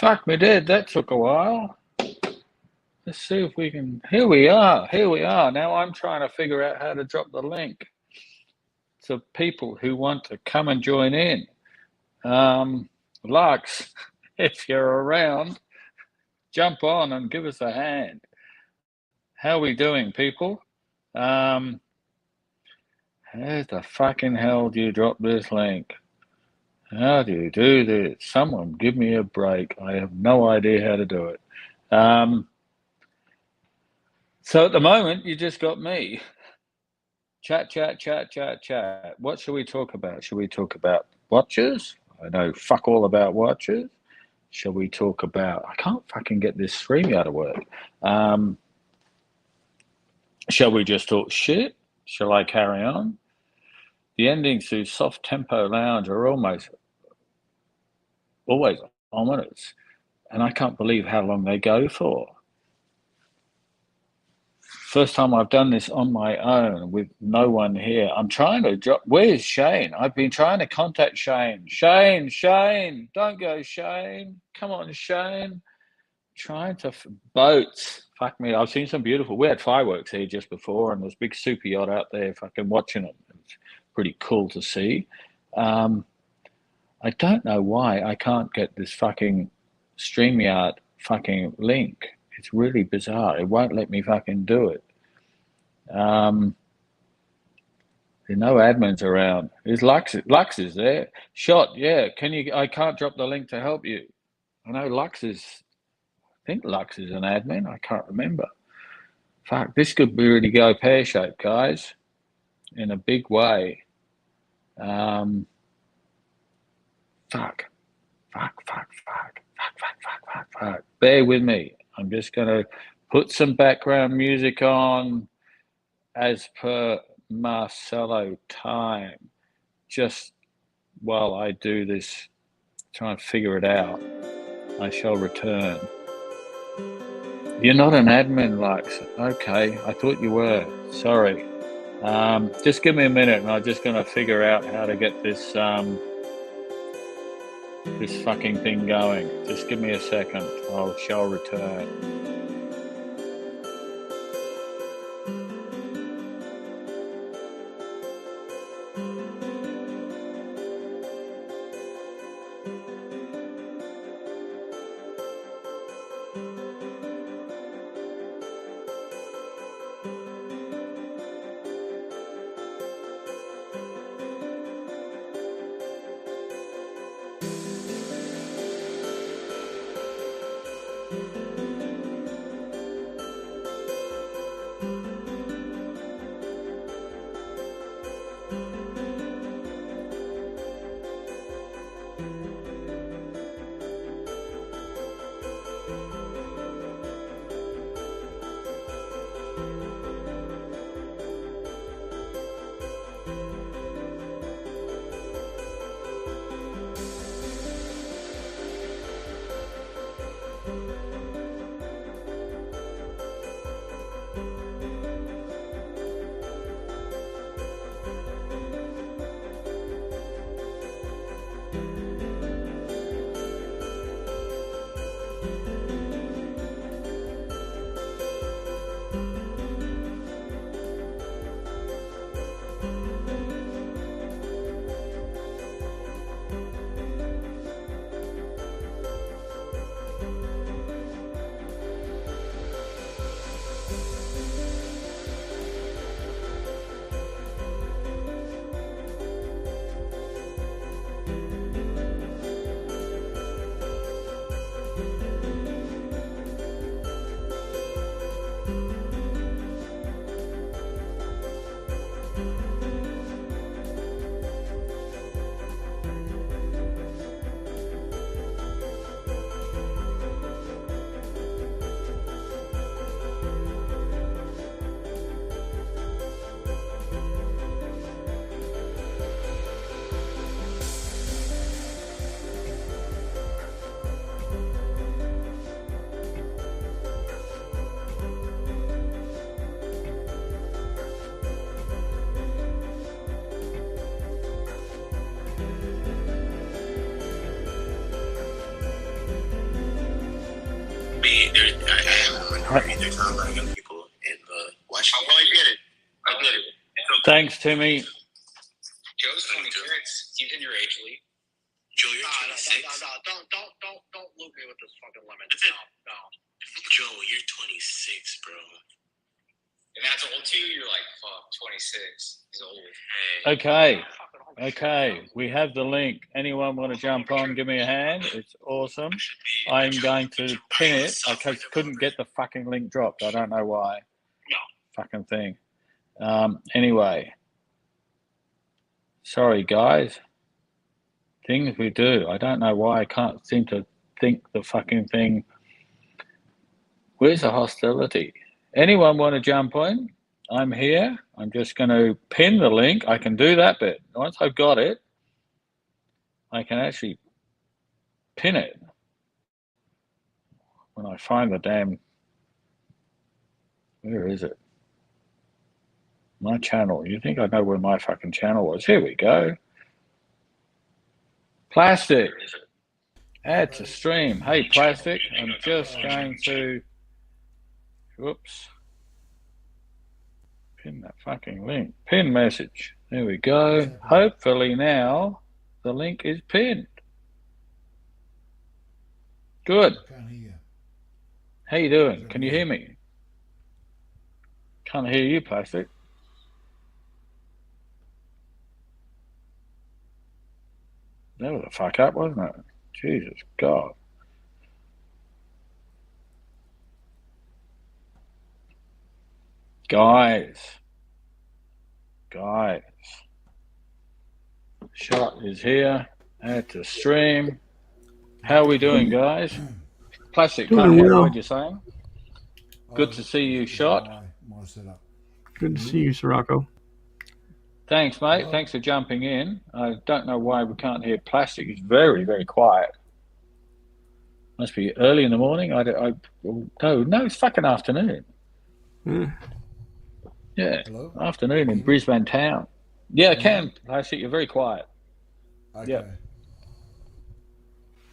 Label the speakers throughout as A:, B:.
A: Fuck me dead, that took a while. Let's see if we can. Here we are. Now I'm trying to figure out how to drop the link to people who want to come and join in. Lux, if you're around, jump on and give us a hand. How are we doing, people? How the fucking hell do you drop this link? How do you do this? Someone give me a break. I have no idea how to do it. So at the moment, you just got me. Chat. What should we talk about? Should we talk about watches? I know fuck all about watches. Shall we talk about... I can't fucking get this stream out of work. Shall we just talk shit? Shall I carry on? The endings to Soft Tempo Lounge are always ominous, and I can't believe how long they go for. First time I've done this on my own with no one here. I'm trying to drop... Where's Shane? I've been trying to contact Shane. Shane! Don't go, Shane. Come on, Shane. Trying to... Boats. Fuck me. I've seen some beautiful... We had fireworks here just before, and there's a big super yacht out there fucking watching them. It's pretty cool to see. I don't know why I can't get this fucking StreamYard fucking link. It's really bizarre. It won't let me fucking do it. There are no admins around. Is Lux is there? Shot, yeah. Can you... I can't drop the link to help you. I know Lux is... I think Lux is an admin. I can't remember. Fuck, this could really go pear-shaped, guys. In a big way. Fuck. Bear with me. I'm just going to put some background music on as per Marcelo time, just while I do this, try and figure it out. I shall return. You're not an admin, Lux. Okay, I thought you were. Sorry. Just give me a minute and I'm just going to figure out how to get this this fucking thing going. Just give me a second. I shall return.
B: camaraderie. There's not a lot of young people in the West.
C: I'll probably get it. I did it.
A: Thanks, Timmy.
C: Joe's 26. He's in your age league.
B: Joe, you're 26.
C: Don't loop me with this fucking lemon. No.
B: Joe, you're 26, bro.
C: And that's old too? You're like, fuck, 26 is old.
A: Hey. Okay. We have the link. Anyone want to jump on? Give me a hand. It's awesome. I'm going to pin it. I couldn't get the fucking link dropped. I don't know why.
C: No.
A: Fucking thing. Anyway. Sorry, guys. Things we do. I don't know why I can't seem to think the fucking thing. Where's the hostility? Anyone want to jump on? I'm here. I'm just going to pin the link. I can do that bit. Once I've got it, I can actually pin it. When I find the damn... Where is it? My channel. You think I know where my fucking channel was? Here we go. Plastic. Add to stream. Hey, Plastic. I'm just going to... Whoops. Pin that fucking link. Pin message. There we go. Hopefully now the link is pinned. Good. How you doing? Can you hear me? Can't hear you, Plastic. That was a fuck up, wasn't it? Jesus God. Guys. Shot is here. Add to stream. How are we doing, guys? Plastic, can't hear what you're saying. Good to see you, Shot.
D: Good to see you, Sirocco.
A: Thanks, mate. Thanks for jumping in. I don't know why we can't hear Plastic. It's very, very quiet. Must be early in the morning. No, it's fucking afternoon. Yeah, hello? Afternoon in Brisbane town. Yeah, I can. Plastic, you're very quiet.
E: Okay.
A: Yep.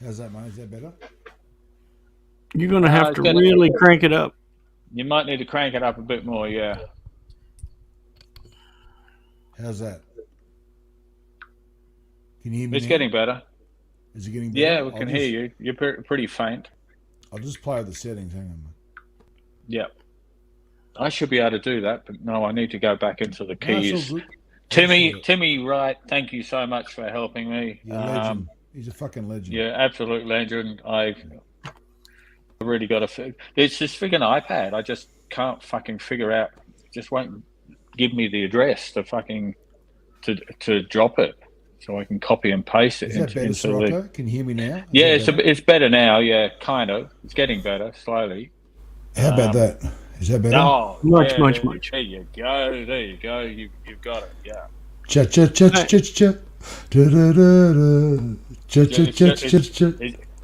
E: How's that, mate? Is that better?
D: You're going to have to really crank it up.
A: You might need to crank it up a bit more, yeah.
E: How's that? Can you hear me?
A: It's
E: now?
A: getting better.
E: Is it getting better?
A: Yeah, we can hear you. You're pretty faint.
E: I'll just play with the settings. Hang on, mate.
A: Yep. I should be able to do that, but no, I need to go back into the keys.
E: No,
A: Timmy, right, thank you so much for helping me.
E: Legend. He's a fucking legend.
A: Yeah, absolute legend. I've really got to... It's this friggin' iPad. I just can't fucking figure out... Just won't give me the address to fucking... to drop it. So I can copy and paste it.
E: Is that better, Sirocco? Can you hear me now?
A: Yeah, it's better now, yeah, kind of. It's getting better, slowly.
E: How about that? Is that better?
A: Oh,
D: much.
A: There you go. You've got it, yeah.
E: Cha.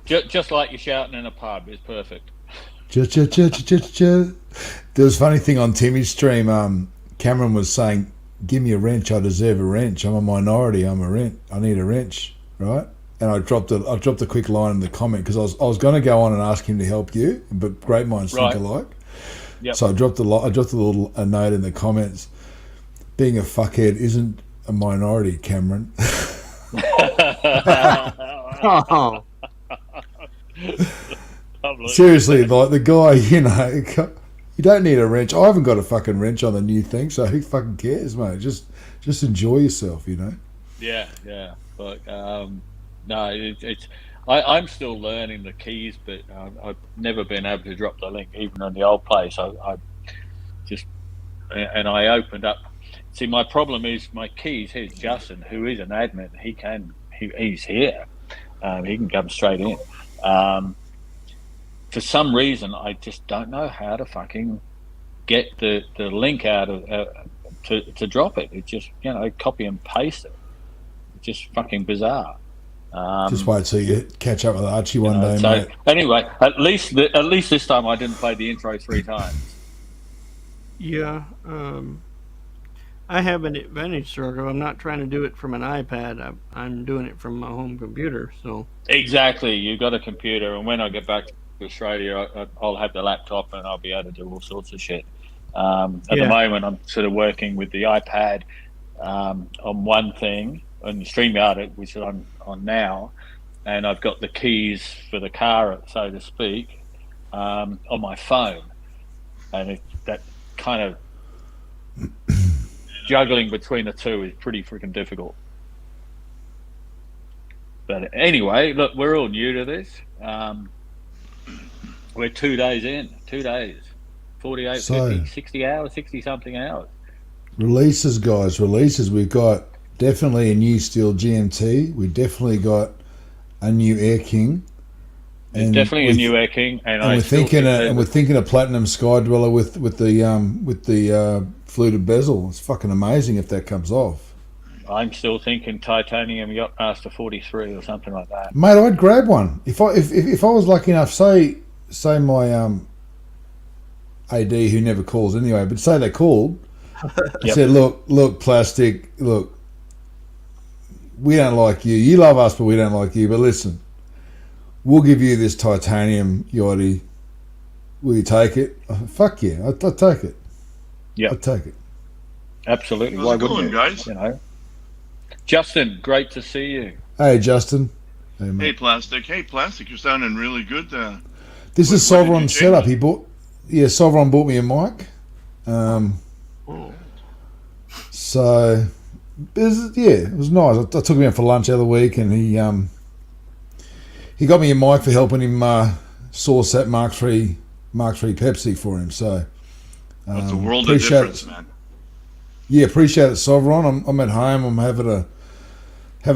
A: Just like you're shouting in a pub. It's perfect.
E: There was a funny thing on Timmy's stream. Cameron was saying, "Give me a wrench. I deserve a wrench. I'm a minority. I need a wrench, right?" And I dropped a quick line in the comment because I was going to go on and ask him to help you, but great minds think alike. Yep. So I dropped a note in the comments. Being a fuckhead isn't a minority, Cameron. Seriously, like the guy, you don't need a wrench. I haven't got a fucking wrench on the new thing, so who fucking cares, mate? Just enjoy yourself,
A: Yeah. But no, it's. I'm still learning the keys, but I've never been able to drop the link, even on the old place. I opened up. See, my problem is my keys. Here's Justin, who is an admin. He's here. He can come straight in. For some reason, I just don't know how to fucking get the link out of to drop it. It just copy and paste it. It's just fucking bizarre.
E: Just wait till you catch up with Archie one day, mate.
A: Anyway, at least this time I didn't play the intro 3 times.
D: Yeah, I have an advantage, Sergo. I'm not trying to do it from an iPad. I'm doing it from my home computer. So
A: exactly, you got a computer, and when I get back Australia, I'll have the laptop and I'll be able to do all sorts of shit. At the
D: Yeah.
A: moment, I'm sort of working with the iPad on one thing, on StreamYard, which I'm on now, and I've got the keys for the car, so to speak, on my phone, and that kind of juggling between the two is pretty freaking difficult. But anyway, look, we're all new to this. We're 2 days in, 2 days, 48,
E: So-
A: 50, 60 hours, 60-something hours.
E: Releases, guys, releases. We've got definitely a new Steel GMT. We definitely got a new Air King.
A: There's definitely a new Air King, and
E: we're thinking a Platinum Sky Dweller with the fluted bezel. It's fucking amazing if that comes off.
A: I'm still thinking titanium Yachtmaster 43 or something like that.
E: Mate, I'd grab one if I was lucky enough. Say my AD, who never calls anyway, but say they called.
A: Yep.
E: Said, look, plastic. Look, we don't like you. You love us, but we don't like you. But listen, we'll give you this titanium yachty. Will you take it? Fuck yeah, I'd take it.
A: Yeah,
E: I'd take it.
A: absolutely.
F: How's
A: Why
F: it going,
A: wouldn't you?
F: guys?
A: You know, Justin, great to see you.
E: Hey, Justin. Hey,
F: Hey,
E: mate.
F: Plastic. Hey, Plastic, you're sounding really good.
E: This is
F: what did you
E: Sovereign
F: change?
E: setup. Sovereign bought me a mic. So, it was nice. I took him out for lunch the other week, and he got me a mic for helping him source that Mark III Pepsi for him. So,
F: That's a world of
E: appreciate
F: difference,
E: it.
F: man.
E: Yeah, appreciate it, Sovereign. I'm at home. I'm having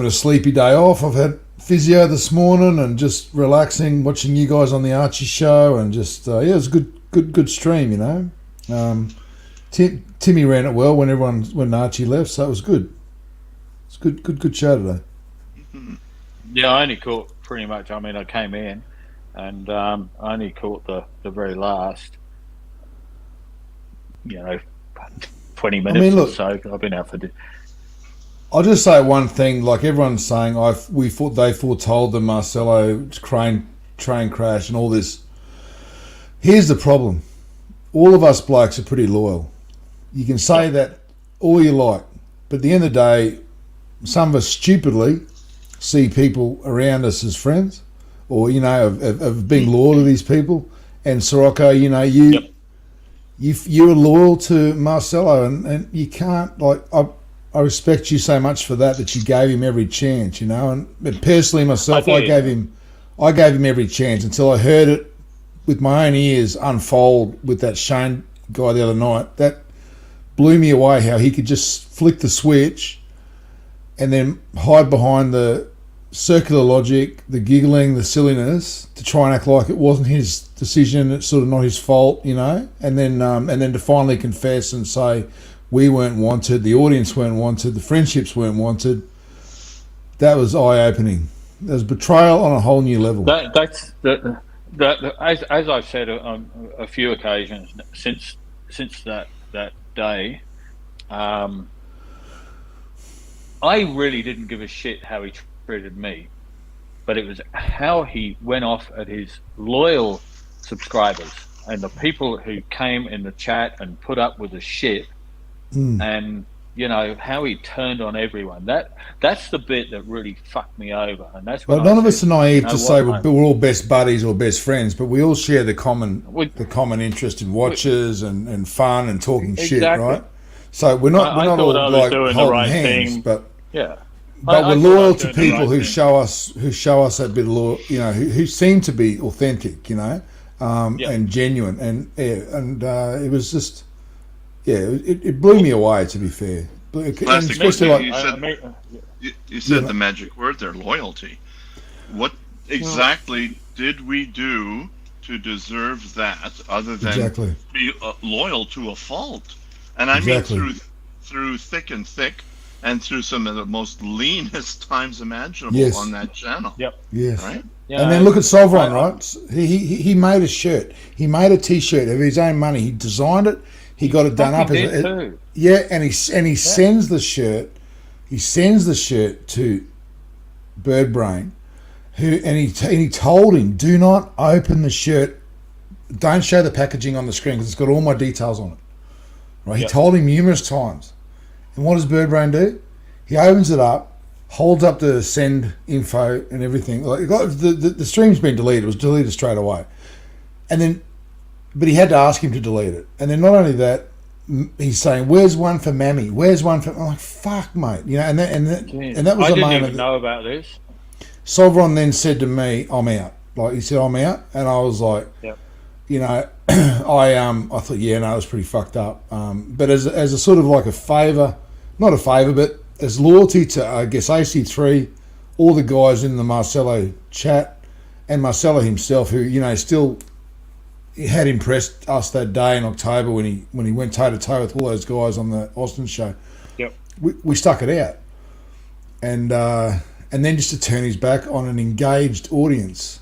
E: a sleepy day off. I've had physio this morning and just relaxing, watching you guys on the Archie show, and just it was a good stream, you know. Timmy ran it well when Archie left, so it was good. It's good show today.
A: Yeah, I only caught pretty much. I mean, I came in, and I only caught the very last. 20 minutes
E: look,
A: or so. I've been out for.
E: I'll just say one thing. Like everyone's saying, they foretold the Marcelo train crash and all this. Here's the problem: all of us blokes are pretty loyal. You can say that all you like, but at the end of the day, some of us stupidly see people around us as friends, or of being loyal to these people. And Sirocco,
A: Yep.
E: you're loyal to Marcelo, and you can't, like, I respect you so much for that you gave him every chance, and personally myself, I gave him every chance until I heard it with my own ears unfold with that Shane guy the other night. That blew me away, how he could just flick the switch and then hide behind the circular logic, the giggling, the silliness, to try and act like it wasn't his decision, it's sort of not his fault, and then to finally confess and say we weren't wanted, the audience weren't wanted, the friendships weren't wanted. That was eye-opening. That was betrayal on a whole new level.
A: That's as I've said on a few occasions since that day. I really didn't give a shit how he treated me, but it was how he went off at his loyal subscribers and the people who came in the chat and put up with the shit, and how he turned on everyone. That's the bit that really fucked me over, and that's what.
E: Well, none of us are naive to say we're all best buddies or best friends, but we all share the common interest in watches and fun and talking shit, right? So we're not all like holding hands, but
A: yeah.
E: But we're loyal to people who show us that bit of loyal, who seem to be authentic, and genuine, and it was just, it blew me away, to be fair.
F: Plastic,
E: especially
F: you said the magic word there, loyalty. What exactly did we do to deserve that, other than be loyal to a fault? And I mean through thick and thick, and through some of the most leanest times imaginable on that channel.
A: Yep.
E: Yes.
F: Right?
E: Yeah, and then look at Sovereign, right? He made a shirt. He made a T-shirt of his own money. He designed it. He got it done up. And he sends the shirt. He sends the shirt to Birdbrain, he told him, do not open the shirt, don't show the packaging on the screen because it's got all my details on it. Right? He told him numerous times. And what does Birdbrain do? He opens it up, holds up the send info and everything. Like the stream's been deleted. It was deleted straight away. And then, but he had to ask him to delete it. And then not only that, he's saying, "Where's one for Mammy? Where's one for?" I'm like, "Fuck, mate," you know. And that was
A: I
E: a
A: didn't
E: moment.
A: even know about this.
E: Sovereign then said to me, "I'm out." Like he said, "I'm out," and I was like, you know, I thought, yeah, no, it was pretty fucked up. But as a sort of like a favour, not a favour, but as loyalty to, I guess, AC3, all the guys in the Marcelo chat, and Marcelo himself, who, you know, still had impressed us that day in October when he went toe to toe with all those guys on the Austin show.
A: Yep.
E: We stuck it out, and then just to turn his back on an engaged audience,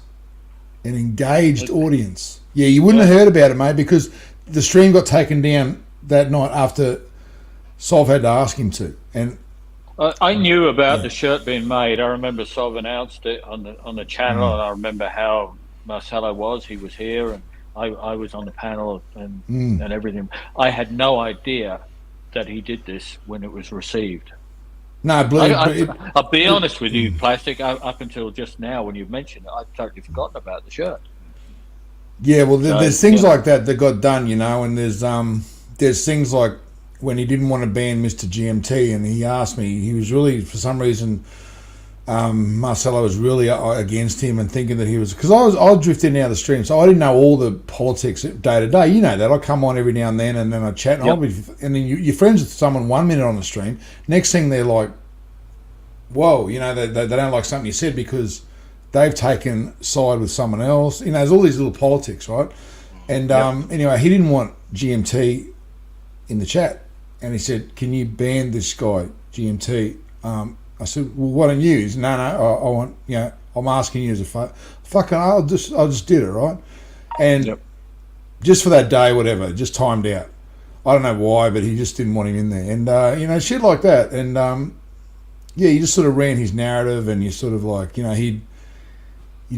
E: audience. Yeah, you wouldn't have heard about it, mate, because the stream got taken down that night after Sov had to ask him to. And
A: I knew about the shirt being made. I remember Sov announced it on the channel, and I remember how Marcelo was. He was here, and I was on the panel and everything. I had no idea that he did this when it was received.
E: No,
A: I'll be honest with you, Plastic. Up until just now, when you've mentioned it, I'd totally forgotten about the shirt.
E: Yeah, well, there's things like that got done, you know, and there's things like when he didn't want to ban Mr. GMT, and he asked me, he was really, for some reason, Marcelo was really against him and thinking that he was, because I drifted in and out of the stream, so I didn't know all the politics day to day. You know that. I come on every now and then I chat, and and then you're friends with someone 1 minute on the stream. Next thing they're like, whoa, you know, they don't like something you said because they've taken side with someone else. You know, there's all these little politics, right? And anyway, he didn't want GMT in the chat, and he said, "Can you ban this guy, GMT?" I said, "Well, why don't you?" He said, No, I want, you know, I'm asking you as a fucking, I just did it, right? And just for that day, whatever, just timed out. I don't know why, but he just didn't want him in there, and you know, shit like that. And yeah, he just sort of ran his narrative, and you sort of like, you know, you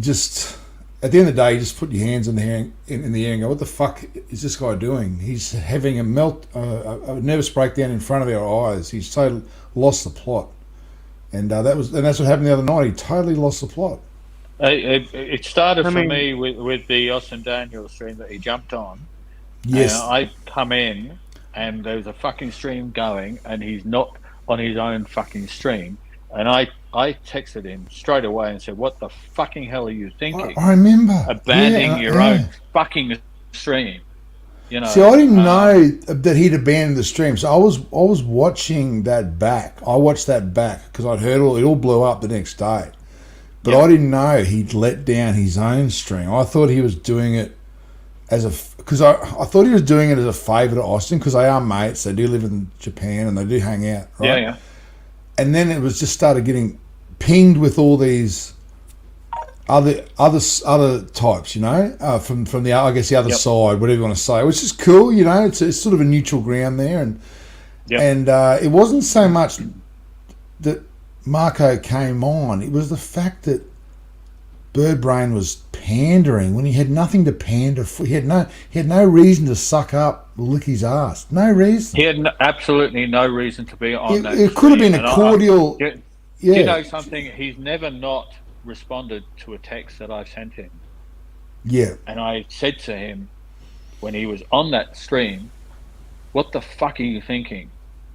E: just, at the end of the day, you just put your hands in the air and go, what the fuck is this guy doing? He's having a nervous breakdown in front of our eyes. He's totally lost the plot. And that's what happened the other night. He totally lost the plot.
A: It started for me with the Austin Daniels stream that he jumped on.
E: Yes.
A: I come in, and there was a fucking stream going, and he's not on his own fucking stream. And I texted him straight away and said, what the fucking hell are you thinking?
E: I remember.
A: Abandoning your own fucking stream. You know,
E: see, I didn't know that he'd abandoned the stream, so I was watching that back. I watched that back because I'd heard it all blew up the next day, but I didn't know he'd let down his own stream. I thought he was doing it as because I thought he was doing it as a favour to Austin because they are mates. They do live in Japan and they do hang out, right?
A: Yeah.
E: And then it was just started getting pinged with all these other types, you know, from the, I guess, the other side, whatever you want to say, which is cool, you know. It's sort of a neutral ground there, and it wasn't so much that Marco came on; it was the fact that Birdbrain was pandering when he had nothing to pander for. He had no reason to suck up, lick his ass. No reason.
A: He had absolutely no reason to be on that.
E: It could have been a cordial.
A: You know something? He's never not responded to a text that I've sent him.
E: Yeah.
A: And I said to him when he was on that stream, what the fuck are you thinking?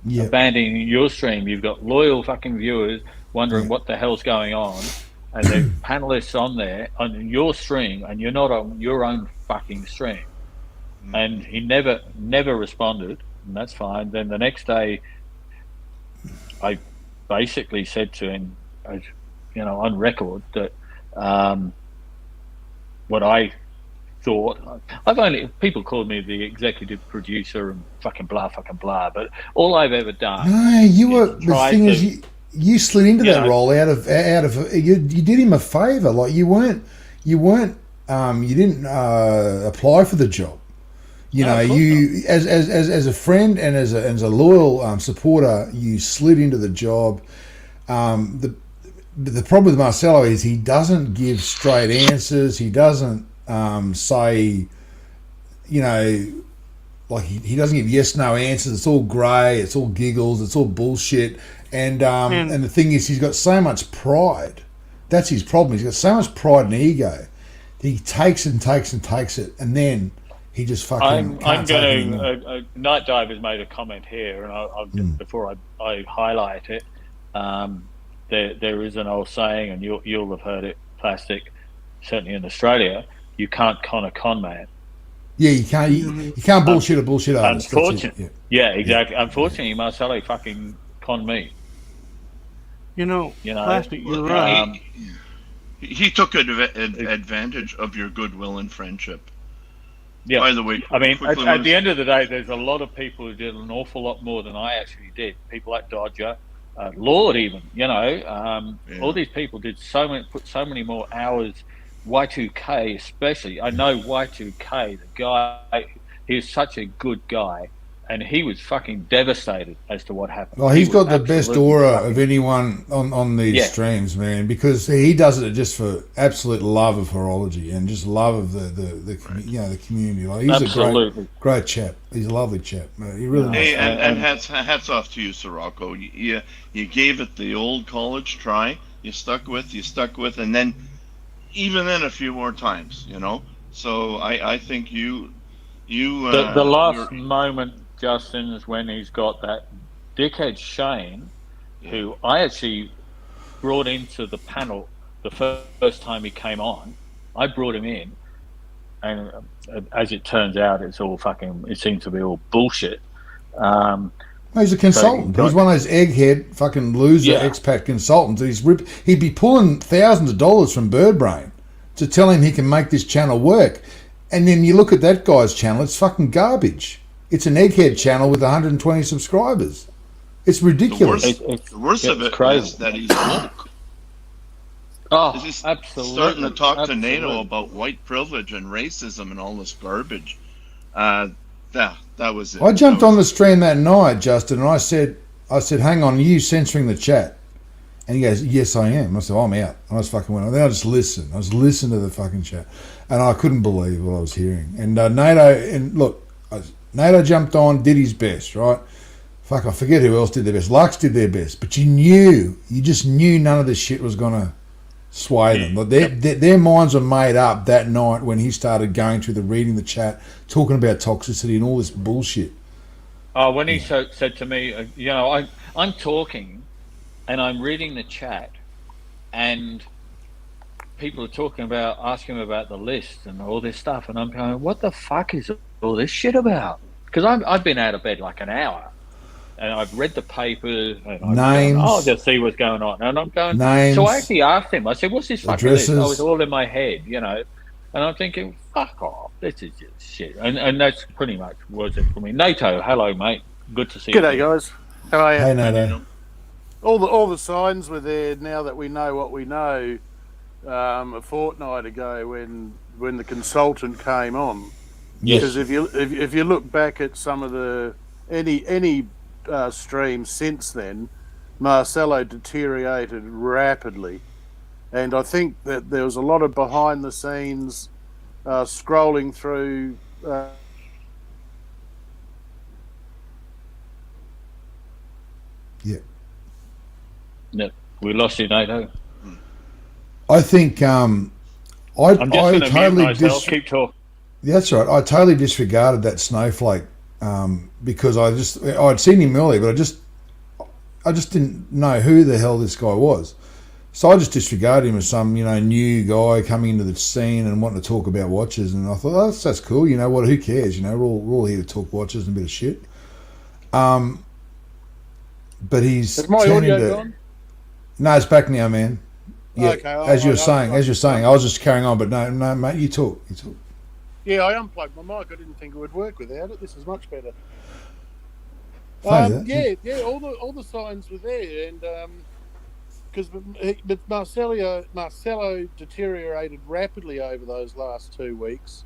E: Yeah.
A: Abandoning your stream. You've got loyal fucking viewers wondering what the hell's going on, and the panelists on there on your stream, and you're not on your own fucking stream. And he never responded, and that's fine. Then the next day I basically said to him, you know, on record, that what I thought, people called me the executive producer and fucking blah, but all I've ever done.
E: No, the thing is, you slid into that role out of you did him a favour. Like you didn't apply for the job. You know, you as a friend and as a loyal supporter, you slid into the job. But the problem with Marcelo is he doesn't give straight answers. He doesn't say, you know, like he doesn't give yes no answers. It's all grey. It's all giggles. It's all bullshit. And the thing is, he's got so much pride. That's his problem. He's got so much pride and ego. He takes it and takes and takes it, and then he just fucking.
A: I'm going to. Night Diver's made a comment here, and I'll before I highlight it. There is an old saying, and you'll have heard it, plastic, certainly in Australia. You can't con a con man.
E: Yeah, you can't bullshit a bullshit artist.
A: Unfortunately, yeah, exactly. Yeah. Unfortunately, Marcelo fucking conned me.
D: You know, plastic. You're right.
F: He took advantage of your goodwill and friendship.
A: Yeah.
F: By the way,
A: I mean, at the end of the day, there's a lot of people who did an awful lot more than I actually did. People like Dodger, Lord, even, you know, all these people did put so many more hours. Y2K especially. I know Y2K, the guy. He's such a good guy, and he was fucking devastated as to what happened.
E: Well, he's got the best aura of anyone on these streams, man, because he does it just for absolute love of horology and just love of the community. Like, he's a great chap. He's a lovely chap. He really.
F: Hey, and hats off to you, Sirocco. You gave it the old college try. You stuck with, and then even then a few more times. You know. So I think you. The last moment, Justin, is when he's got that dickhead Shane, who I actually brought into the panel the first time he came on. I brought him in, and as it turns out, it seems to be all bullshit.
E: He's a consultant. He's one of those egghead fucking loser expat consultants. He'd be pulling thousands of dollars from Birdbrain to tell him he can make this channel work. And then you look at that guy's channel, it's fucking garbage. It's an egghead channel with 120 subscribers. It's ridiculous.
F: The worst of it is that he's woke.
A: Oh,
F: he's
A: absolutely.
F: Starting to talk to NATO about white privilege and racism and all this garbage. That was it.
E: I jumped on the stream that night, Justin, and I said, hang on, are you censoring the chat? And he goes, yes, I am. I said, I'm out. I just fucking went on. Then I just listened. I was listening to the fucking chat. And I couldn't believe what I was hearing. And NATO jumped on, did his best, right? Fuck, I forget who else did their best. Lux did their best. But you just knew none of this shit was going to sway them. Like their minds were made up that night when he started going through reading the chat, talking about toxicity and all this bullshit.
A: Oh, when he said to me, I'm talking and I'm reading the chat, and people are asking about the list and all this stuff, and I'm going, what the fuck is all this shit about? Because I've been out of bed like an hour, and I've read the papers, and I'll just see what's going on, and I'm going. Names, so I actually asked him. I said, "What's this fucking list?" Oh, it's all in my head, you know. And I'm thinking, fuck off, this is just shit. And that's pretty much was it for me. NATO, hello, mate. Good to see you.
G: G'day, guys. How are you?
E: Hey, NATO.
G: All the signs were there now that we know what we know. A fortnight ago, when the consultant came on, because if you look back at some of the any streams since then, Marcelo deteriorated rapidly, and I think that there was a lot of behind the scenes scrolling through.
A: No, we lost you, NATO.
E: I think I'm just going to mute myself. Keep talking. That's right. I totally disregarded that snowflake because I'd seen him earlier, but I just didn't know who the hell this guy was. So I just disregarded him as some new guy coming into the scene and wanting to talk about watches. And I thought, oh, that's cool. You know what? Who cares? We're all here to talk watches and a bit of shit. But he's.
G: Is my audio gone?
E: No, it's back now, man. Yeah,
G: okay,
E: as you're saying, I was just carrying on, but no, mate, you talk.
G: Yeah, I unplugged my mic. I didn't think it would work without it. This is much better. All the signs were there, and because Marcelo deteriorated rapidly over those last 2 weeks,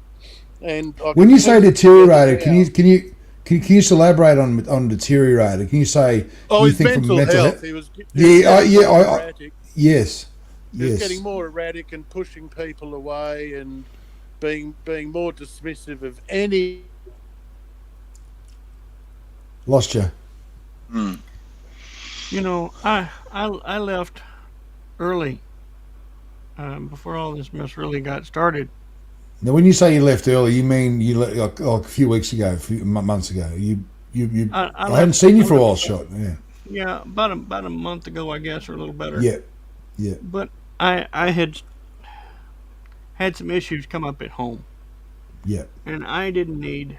G: and
E: when you say deteriorated, can you elaborate on deteriorated? Can you say
G: his mental health? He was
E: Yes.
G: He was
E: Yes.
G: getting more erratic and pushing people away and being more dismissive of any.
E: Lost you.
D: You know, I left early before all this mess really got started.
E: Now, when you say you left early, you mean you like a few weeks ago, a few months ago. I hadn't seen you for a while, Shot. Yeah.
D: Yeah, about a month ago, I guess, or a little better.
E: Yeah. Yeah.
D: But I had some issues come up at home.
E: Yeah.
D: And I didn't need.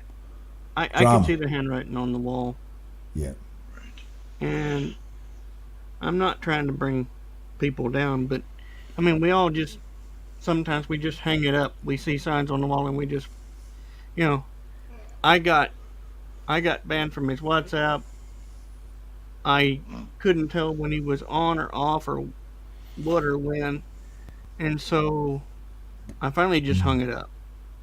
D: I
E: Drama.
D: could see the handwriting on the wall.
E: Yeah.
D: And I'm not trying to bring people down, but I mean, we all just sometimes we just hang it up. We see signs on the wall, and we just, you know, I got banned from his WhatsApp. I couldn't tell when he was on or off or what or when, and so I finally just hung it up.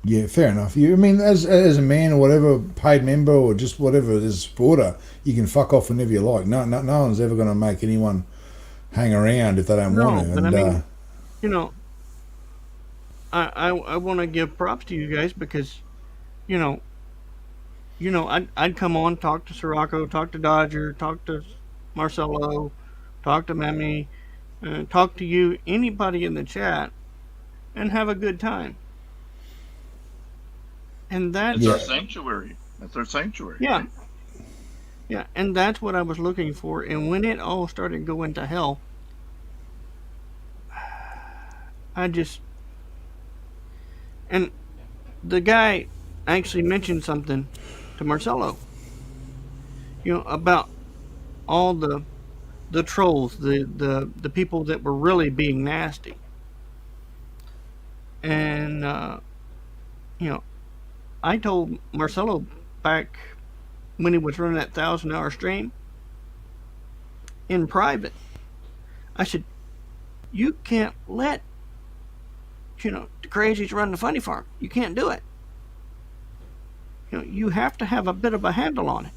E: Yeah, fair enough. I mean, as a man or whatever, paid member or just whatever, as a supporter, you can fuck off whenever you like. No one's ever going to make anyone hang around if they don't want to.
D: But
E: And,
D: I mean, you know, I want to give props to you guys because, you know, I'd come on, talk to Sirocco, talk to Dodger, talk to Marcelo, talk to Mammy, talk to you, anybody in the chat, and have a good time. And that's
F: our sanctuary. That's our sanctuary.
D: Yeah. Yeah, and that's what I was looking for. And when it all started going to hell, and the guy actually mentioned something to Marcelo, about all the trolls, the people that were really being nasty. And, I told Marcelo back when he was running that 1,000-hour stream in private, I said, you can't let, the crazies run the funny farm. You can't do it. You have to have a bit of a handle on it.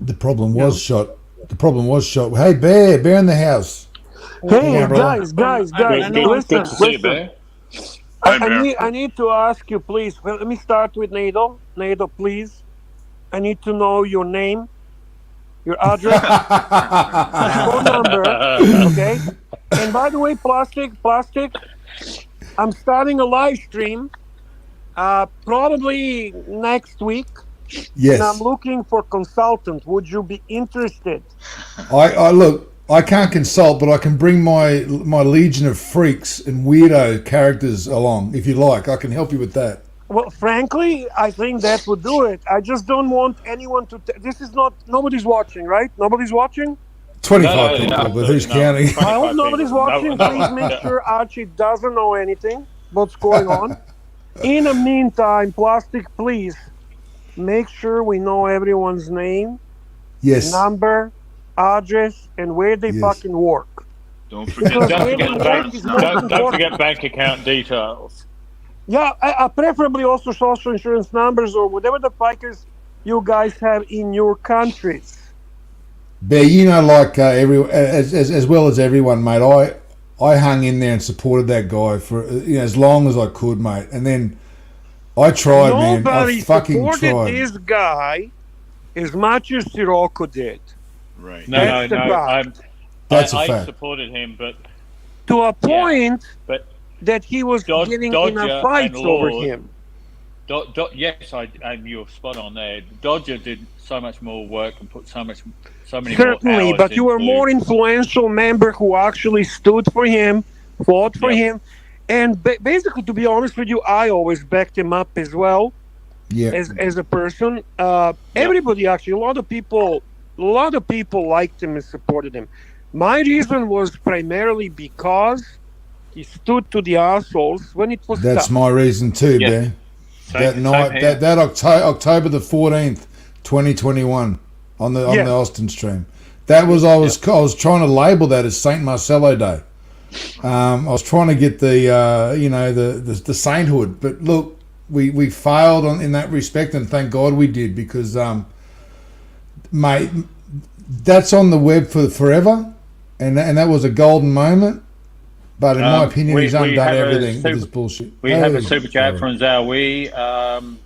E: the problem was Shot. Hey, Bear in the house.
H: Hey, guys, listen. I need to ask you, please. Well, let me start with Nado. Nado, please. I need to know your name, your address, phone number, okay? And by the way, Plastic, I'm starting a live stream probably next week.
E: Yes.
H: And I'm looking for consultant. Would you be interested?
E: I look. I can't consult, but I can bring my legion of freaks and weirdo characters along if you like. I can help you with that.
H: Well, frankly, I think that would do it. I just don't want anyone to. This is not. Nobody's watching, right? Nobody's watching.
E: 25 people, but who's counting?
H: I hope nobody's watching. Please make sure Archie doesn't know anything what's going on. In the meantime, Plastic, please make sure we know everyone's name, number, address, and where they fucking work.
F: Don't forget
A: bank account details.
H: Yeah, preferably also social insurance numbers or whatever the pikers you guys have in your countries.
E: Bear, like as well as everyone, mate. I hung in there and supported that guy for as long as I could, mate. And then I tried, man. I fucking
H: supported
E: tried.
H: This guy as much as Sirocco did.
F: Right.
A: No.
E: That's a
A: I
E: fact.
A: supported him, but
H: to a point
A: but
H: that he was getting in a fight over him.
A: Yes, and you're spot on there. Dodger did so much more work and put so many
H: Certainly,
A: more hours
H: but you were a
A: into-
H: more influential member who actually stood for him, fought for him, and basically, to be honest with you, I always backed him up as well.
E: Yeah.
H: As a person, everybody actually, a lot of people liked him and supported him. My reason was primarily because he stood to the assholes when it was
E: That's
H: tough.
E: my reason too, Bear. That night, that October the 14th, 2021, on the Austin stream. That was I was trying to label that as Saint Marcello Day. I was trying to get the sainthood, but look, we failed in that respect, and thank God we did, because mate, that's on the web for forever. and that was a golden moment. But in my opinion, he's undone everything with his bullshit.
A: We have a super chat from Zoe, $1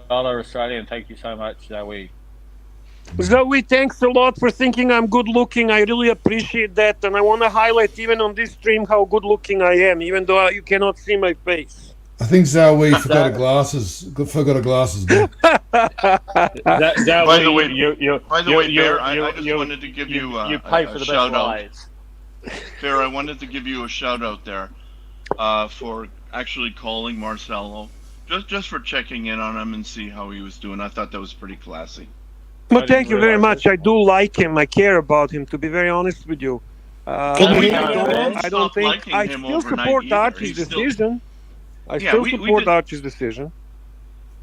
A: Australian. Thank you so much, Zoe.
H: Zoe, thanks a lot for thinking I'm good looking. I really appreciate that, and I want to highlight even on this stream how good looking I am, even though you cannot see my face.
E: I think Zoe forgot her glasses. Forgot her glasses.
F: By the way, Bear, I just wanted to give you
A: you pay for the
F: shout out.
A: lives.
F: Bear, I wanted to give you a shout out there for actually calling Marcelo, just for checking in on him and see how he was doing. I thought that was pretty classy.
H: Well, thank you very much. I do like him. I care about him, to be very honest with you. I don't think I still support Archie's decision. I still support Archie's decision.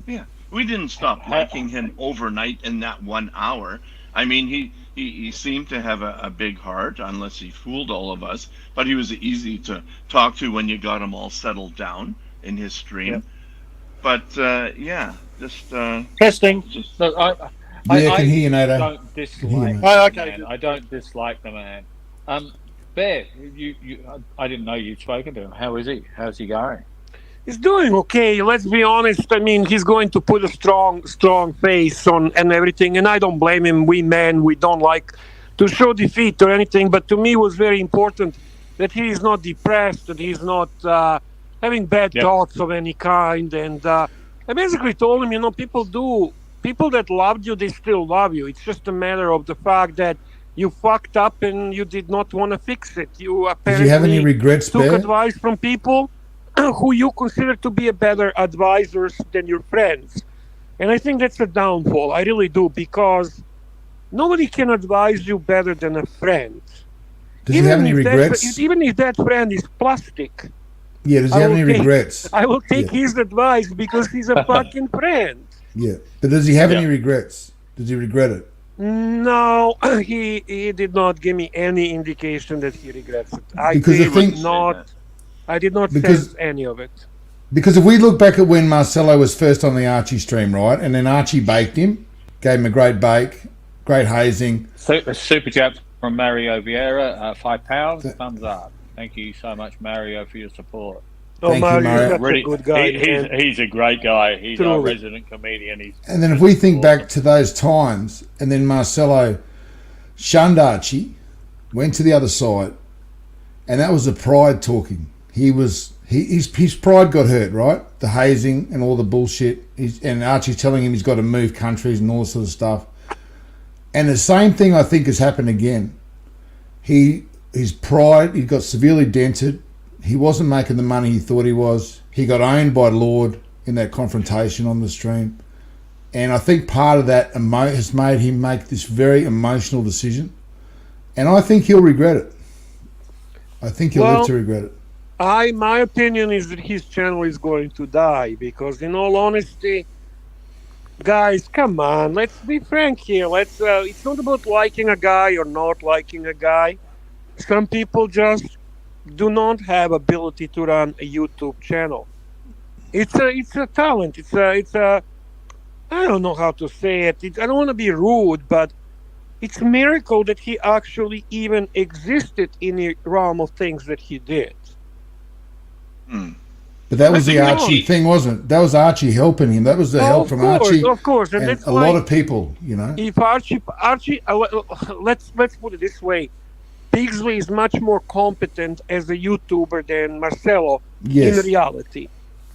F: Yeah, we didn't stop liking him overnight in that 1 hour. I mean, he seemed to have a big heart, unless he fooled all of us. But he was easy to talk to when you got him all settled down in his stream. Yep. But yeah, just
A: testing.
E: I can hear you, Nato.
A: Don't dislike. I don't dislike the man. Bear, I didn't know you'd spoken to him. How is he? How's he going?
H: He's doing okay. Let's be honest. I mean, he's going to put a strong face on and everything, and I don't blame him. We men, we don't like to show defeat or anything, but to me it was very important that he is not depressed, that he's not having bad thoughts of any kind. And I basically told him, people that loved you, they still love you. It's just a matter of the fact that you fucked up and you did not want to fix it. You apparently
E: Did you have any regrets,
H: took
E: Bear?
H: advice from people who you consider to be a better advisors than your friends. And I think that's a downfall. I really do, because nobody can advise you better than a friend.
E: Does he have any regrets?
H: Even if that friend is plastic.
E: Yeah, does he have any regrets?
H: I will take his advice because he's a fucking friend.
E: Yeah, but does he have any regrets? Does he regret it?
H: No, he did not give me any indication that he regrets it. I did not sense any of it.
E: Because if we look back at when Marcelo was first on the Archie stream, right, and then Archie baked him, gave him a great bake, great hazing.
A: A super chat from Mario Vieira, £5, thumbs up. Thank you so much, Mario, for your support.
E: Thank you, Mario.
H: Really, a good guy.
A: He's a great guy. He's our resident comedian.
E: And then if we think back to those times, and then Marcelo shunned Archie, went to the other side, and that was the pride talking. His pride got hurt, right? The hazing and all the bullshit. And Archie's telling him he's got to move countries and all this sort of stuff. And the same thing I think has happened again. His pride, he got severely dented. He wasn't making the money he thought he was. He got owned by Lord in that confrontation on the stream. And I think part of that has made him make this very emotional decision. And I think he'll regret it. I think he'll live to regret it.
H: My opinion is that his channel is going to die because, in all honesty, guys, come on, let's be frank here. It's not about liking a guy or not liking a guy. Some people just do not have ability to run a YouTube channel. It's a talent. It's a I don't know how to say it. I don't want to be rude, but it's a miracle that he actually even existed in the realm of things that he did.
E: But that was the Archie thing, wasn't it? That was Archie helping him. That was the help from Archie.
H: Of course,
E: and a lot of people,
H: If Archie, let's put it this way: Pigsley is much more competent as a YouTuber than Marcelo in reality.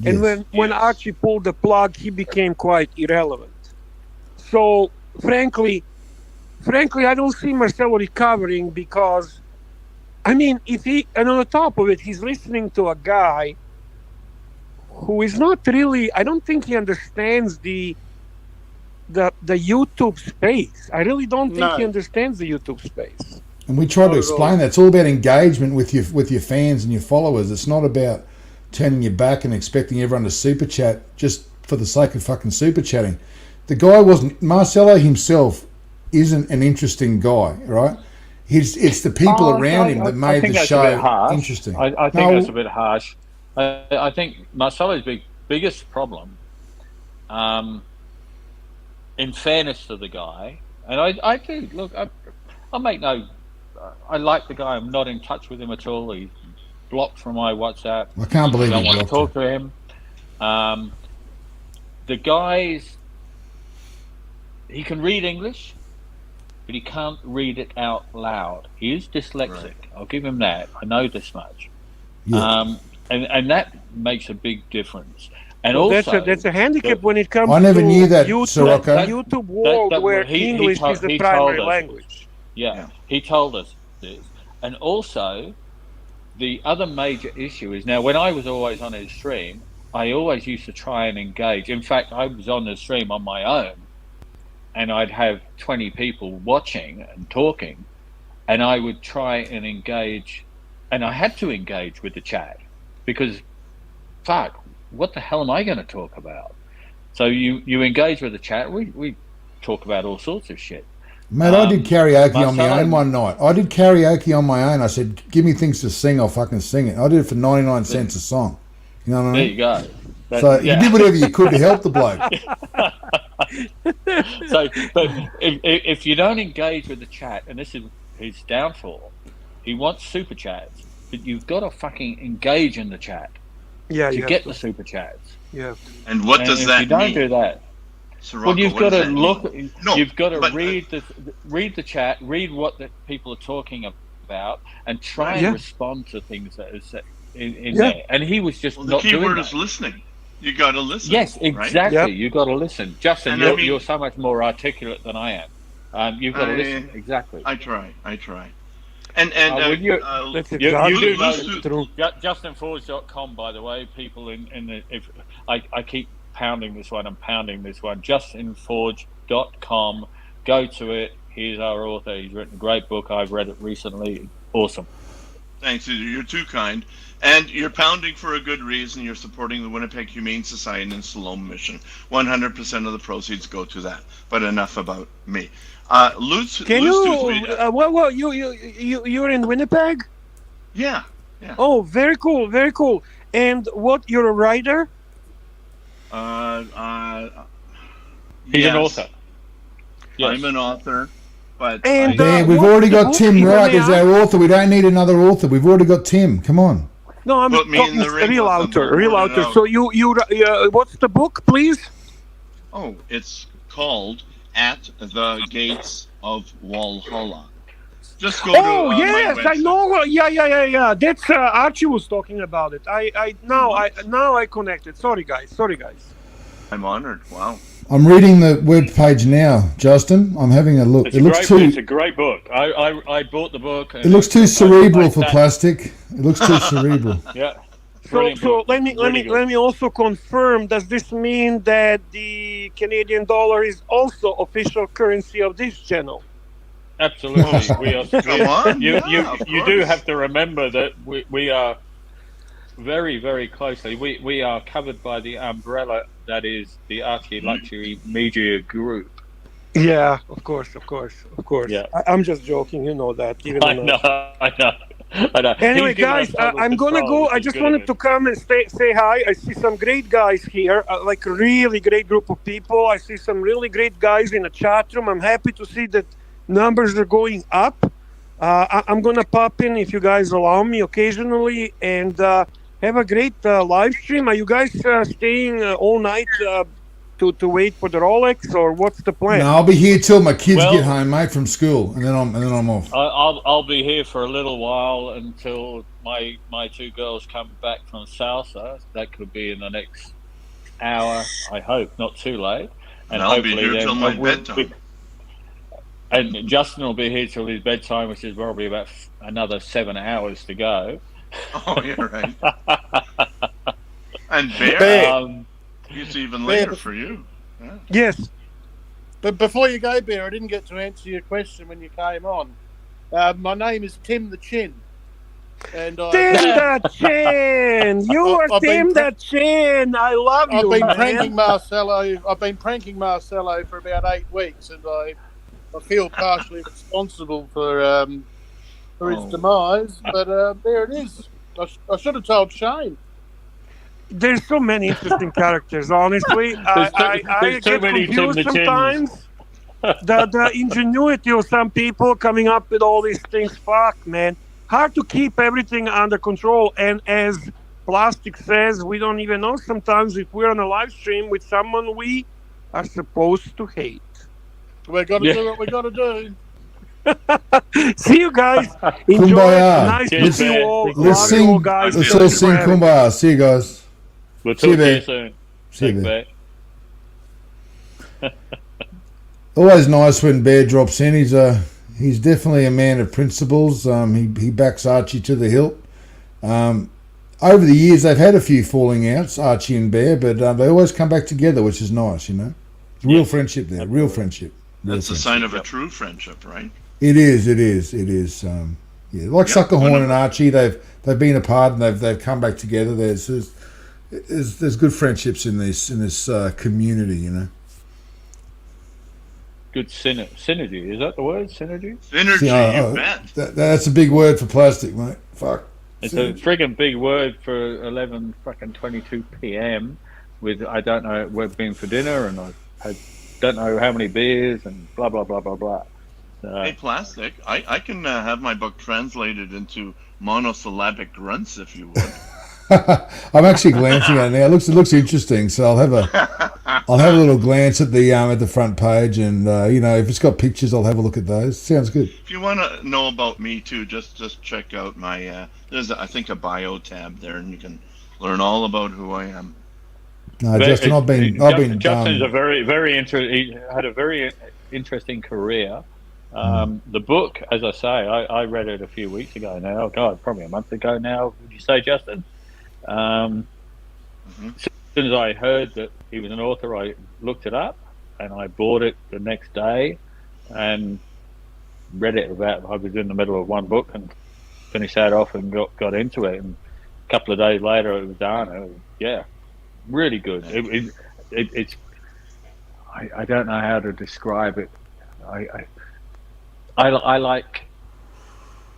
H: And when Archie pulled the plug, he became quite irrelevant. So, frankly, I don't see Marcelo recovering because, I mean, and on the top of it, he's listening to a guy who is not really, I don't think he understands the YouTube space. I really don't think he understands the YouTube space.
E: And we try to explain that. It's all about engagement with your fans and your followers. It's not about turning your back and expecting everyone to super chat just for the sake of fucking super chatting. The guy Marcelo himself isn't an interesting guy, right? It's the people around him that made the show interesting.
A: I think that's a bit harsh. I think Marcelo's biggest problem, in fairness to the guy, and I do, look, I make no I like the guy. I'm not in touch with him at all. He's blocked from my WhatsApp.
E: I can't believe
A: I don't
E: he
A: want to
E: blocked
A: talk to him. The guy's, he can read English, but he can't read it out loud. He is dyslexic.
F: Right.
A: I'll give him that. I know this much.
E: Yeah.
A: And that makes a big difference. And
H: Well,
A: also,
H: that's a handicap when it comes
E: I never
H: to
E: knew that,
H: YouTube,
E: Sirocco.
H: YouTube world where English is the primary language.
A: Yeah, he told us this. And also, the other major issue is now when I was always on his stream, I always used to try and engage. In fact, I was on the stream on my own, and I'd have 20 people watching and talking, and I would try and engage, and I had to engage with the chat because, fuck, what the hell am I going to talk about? So you engage with the chat. We talk about all sorts of shit.
E: Mate, I did karaoke on my own one night. I did karaoke on my own. I said, give me things to sing, I'll fucking sing it. I did it for 99 cents a song. You know what I mean?
A: There you go.
E: So you did whatever you could to help the bloke.
A: So, but if you don't engage with the chat, and this is his downfall, he wants super chats, but you've got to fucking engage in the chat to get the super chats.
H: Yeah.
F: And what does that mean?
A: If you don't do that,
F: Sirocco,
A: well, you've got to look.
F: No,
A: you've got to
F: but,
A: read the chat, read what the people are talking about, and try and respond to things that are in there. And he was just not doing that.
F: The key word is listening. You got to listen.
A: Yes, exactly.
F: Right?
A: You got to listen. Justin, you're so much more articulate than I am. You've got to listen. Exactly.
F: I try. And
A: you do know JustinForge.com, by the way, people in the, if I keep pounding this one, JustinForge.com, go to it. He's our author. He's written a great book. I've read it recently. Awesome.
F: Thanks. You're too kind. And you're pounding for a good reason. You're supporting the Winnipeg Humane Society and Siloam Mission. 100% of the proceeds go to that. But enough about me.
H: You're in Winnipeg?
F: Yeah.
H: Oh, very cool. And what? You're a writer?
A: He's an author.
F: Yes. I'm an author. But
E: we've already got Tim Wright as our author. We don't need another author. We've already got Tim. Come on.
H: No, I'm talking real author. So you what's the book, please?
F: Oh, it's called At the Gates of Walhalla. Just go to my website.
H: I know. Yeah. That's Archie was talking about it. Now I connected. Sorry guys.
F: I'm honored. Wow.
E: I'm reading the web page now, Justin. I'm having a look.
A: It's a great book. I bought the book.
E: It looks too cerebral for plastic. It looks too cerebral.
A: Yeah.
H: So let me also confirm. Does this mean that the Canadian dollar is also official currency of this channel?
A: Absolutely. We are.
F: Come on.
A: You do have to remember that we are very, very closely. We are covered by the umbrella that is the ArchieLuxury Media Group.
H: Yeah, of course.
A: Yeah.
H: I'm just joking, you know that.
A: I know.
H: Anyway, guys, I'm gonna go. I just wanted to come and say hi. I see some great guys here, like a really great group of people. I see some really great guys in the chat room. I'm happy to see that numbers are going up. I'm gonna pop in if you guys allow me occasionally and have a great live stream. Are you guys staying all night to wait for the Rolex, or what's the plan?
E: No, I'll be here till my kids get home, mate, from school, and then I'm off.
A: I'll be here for a little while until my two girls come back from salsa. That could be in the next hour, I hope, not too late.
F: And I'll be here till my bedtime.
A: And Justin will be here till his bedtime, which is probably about another 7 hours to go.
F: Oh, you're right. And Bear, it's even later for you. Yeah.
H: Yes.
G: But before you go, Bear, I didn't get to answer your question when you came on. My name is Tim the Chin. And
H: Tim the Chin! You are Tim the Chin! I love you,
G: I've been pranking Marcelo for about 8 weeks, and I feel partially responsible for his demise, but there it is. I should have told Shane.
H: There's so many interesting characters, honestly. I get confused sometimes. the ingenuity of some people coming up with all these things. Fuck, man, hard to keep everything under control. And as Plastic says, we don't even know sometimes if we're on a live stream with someone we are supposed to hate.
G: We got to do what we got to do.
H: See you guys. Enjoy.
E: Kumbaya.
H: Nice to see you all.
E: Let's
H: Love
E: sing.
H: you all, guys.
E: Let's all sing Kumbaya. See you guys.
A: We'll
E: See you
A: talk to
E: there.
A: you soon.
E: See you
A: Thanks,
E: there. Always nice when Bear drops in. He's definitely a man of principles. He backs Archie to the hilt. Over the years, they've had a few falling outs, Archie and Bear, but they always come back together, which is nice, you know. Real friendship there, real friendship.
F: That's a sign of a true friendship, right?
E: It is. Yeah, like Suckerhorn and Archie, they've been apart and they've come back together. There's good friendships in this community, you know.
A: Good synergy. Is that the word? Synergy?
F: Synergy, you bet.
E: That's a big word for plastic, mate. Fuck.
A: It's a friggin' big word for 11:22 p.m. with I don't know we've been for dinner and I don't know how many beers and blah blah blah blah blah.
F: Hey, Plastic, I can have my book translated into monosyllabic grunts if you would.
E: I'm actually glancing at it now. It looks interesting, so I'll have a little glance at the front page, and if it's got pictures, I'll have a look at those. Sounds good.
F: If you want to know about me too, just check out my there's I think a bio tab there, and you can learn all about who I am.
E: No, Justin, I've been.
A: Justin's a very he had a very interesting career. The book, as I say, I read it a few weeks ago now. God, probably a month ago now. Would you say, Justin? As soon as I heard that he was an author, I looked it up and I bought it the next day and read it I was in the middle of one book and finished that off and got into it. And a couple of days later, it was done. Really good. It's I don't know how to describe it. I like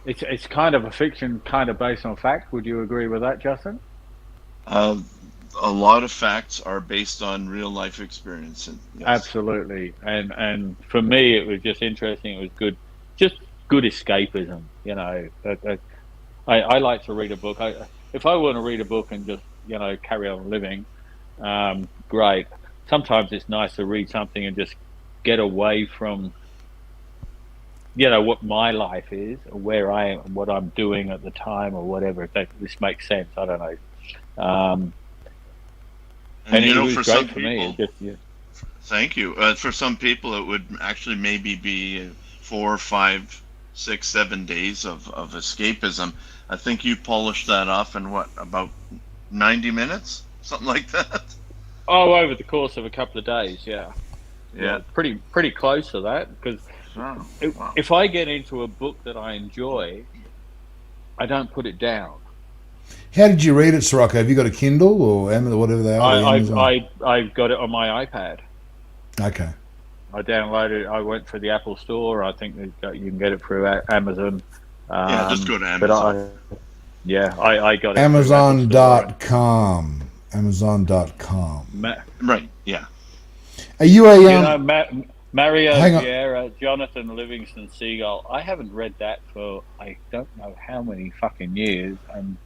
A: it's kind of a fiction, kind of based on fact. Would you agree with that, Justin?
F: A lot of facts are based on real life experience. Yes.
A: Absolutely, and for me, it was just interesting. It was good, just good escapism. You know, I like to read a book. If I want to read a book and just carry on living, great. Sometimes it's nice to read something and just get away from what my life is, or where I am, what I'm doing at the time, or whatever. If this makes sense, I don't know.
F: And
A: it was
F: for
A: great
F: some
A: for
F: people,
A: me.
F: Thank you. For some people, it would actually maybe be 4, 5, 6, 7 days of escapism. I think you polished that off in about 90 minutes, something like that.
A: Oh, over the course of a couple of days, yeah.
F: Yeah,
A: pretty close to that, because if I get into a book that I enjoy, I don't put it down.
E: How did you read it, Sirocco? Have you got a Kindle or whatever they are?
A: I got it on my iPad.
E: Okay.
A: I downloaded it. I went for the Apple Store. I think you can get it through Amazon.
F: Just go to Amazon.
A: I got it.
E: Amazon.com. Amazon.com.
F: Right. Yeah.
E: Are you a
A: Mario Vieira, Jonathan Livingston Seagull? I haven't read that for I don't know how many fucking years, and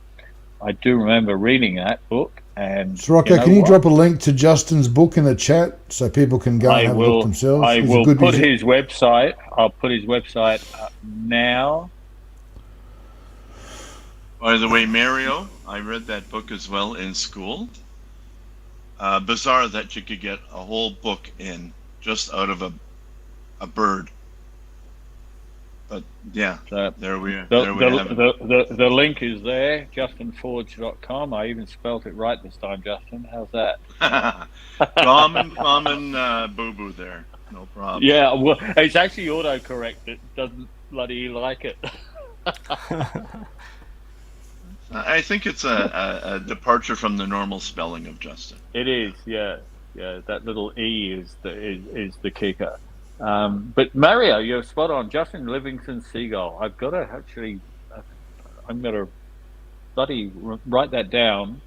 A: I do remember reading that book. And
E: Sirocco, can you drop a link to Justin's book in the chat so people can go and have a look themselves?
A: I will put his website. I'll put his website up now.
F: By the way, Mario, I read that book as well in school. Bizarre that you could get a whole book in just out of a bird. But yeah, there we have it.
A: The link is there, justinforge.com. I even spelt it right this time, Justin. How's that?
F: common boo-boo there. No problem.
A: Yeah, well, it's actually autocorrect. It doesn't bloody like it.
F: I think it's a departure from the normal spelling of Justin.
A: It is, yeah. That little E is the kicker. But Mario, you're spot on. Justin Livingston Seagull. I've got to actually, I'm going to bloody write that down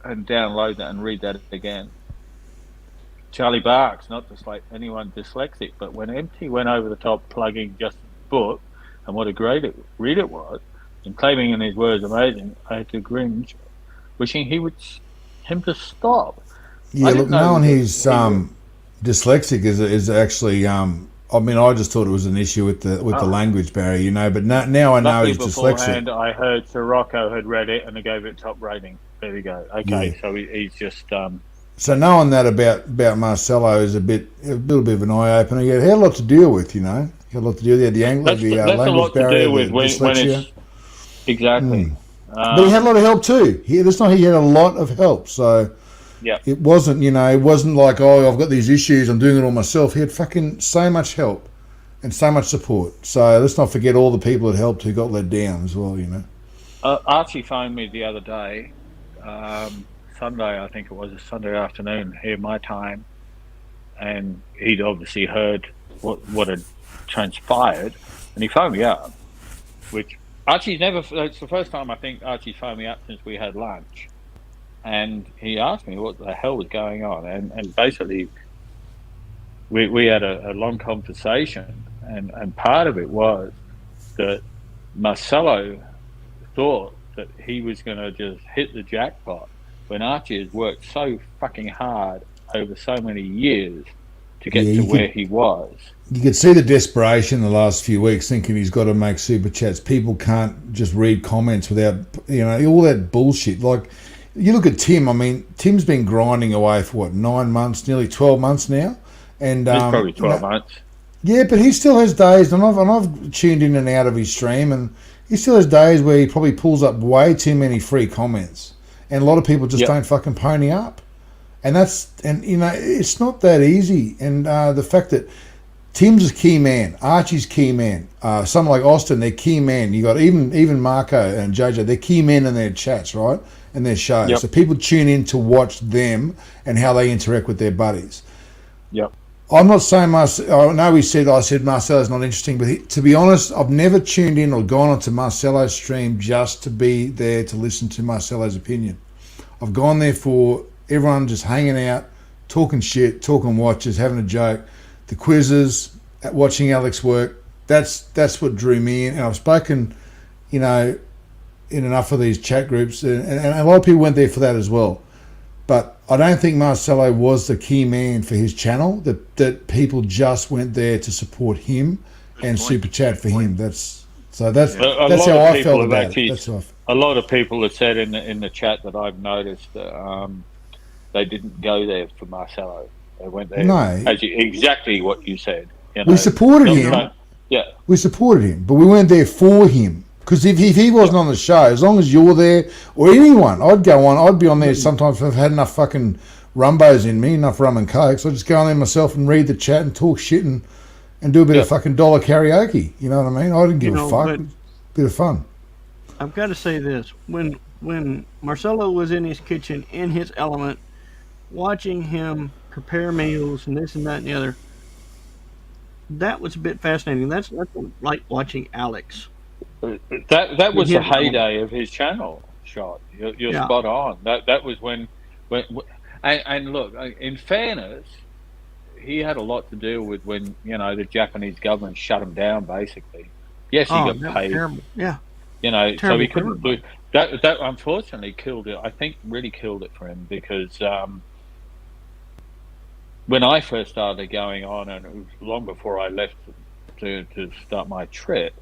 A: and download that and read that again. Charlie Barks, not just like anyone dyslexic, but when Empty went over the top plugging Justin's book and what a great read it was, and claiming in his words amazing, I had to cringe, wishing him to stop.
E: Yeah, look, knowing he's dyslexic is actually. I mean, I just thought it was an issue with the language barrier, but now I know he's dyslexic.
A: I heard Sirocco had read it and they gave it top rating. There we go. Okay, so he's just.
E: So knowing that about Marcelo is a little bit of an eye opener. He had a lot to deal with, He had a lot to deal with the language barrier, the dyslexia.
A: Exactly.
E: But he had a lot of help too. He had a lot of help. So.
A: Yeah.
E: It wasn't, it wasn't like, I've got these issues, I'm doing it all myself. He had fucking so much help and so much support. So let's not forget all the people that helped who got let down as well,
A: Archie phoned me the other day, Sunday, I think it was a Sunday afternoon here, my time, and he'd obviously heard what had transpired, and he phoned me up, which it's the first time I think Archie's phoned me up since we had lunch. And he asked me what the hell was going on, and basically we had a long conversation, and part of it was that Marcelo thought that he was going to just hit the jackpot when Archie has worked so fucking hard over so many years to get to where he was.
E: You could see the desperation in the last few weeks, thinking he's got to make super chats. People can't just read comments without, all that bullshit. Like, you look at Tim. I mean, Tim's been grinding away for 9 months, nearly 12 months now, and
A: it's probably 12 months.
E: Yeah, but he still has days, and I've tuned in and out of his stream, and he still has days where he probably pulls up way too many free comments, and a lot of people just don't fucking pony up, and it's not that easy. And the fact that Tim's a key man, Archie's key man, someone like Austin, they're key man. You got even Marco and JJ, they're key men in their chats, right? And their shows. Yep. So people tune in to watch them and how they interact with their buddies.
A: Yep.
E: I'm not saying I know I said Marcelo's not interesting, but to be honest, I've never tuned in or gone onto Marcelo's stream just to be there to listen to Marcelo's opinion. I've gone there for everyone just hanging out, talking shit, talking watches, having a joke, the quizzes, watching Alex work. That's what drew me in. And I've spoken, in enough of these chat groups, and a lot of people went there for that as well. But I don't think Marcelo was the key man for his channel, that people just went there to support him and super chat for him. That's how I felt about it.
A: A lot of people have said in the chat that I've noticed that they didn't go there for Marcelo. They went there exactly what you said.
E: We supported him. We supported him, but we weren't there for him. Because if he wasn't on the show, as long as you're there, or anyone, I'd go on. I'd be on there sometimes if I've had enough fucking rumbos in me, enough rum and cokes. I'd just go on there myself and read the chat and talk shit and do a bit of fucking dollar karaoke. You know what I mean? I didn't give a fuck. Bit of fun.
D: I've got to say this. When Marcelo was in his kitchen, in his element, watching him prepare meals and this and that and the other, that was a bit fascinating. That's like watching Alex.
A: That was the heyday of his channel. Shot, you're spot on. That was when and look, in fairness, he had a lot to do with when the Japanese government shut him down. Basically, yes, he got paid.
D: Terrible. Yeah,
A: terrible, so he couldn't do that. That unfortunately killed it. I think really killed it for him because when I first started going on, and it was long before I left to start my trip.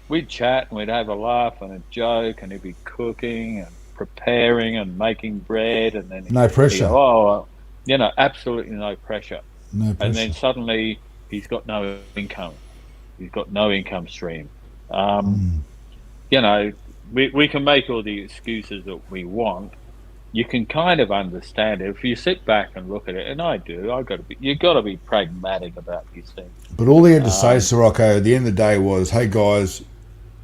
A: We'd chat and we'd have a laugh and a joke, and he'd be cooking and preparing and making bread, and then
E: no pressure.
A: Absolutely no pressure.
E: No pressure.
A: And then suddenly he's got no income. He's got no income stream. We can make all the excuses that we want. You can kind of understand it if you sit back and look at it, and I do. You've got to be pragmatic about these things.
E: But all he had to say, Sirocco, at the end of the day was, "Hey guys,"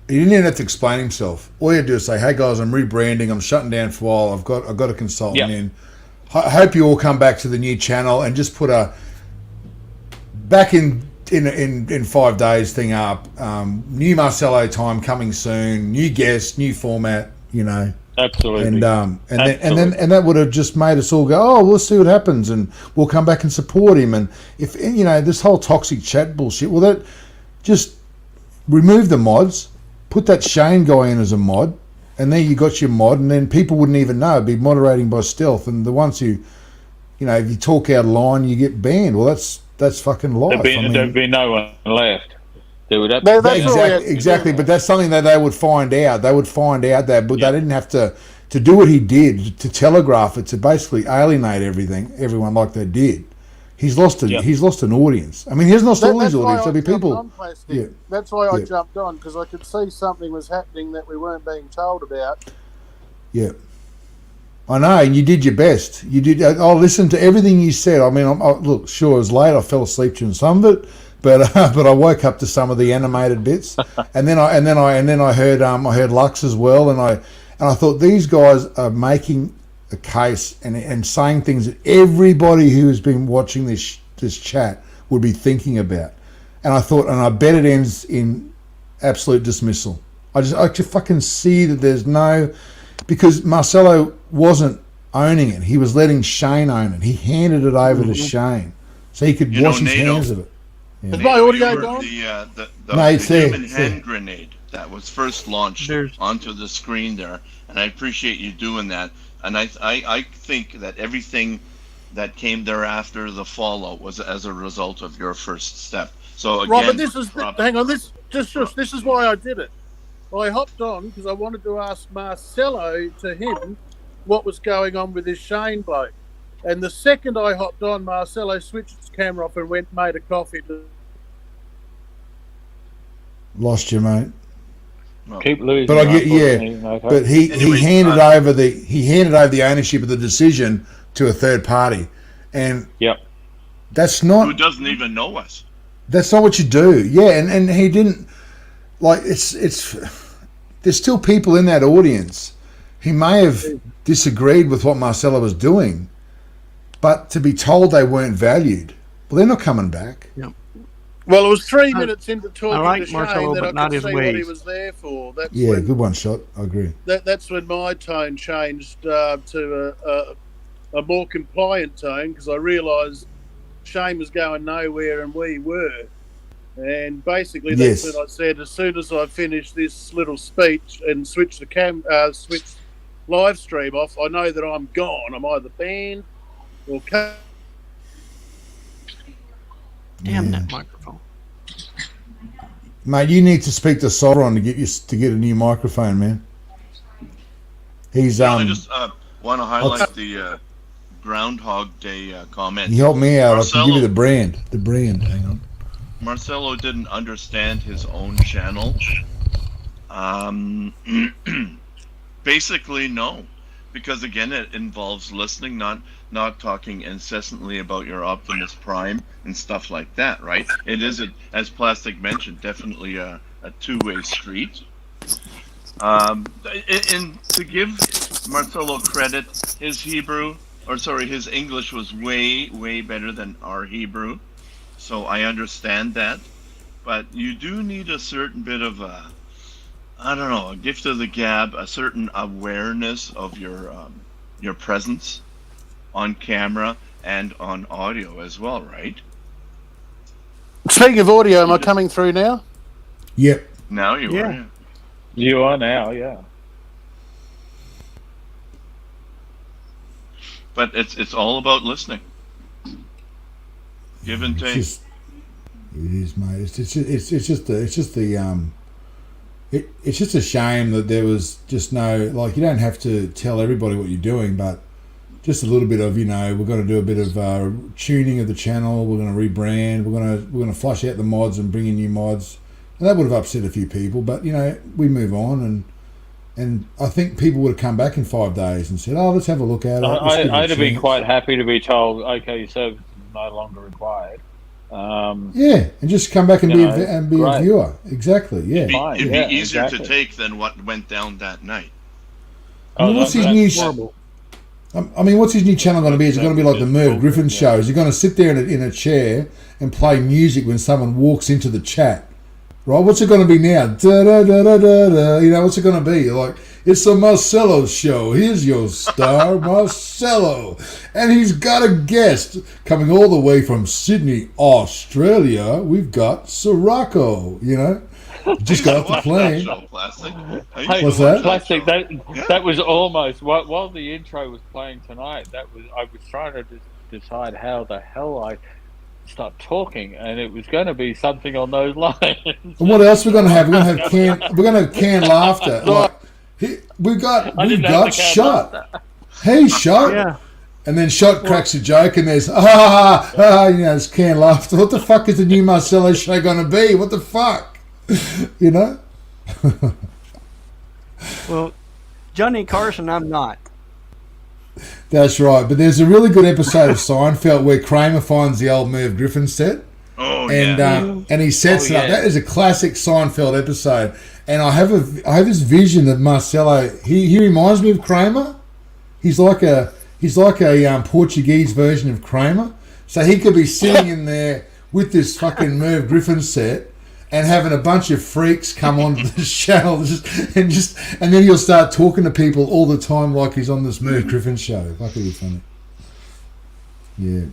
E: he didn't even have to explain himself. All he had to do is say, "Hey guys, I'm rebranding. I'm shutting down for a while. I've got a consultant in. I hope you all come back to the new channel," and just put a back in 5 days thing up. New Marcelo time coming soon. New guests, new format.
A: Absolutely.
E: And that would have just made us all go, oh, we'll see what happens, and we'll come back and support him. And if this whole toxic chat bullshit, well, that just remove the mods, put that Shane guy in as a mod, and there you got your mod, and then people wouldn't even know. It'd be moderating by stealth, and the ones who, if you talk out of line, you get banned. Well, that's fucking life.
A: There'd be no one left. There would
E: exactly, but that's something that they would find out. They would find out that, but they didn't have to do what he did, to telegraph it, to basically alienate everyone like they did. He's lost an audience. I mean, he's lost all his audience. There'll be people.
G: That's why I jumped on, because I could see something was happening that we weren't being told about.
E: Yeah, I know, and you did your best. You did. I listened to everything you said. I mean, look, sure, it was late. I fell asleep during some of it, but I woke up to some of the animated bits, and then I heard Lux as well, and I thought these guys are making a case and saying things that everybody who has been watching this chat would be thinking about. And I thought, and I bet it ends in absolute dismissal. I just fucking see that there's no, because Marcelo wasn't owning it. He was letting Shane own it. He handed it over to Shane so he could wash his hands of it.
G: Yeah. Is my audio gone?
F: The human hand grenade that was first launched onto the screen there, and I appreciate you doing that. And I think that everything that came thereafter, the fallout, was as a result of your first step. So again,
G: Robert, this is why I did it. I hopped on because I wanted to ask Marcelo to him what was going on with this Shane bloke. And the second I hopped on, Marcelo switched his camera off and went and made a coffee.
E: Lost you, mate.
A: Keep losing.
E: But but he handed over the ownership of the decision to a third party, and that's not,
F: who doesn't even know us.
E: That's not what you do. Yeah, and he didn't, like, it's there's still people in that audience who may have disagreed with what Marcelo was doing, but to be told they weren't valued, well, they're not coming back.
D: Yep.
G: Well, it was 3 minutes into talking to
D: Marcelo,
G: Shane that
D: not
G: I could
D: his
G: see
D: ways.
G: what he was there for.
E: Good one shot. I agree.
G: That's when my tone changed to a more compliant tone, because I realised Shane was going nowhere and we were. And basically that's when I said, as soon as I finish this little speech and switch the switch live stream off, I know that I'm gone. I'm either banned or cut.
D: Damn that microphone,
E: mate! You need to speak to Sauron to get a new microphone, man. He's
F: I just want to highlight the Groundhog Day comment.
E: He helped me out.
F: Marcelo,
E: I can give you the brand. The brand. Hang on.
F: Marcelo didn't understand his own channel. Basically, no, because again, it involves listening, not talking incessantly about your Optimus Prime and stuff like that, right? It is, as Plastic mentioned, definitely a two-way street. And to give Marcelo credit, his English was way, way better than our Hebrew. So I understand that. But you do need a certain bit of a gift of the gab, a certain awareness of your presence on camera and on audio as well, right?
G: Speaking of audio, am I coming through now?
E: Yep.
F: Now you are. Yeah.
A: You are now, yeah.
F: But it's all about listening. Give and take.
E: It is, mate. It's just a shame that there was just no, like, you don't have to tell everybody what you're doing, but just a little bit of, we're going to do a bit of tuning of the channel. We're going to rebrand. We're going to flush out the mods and bring in new mods, and that would have upset a few people. But we move on, and I think people would have come back in 5 days and said, "Oh, let's have a look at it."
A: I'd have been quite happy to be told, "Okay, your service is no longer required."
E: And just come back and be a viewer. Exactly. Yeah.
F: It'd be easier to take than what went down that night.
E: What's his new channel going to be? Is it going to be like the Merv Griffin show? Is he going to sit there in a chair and play music when someone walks into the chat? Right? What's it going to be now? Da, da, da, da, da, da. What's it going to be? Like, It's a Marcelo show. Here's your star, Marcelo. And he's got a guest coming all the way from Sydney, Australia. We've got Sirocco, you know. Just got off the plane. What's that?
A: Plastic, that was almost, while the intro was playing tonight, I was trying to decide how the hell I start talking, and it was going to be something on those lines. And
E: what else we're going to have? We're going to have canned laughter. Like, we got Shot. Hey, Shot. Yeah. And then Shot cracks a joke, and there's it's canned laughter. What the fuck is the new Marcelo show going to be? What the fuck? You know?
D: Well, Johnny Carson, I'm not.
E: That's right. But there's a really good episode of Seinfeld where Kramer finds the old Merv Griffin set.
F: Oh,
E: and he sets it up. That is a classic Seinfeld episode. And I have this vision of Marcelo. He reminds me of Kramer. He's like a Portuguese version of Kramer. So he could be sitting in there with this fucking Merv Griffin set and having a bunch of freaks come onto the channel and then he'll start talking to people all the time like he's on this Merv Griffin show. That could be funny. Yeah.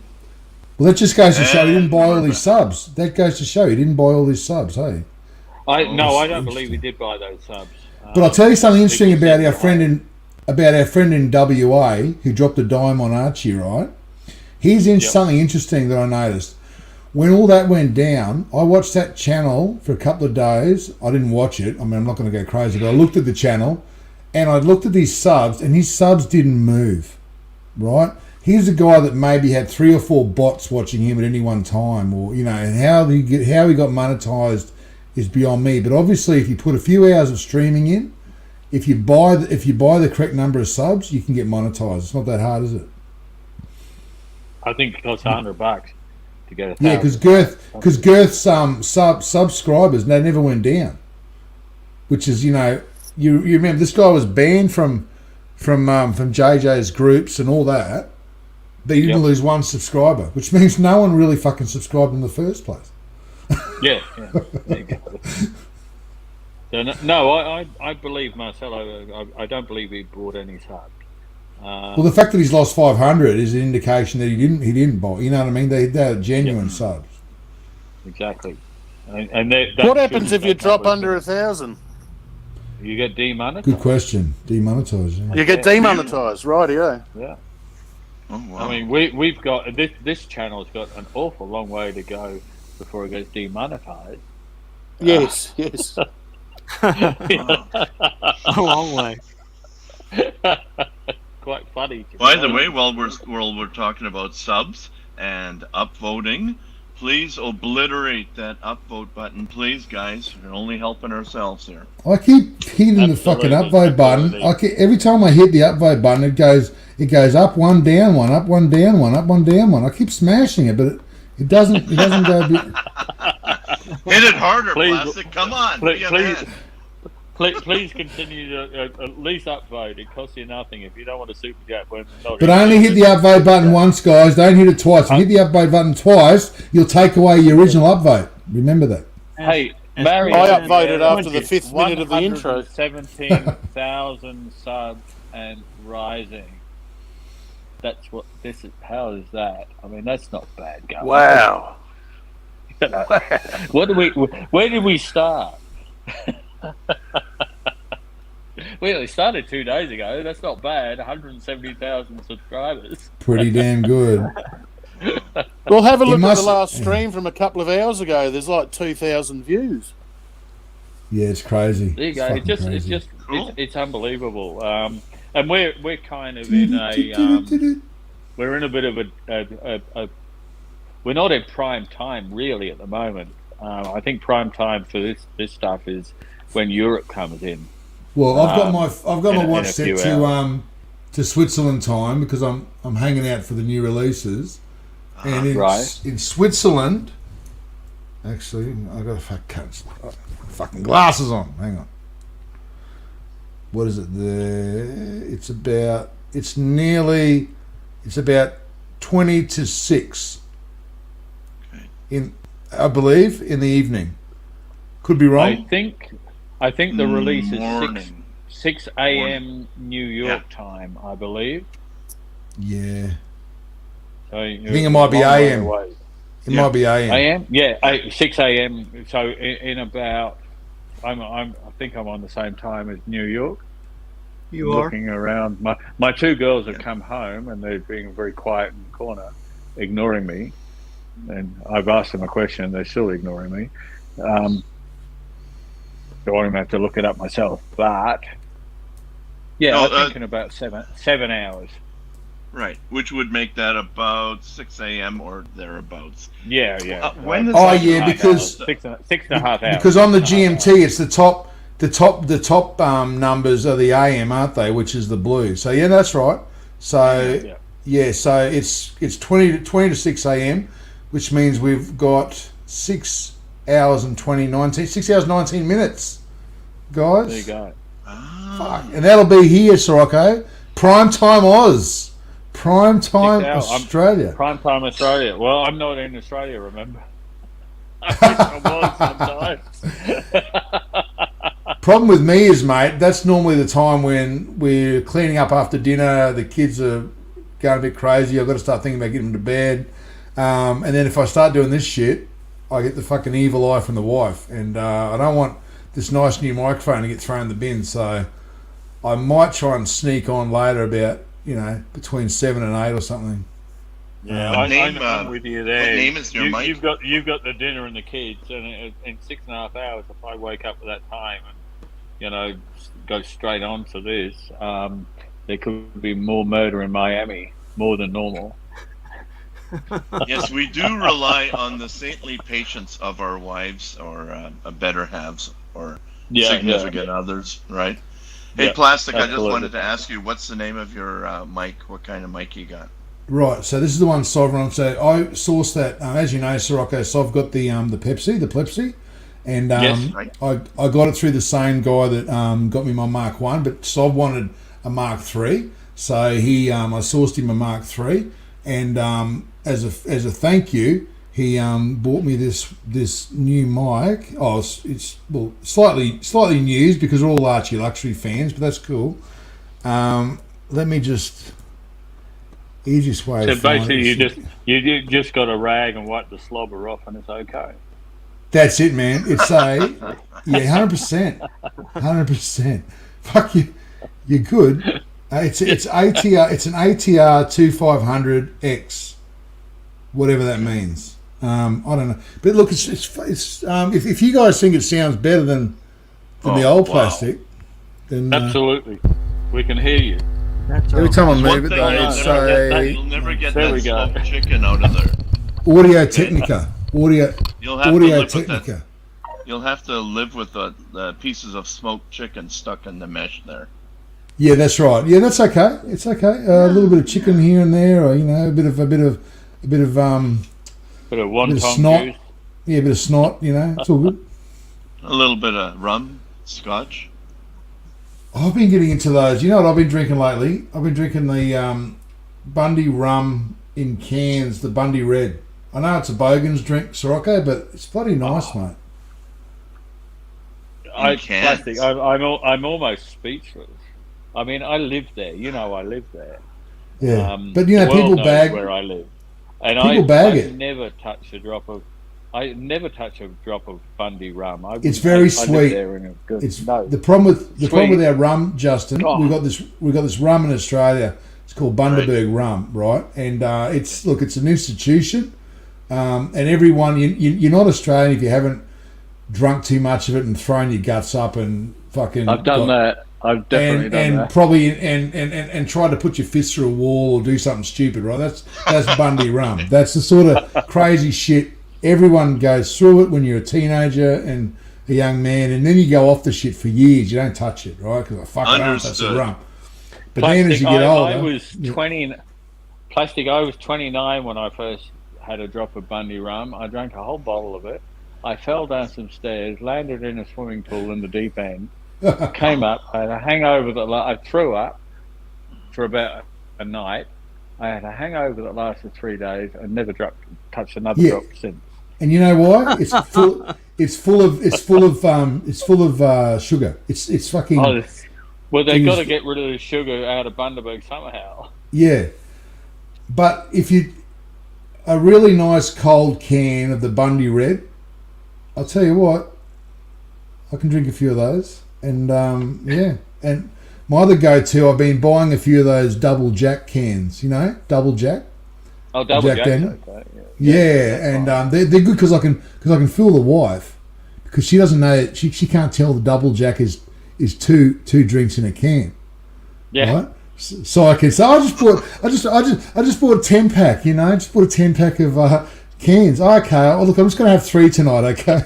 E: Well, that just goes to show he didn't buy all his subs. That goes to show he didn't buy all his subs, hey?
A: I don't believe he did buy those subs.
E: But I'll tell you something interesting about our friend in WA who dropped a dime on Archie, right? Here's something interesting that I noticed. When all that went down, I watched that channel for a couple of days. I didn't watch it. I mean, I'm not going to go crazy, but I looked at the channel and I looked at his subs, and his subs didn't move, right? Here's a guy that maybe had 3 or 4 bots watching him at any one time, or, you know, and how he got monetized is beyond me. But obviously, if you put a few hours of streaming in, if you buy the correct number of subs, you can get monetized. It's not that hard, is it?
A: I think it costs $100 to get 1,000.
E: Yeah, because Girth's subscribers, they never went down. Which is, you know, you remember this guy was banned from JJ's groups and all that, but you didn't lose one subscriber, which means no one really fucking subscribed in the first place.
A: Yeah. So no, I believe Marcelo. I don't believe he brought any subs.
E: Well, the fact that he's lost 500 is an indication that he didn't buy. You know what I mean? They're genuine subs.
A: Exactly.
G: What happens if you drop under 1,000?
A: You get demonetized.
E: Good question. Demonetized. Yeah.
G: You get demonetized, rightio.
A: Yeah.
F: Oh, wow.
A: I mean, we've got this channel's got an awful long way to go before it gets demonetized.
G: Yes.
D: A long way.
A: Quite funny.
F: By the way, while we're talking about subs and upvoting, please obliterate that upvote button, please, guys. We're only helping ourselves here.
E: I keep hitting the fucking upvote button. Every time I hit the upvote button, it goes up one, down one, up one, down one, up one, down one. I keep smashing it, but it doesn't go.
F: Hit it harder, Plastic. Come on,
A: please continue to at least upvote. It costs you nothing if you don't want to super chat.
E: But only hit the upvote button once, guys. Don't hit it twice. If you hit the upvote button twice, you'll take away your original upvote. Remember that.
A: Hey, Mary,
G: I upvoted after the 5th minute of the intro.
A: 17,000 subs and rising. That's what this is. How is that? I mean, that's not bad going.
G: Wow.
A: Where did we start? We only started 2 days ago. That's not bad. 170,000 subscribers.
E: Pretty damn good.
G: Well, have a look at the last stream from a couple of hours ago. There's like 2,000 views.
E: Yeah, it's crazy.
A: There you go. It's unbelievable. And we're kind of in we're in a bit of a we're not in prime time really at the moment. I think prime time for this stuff is when Europe comes in.
E: Well, I've got my watch set to Switzerland time because I'm hanging out for the new releases, and in Switzerland, actually, I got fucking glasses on. Hang on. What is it there? It's about 20 to 6 I believe in the evening. Could be wrong.
A: I think the release is 6 a.m. New York time, I believe.
E: Yeah.
A: So
E: I think it might be AM. It might be AM.
A: AM? Yeah, 6 a.m. So in about, I think I'm on the same time as New York.
D: You are?
A: Looking around. My two girls have come home and they're being very quiet in the corner, ignoring me. And I've asked them a question and they're still ignoring me. So I'm going to have to look it up myself. But, yeah, I'm thinking about 7 hours.
F: Right, which would make that about 6 a.m. or thereabouts.
A: Yeah.
F: When is
E: because
A: 6.5 hours.
E: Because on the GMT, it's the top numbers are the AM, aren't they? Which is the blue. So yeah, that's right. So so it's 20 to 6 a.m., which means we've got 6 hours and 6 hours 19 minutes, guys.
A: There you go.
E: Fuck. And that'll be here, Sirocco. Prime time Oz. Prime time Australia.
A: Prime time Australia. Well, I'm not in Australia, remember? I was sometimes.
E: Problem with me is, mate, that's normally the time when we're cleaning up after dinner, the kids are going a bit crazy, I've got to start thinking about getting them to bed. And then if I start doing this shit, I get the fucking evil eye from the wife. And I don't want this nice new microphone to get thrown in the bin, so I might try and sneak on later about, between 7 and 8 or something.
A: Yeah, I'm with you there.
F: What name is your mic?
A: You've got the dinner and the kids, and in 6.5 hours, if I wake up at that time and go straight on to this, there could be more murder in Miami, more than normal.
F: Yes, we do rely on the saintly patience of our wives or better halves or significant others, right? Hey, Plastic, absolutely. I just wanted to ask you, what's the name of your mic? What kind of mic you got?
E: Right, so this is the one Sovereign. So I sourced that, as you know, Sirocco. So I've got the Pepsi, and I got it through the same guy that got me my Mark 1, but Sov wanted a Mark 3, so I sourced him a Mark 3, and as a thank you, he bought me this new mic. Oh, it's slightly used because we're all ArchieLuxury fans, but that's cool. Let me just. Easiest way.
A: So basically, you just got a rag and wipe the slobber off, and it's okay.
E: That's it, man. It's 100%. Fuck you. You're good. It's ATR. It's an ATR 2500X, whatever that means. I don't know, but look, it's if you guys think it sounds better than the old plastic, then
A: absolutely, we can hear you.
E: Every time I move it, though, say...
F: You'll never get that smoked chicken out of there.
E: Audio Technica. Audio Technica.
F: You'll have to live with the pieces of smoked chicken stuck in the mesh there.
E: Yeah, that's right. Yeah, that's okay. It's okay. A little bit of chicken here and there, or a bit of snot.
A: Juice.
E: Yeah, a bit of snot. It's all good.
F: A little bit of rum, scotch.
E: I've been getting into those. You know what I've been drinking lately? I've been drinking the Bundy rum in cans, the Bundy Red. I know it's a bogan's drink, Sirocco, but it's bloody nice, mate.
A: Plastic. I'm almost speechless. I mean, I live there. I live there.
E: Yeah, but people bag
A: where I live, and
E: I
A: never touch a drop of. I never touch a drop of Bundy rum.
E: It's very sweet. The problem with our rum, Justin. Oh. We got this rum in Australia. It's called Bundaberg rum, right? And it's an institution, and everyone. You're not Australian if you haven't drunk too much of it and thrown your guts up and fucking.
A: I've done that. I've definitely done that.
E: Probably and tried to put your fist through a wall or do something stupid, right? That's Bundy rum. That's the sort of crazy shit. Everyone goes through it when you're a teenager and a young man, and then you go off the shit for years. You don't touch it, right? Because I don't touch the rum. But then as you get older,
A: I was 20. Plastic. I was 29 when I first had a drop of Bundy rum. I drank a whole bottle of it. I fell down some stairs, landed in a swimming pool in the deep end, came up. I had a hangover I threw up for about a night. I had a hangover that lasted 3 days and never touched another drop since.
E: And you know why? It's full of sugar. It's fucking.
A: Well, they've
E: things.
A: got to get rid of the sugar out of Bundaberg somehow.
E: Yeah, but if you a really nice cold can of the Bundy Red, I'll tell you what, I can drink a few of those, and yeah, and my other go-to, I've been buying a few of those Double Jack cans. You know, Double Jack.
A: Oh, Double Jack.
E: Daniel.
A: Okay,
E: Yeah, and they're good because I can fool the wife because she doesn't know she can't tell the Double Jack is two drinks in a can.
A: Yeah.
E: Right? So I can say I just bought a 10-pack. You know, just bought a 10-pack of cans. Okay, oh, look, I'm just going to have 3 tonight. Okay.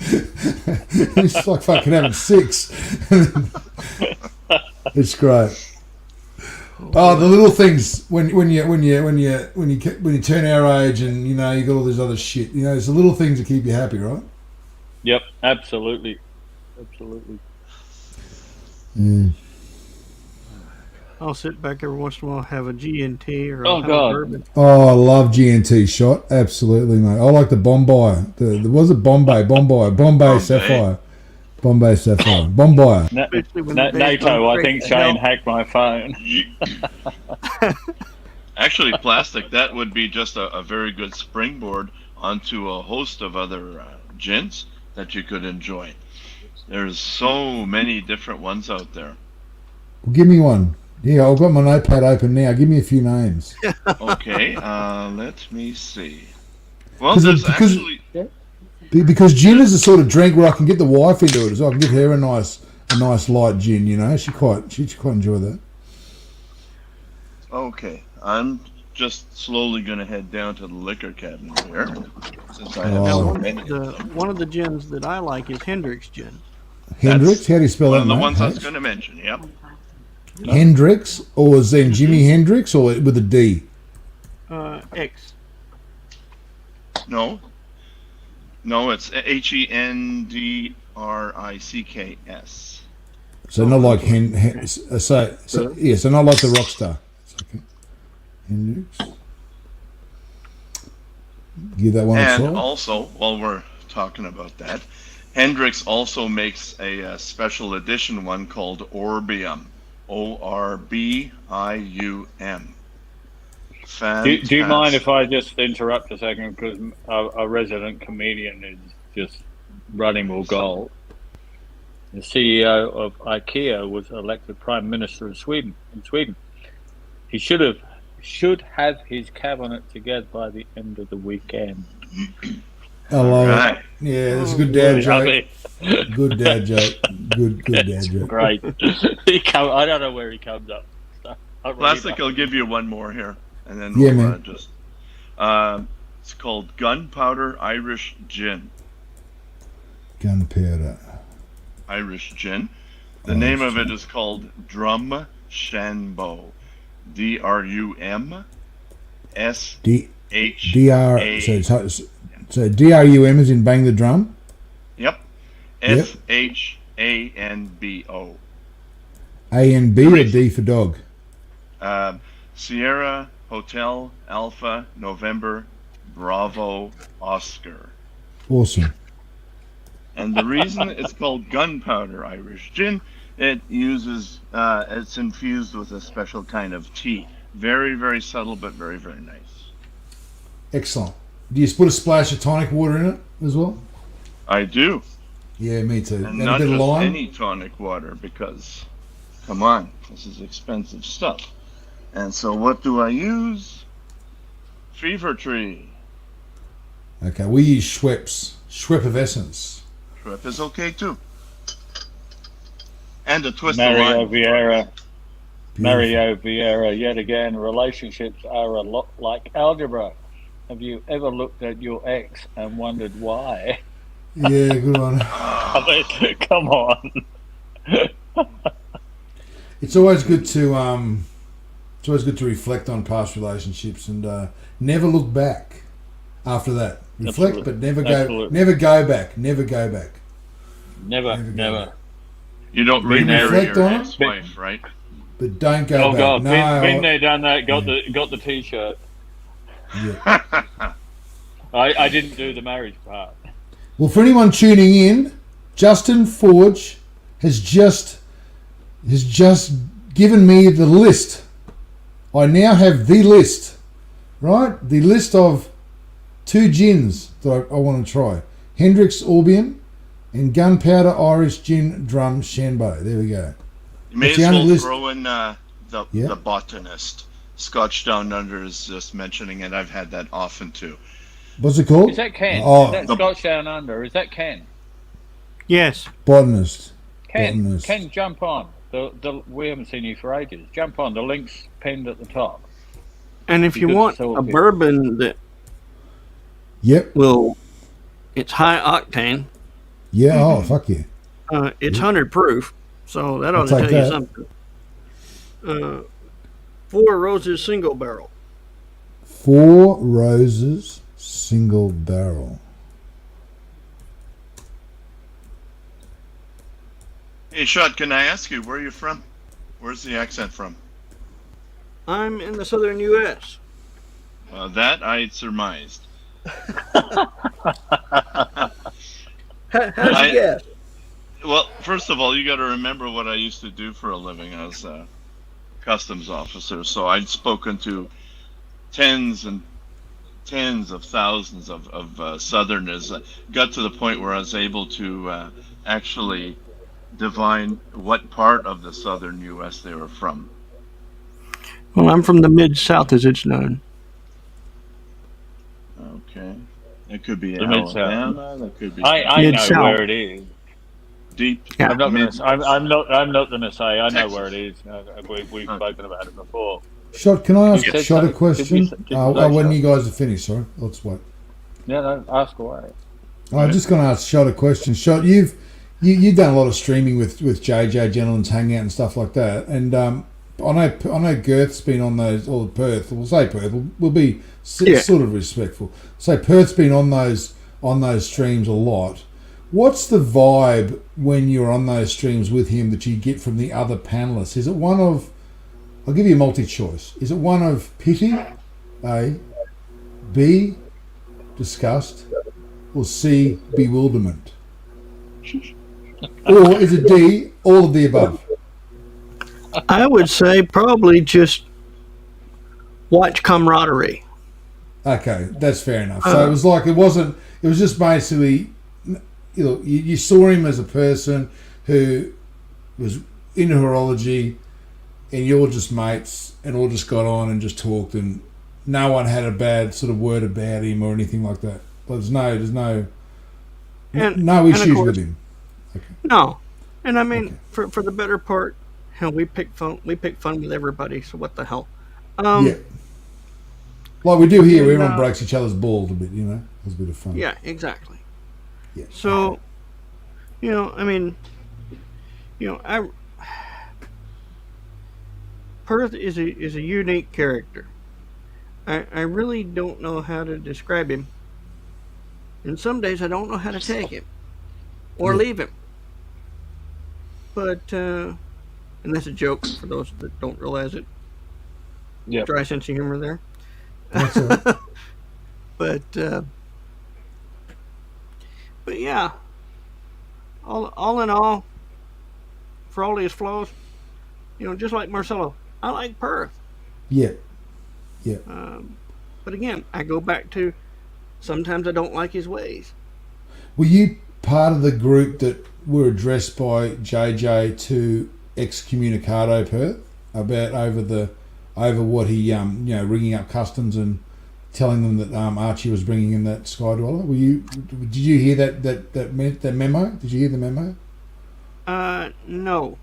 E: It's like fucking having 6. It's great. Oh, the little things when you turn our age, and you know you got all this other shit. You know, it's the little things that keep you happy, right?
A: Yep, absolutely.
E: Mm.
D: I'll sit back every once in a while, have a G&T or
A: Oh,
D: have
A: God.
D: a bourbon.
E: Oh, I love G&T shot. Absolutely, mate. I like the Bombay. Was it Bombay Sapphire. Bombay Sapphire. Bombay.
A: NATO, I think Shane hacked my phone.
F: Actually, plastic, that would be just a very good springboard onto a host of other gins that you could enjoy. There's so many different ones out there.
E: Well, give me one. Yeah, I've got my notepad open now. Give me a few names.
F: Okay, let me see. Well, there's actually...
E: Because gin is the sort of drink where I can get the wife into it as well. I can get her a nice light gin, you know. She quite enjoy that.
F: Okay, I'm just slowly going to head down to the liquor cabinet here, since I have so many.
D: One of the gins that I like is Hendrick's gin.
E: Hendricks? How do you spell that,
F: One of the
E: mate?
F: ones I was going to mention, yep.
E: Hendricks, or is then Jimi Hendrix, or with a D?
D: X.
F: No, it's HENDRICKS.
E: So not like so not like the Rockstar. Okay. Hendrix. Give that one a try.
F: And also, while we're talking about that, Hendrix also makes a special edition one called Orbium. ORBIUM. Fantastic.
A: Do you mind if I just interrupt a second, because a resident comedian is just running all gold. The CEO of IKEA was elected Prime Minister of Sweden. He should have his cabinet together by the end of the weekend.
E: I love
F: Right.
E: it. Yeah, that's a good dad joke. Good dad joke. Good dad joke.
A: Great. I don't know where he comes up.
F: Plastic, I'll give you one more here, and then
E: Yeah,
F: we'll
E: man.
F: just. It's called Gunpowder Irish Gin.
E: Gunpowder.
F: Irish Gin. The name of it is called Drum Shanbo. DRUMSHA.
E: So DRUM is in bang the drum.
F: Yep.
E: Yep.
F: SHANBO.
E: A and B or D for dog.
F: Sierra Hotel Alpha November Bravo Oscar.
E: Awesome.
F: And the reason it's called Gunpowder Irish Gin, it's infused with a special kind of tea. Very, very subtle, but very, very nice.
E: Excellent. Do you put a splash of tonic water in it as well?
F: I do.
E: Yeah, me too.
F: And
E: a
F: not
E: bit of
F: just
E: lime.
F: any tonic water, because, come on, this is expensive stuff. And so what do I use? Fever Tree.
E: Okay, we use Schweppes. Schweppes.
F: Trip is okay too. And a twist
A: Mario
F: of lime.
A: Vieira. Mario Vieira, yet again, relationships are a lot like algebra. Have you ever looked at your ex and wondered why?
E: Yeah, good one.
A: I mean, come on.
E: It's always good to reflect on past relationships and never look back after that. Reflect,
A: Absolutely.
E: but never
A: Absolutely.
E: go back. Never go back.
A: Never.
F: You don't
E: Maybe
F: remarry
E: reflect
F: your
E: on it.
F: ex-wife, right?
E: But don't go
A: Oh
E: back.
A: God,
E: No,
A: been there, done that. Got the T-shirt.
E: yeah.
A: I didn't do the marriage part.
E: Well, for anyone tuning in, Justin Forge has just has just given me the list. I now have the list, right? The list of 2 gins that I want to try. Hendrick's Orbian and Gunpowder Irish Gin Drum Shanbo. There we go.
F: You may as well throw in the botanist. Scotch Down Under is just mentioning it. I've had that often too.
E: What's it called?
A: Is that Ken?
E: Oh,
A: Is that Scotch Down Under? Is that Ken?
D: Yes.
E: Botanist.
A: Ken, jump on. We haven't seen you for ages. Jump on. The link's pinned at the top.
D: And if you want a bourbon that it's high octane.
E: Yeah, oh, fuck yeah.
D: It's 100 proof, so that ought to tell you something. 4 Roses single barrel.
E: 4 Roses single barrel.
F: Hey, Shot, can I ask you, where are you from? Where's the accent from?
D: I'm in the southern U.S.
F: That I surmised.
D: How'd you guess?
F: Well, first of all, you got to remember what I used to do for a living as a customs officer. So I'd spoken to tens of thousands of Southerners. Got to the point where I was able to actually divine what part of the southern U.S. they were from.
D: Well, I'm from the Mid-South, as it's known.
F: Okay. It could be
A: the
F: Alabama. That could be.
A: I know where it is.
F: Deep.
D: Yeah.
A: I'm not going to say. I know where it is. We've spoken about it before.
E: Shot, can I ask Shot a question? When you guys are finished, sorry. Let's wait.
A: Yeah, no, ask away.
E: I'm just going to ask Shot a question. Shot, you've done a lot of streaming with JJ Gentleman's Hangout and stuff like that, and I know Girth's been on those, or Perth. We'll say Perth. We'll be sort of respectful. So Perth's been on those streams a lot. What's the vibe when you're on those streams with him that you get from the other panelists? Is it one of, I'll give you a multi-choice. Is it one of pity, A, B, disgust, or C, bewilderment? Or is it D, all of the above?
D: I would say probably just watch camaraderie.
E: Okay, that's fair enough. So it was just basically, you saw him as a person who was into horology, and you're just mates, and all just got on and just talked, and no one had a bad sort of word about him or anything like that. There's no issues with him. Okay.
D: No, and I mean for the better part, hell, we pick fun with everybody. So what the hell?
E: Yeah. Like we do here, everyone breaks each other's balls a bit, It's a bit of fun.
D: Yeah, exactly.
E: Yeah.
D: So, Perth is a unique character. I really don't know how to describe him. And some days I don't know how to take him or leave him. But and that's a joke for those that don't realize it.
A: Yeah.
D: Dry sense of humor there.
E: That's all right.
D: But yeah, all in all, for all his flaws, just like Marcelo, I like Perth.
E: Yeah.
D: But again, I go back to sometimes I don't like his ways.
E: Were you part of the group that were addressed by JJ to excommunicado Perth about over what he ringing up customs and telling them that Archie was bringing in that Sky Dweller? Did you hear that memo? Did you hear the memo?
D: No.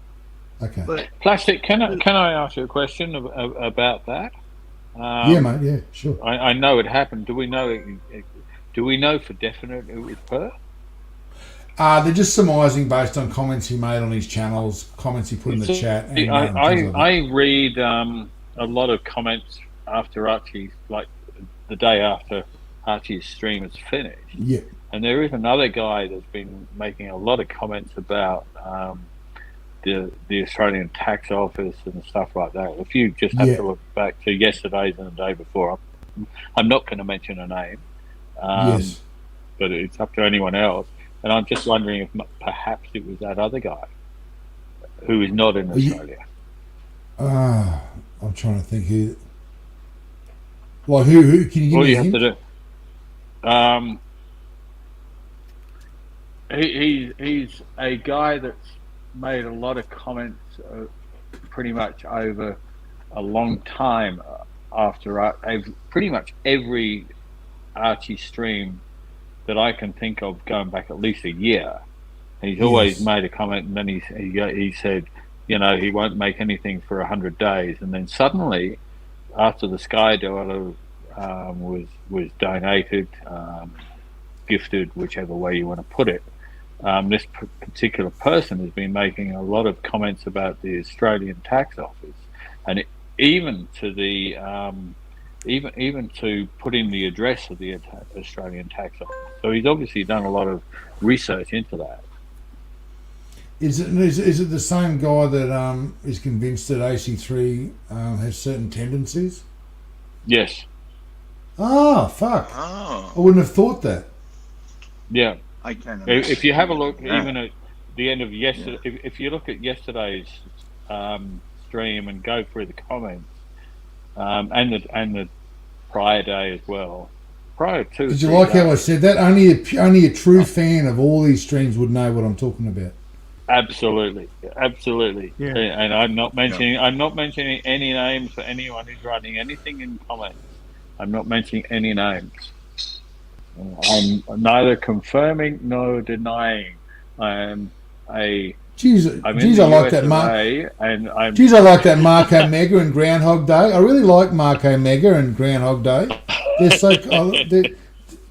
E: Okay.
D: But
A: Plastic, can I ask you a question about that?
E: Yeah, mate. Yeah, sure.
A: I know it happened. Do we know for definite it was Perth?
E: They're just surmising based on comments he made on his channels, comments he put in the chat. And,
A: I read a lot of comments after Archie, like the day after Archie's stream is finished.
E: Yeah.
A: And there is another guy that's been making a lot of comments about the Australian Tax Office and stuff like that. If you just have to look back to yesterday's and the day before, I'm not going to mention a name,
E: yes,
A: but it's up to anyone else. And I'm just wondering if perhaps it was that other guy. who is not in Australia.
E: I'm trying to think who. Like who can you give me a hint?
A: He's a guy that's made a lot of comments pretty much over a long time after pretty much every Archie stream that I can think of going back at least a year. He's always made a comment, and then he said, you know, he won't make anything for 100 days, and then suddenly, after the Sky Dollar was donated, gifted, whichever way you want to put it, this particular person has been making a lot of comments about the Australian tax office, and even to the even to put in the address of the Australian tax office. So he's obviously done a lot of research into that.
E: Is it the same guy that is convinced that AC3 has certain tendencies?
A: Yes.
E: Oh, fuck.
F: Oh.
E: I wouldn't have thought that.
A: Yeah.
F: I can.
A: If you have a look, even at the end of yesterday, if you look at yesterday's stream and go through the comments, and the prior day as well, prior to.
E: Did you like how I said that? Only a true fan of all these streams would know what I'm talking about.
A: Absolutely.
D: Yeah.
A: And I'm not mentioning any names for anyone who's writing anything in comments. I'm not mentioning any names. I'm neither confirming nor denying. I am a.
E: Jeez, I like that Mark.
A: And I'm.
E: Jeez, I like that Mark Omega and Groundhog Day. I really like Mark Omega and Groundhog Day. They're so.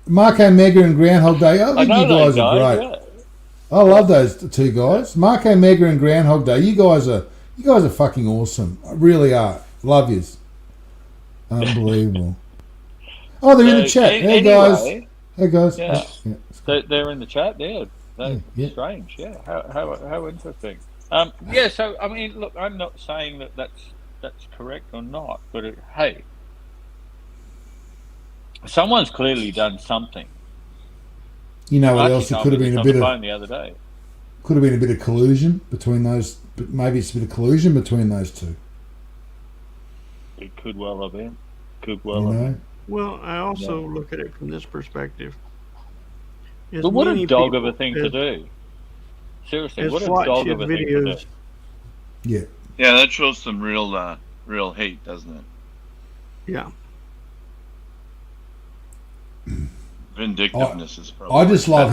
E: Mark Omega and Groundhog Day. I think you guys are great. Yeah. I love those two guys, Mark Omega and Groundhog Day. You guys are fucking awesome. Really are. Love yous. Unbelievable. Oh, they're in the chat. Hey guys. Hey guys.
A: Yeah. They're in the chat. Yeah. Strange. Yeah. How interesting. Yeah. So I mean, look, I'm not saying that's correct or not, but hey, someone's clearly done something.
E: You know what else? It could have been a bit of
A: the other day.
E: Could have been a bit of collusion between those. Maybe it's a bit of collusion between those two.
A: It could well have been. Could well have been.
D: Well, I also look at it from this perspective.
A: But what a dog of a thing to do. Seriously, what a dog of a thing to do.
E: Yeah.
F: Yeah, that shows some real hate, doesn't it?
D: Yeah.
F: Vindictiveness is probably.
E: I just love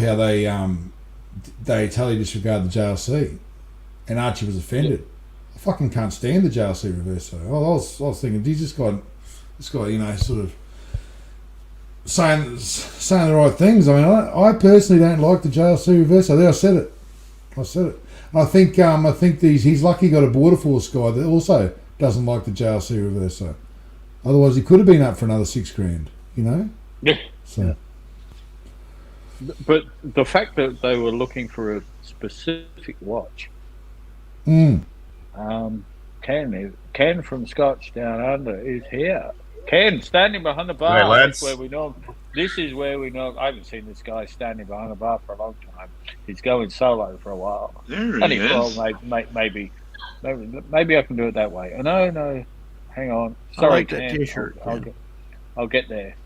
E: how they totally disregard the JLC, and Archie was offended. I fucking can't stand the JLC reverso. I was thinking, geez, this guy, you know, sort of saying the right things. I mean, I personally don't like the JLC reverso. There, I said it. And I think he's lucky he got a border force guy that also doesn't like the JLC reverso. Otherwise, he could have been up for another $6,000, you know?
A: Yeah.
E: So.
A: But the fact that they were looking for a specific watch. Ken from Scotch Down Under is here. Ken, standing behind the bar.
I: Hey,
A: This is where we know. I haven't seen this guy standing behind the bar for a long time. He's going solo for a while.
F: There he is.
A: Well, maybe I can do it that way. No. Hang on. Sorry,
D: I like that
A: Ken.
D: T-shirt.
A: I'll get there.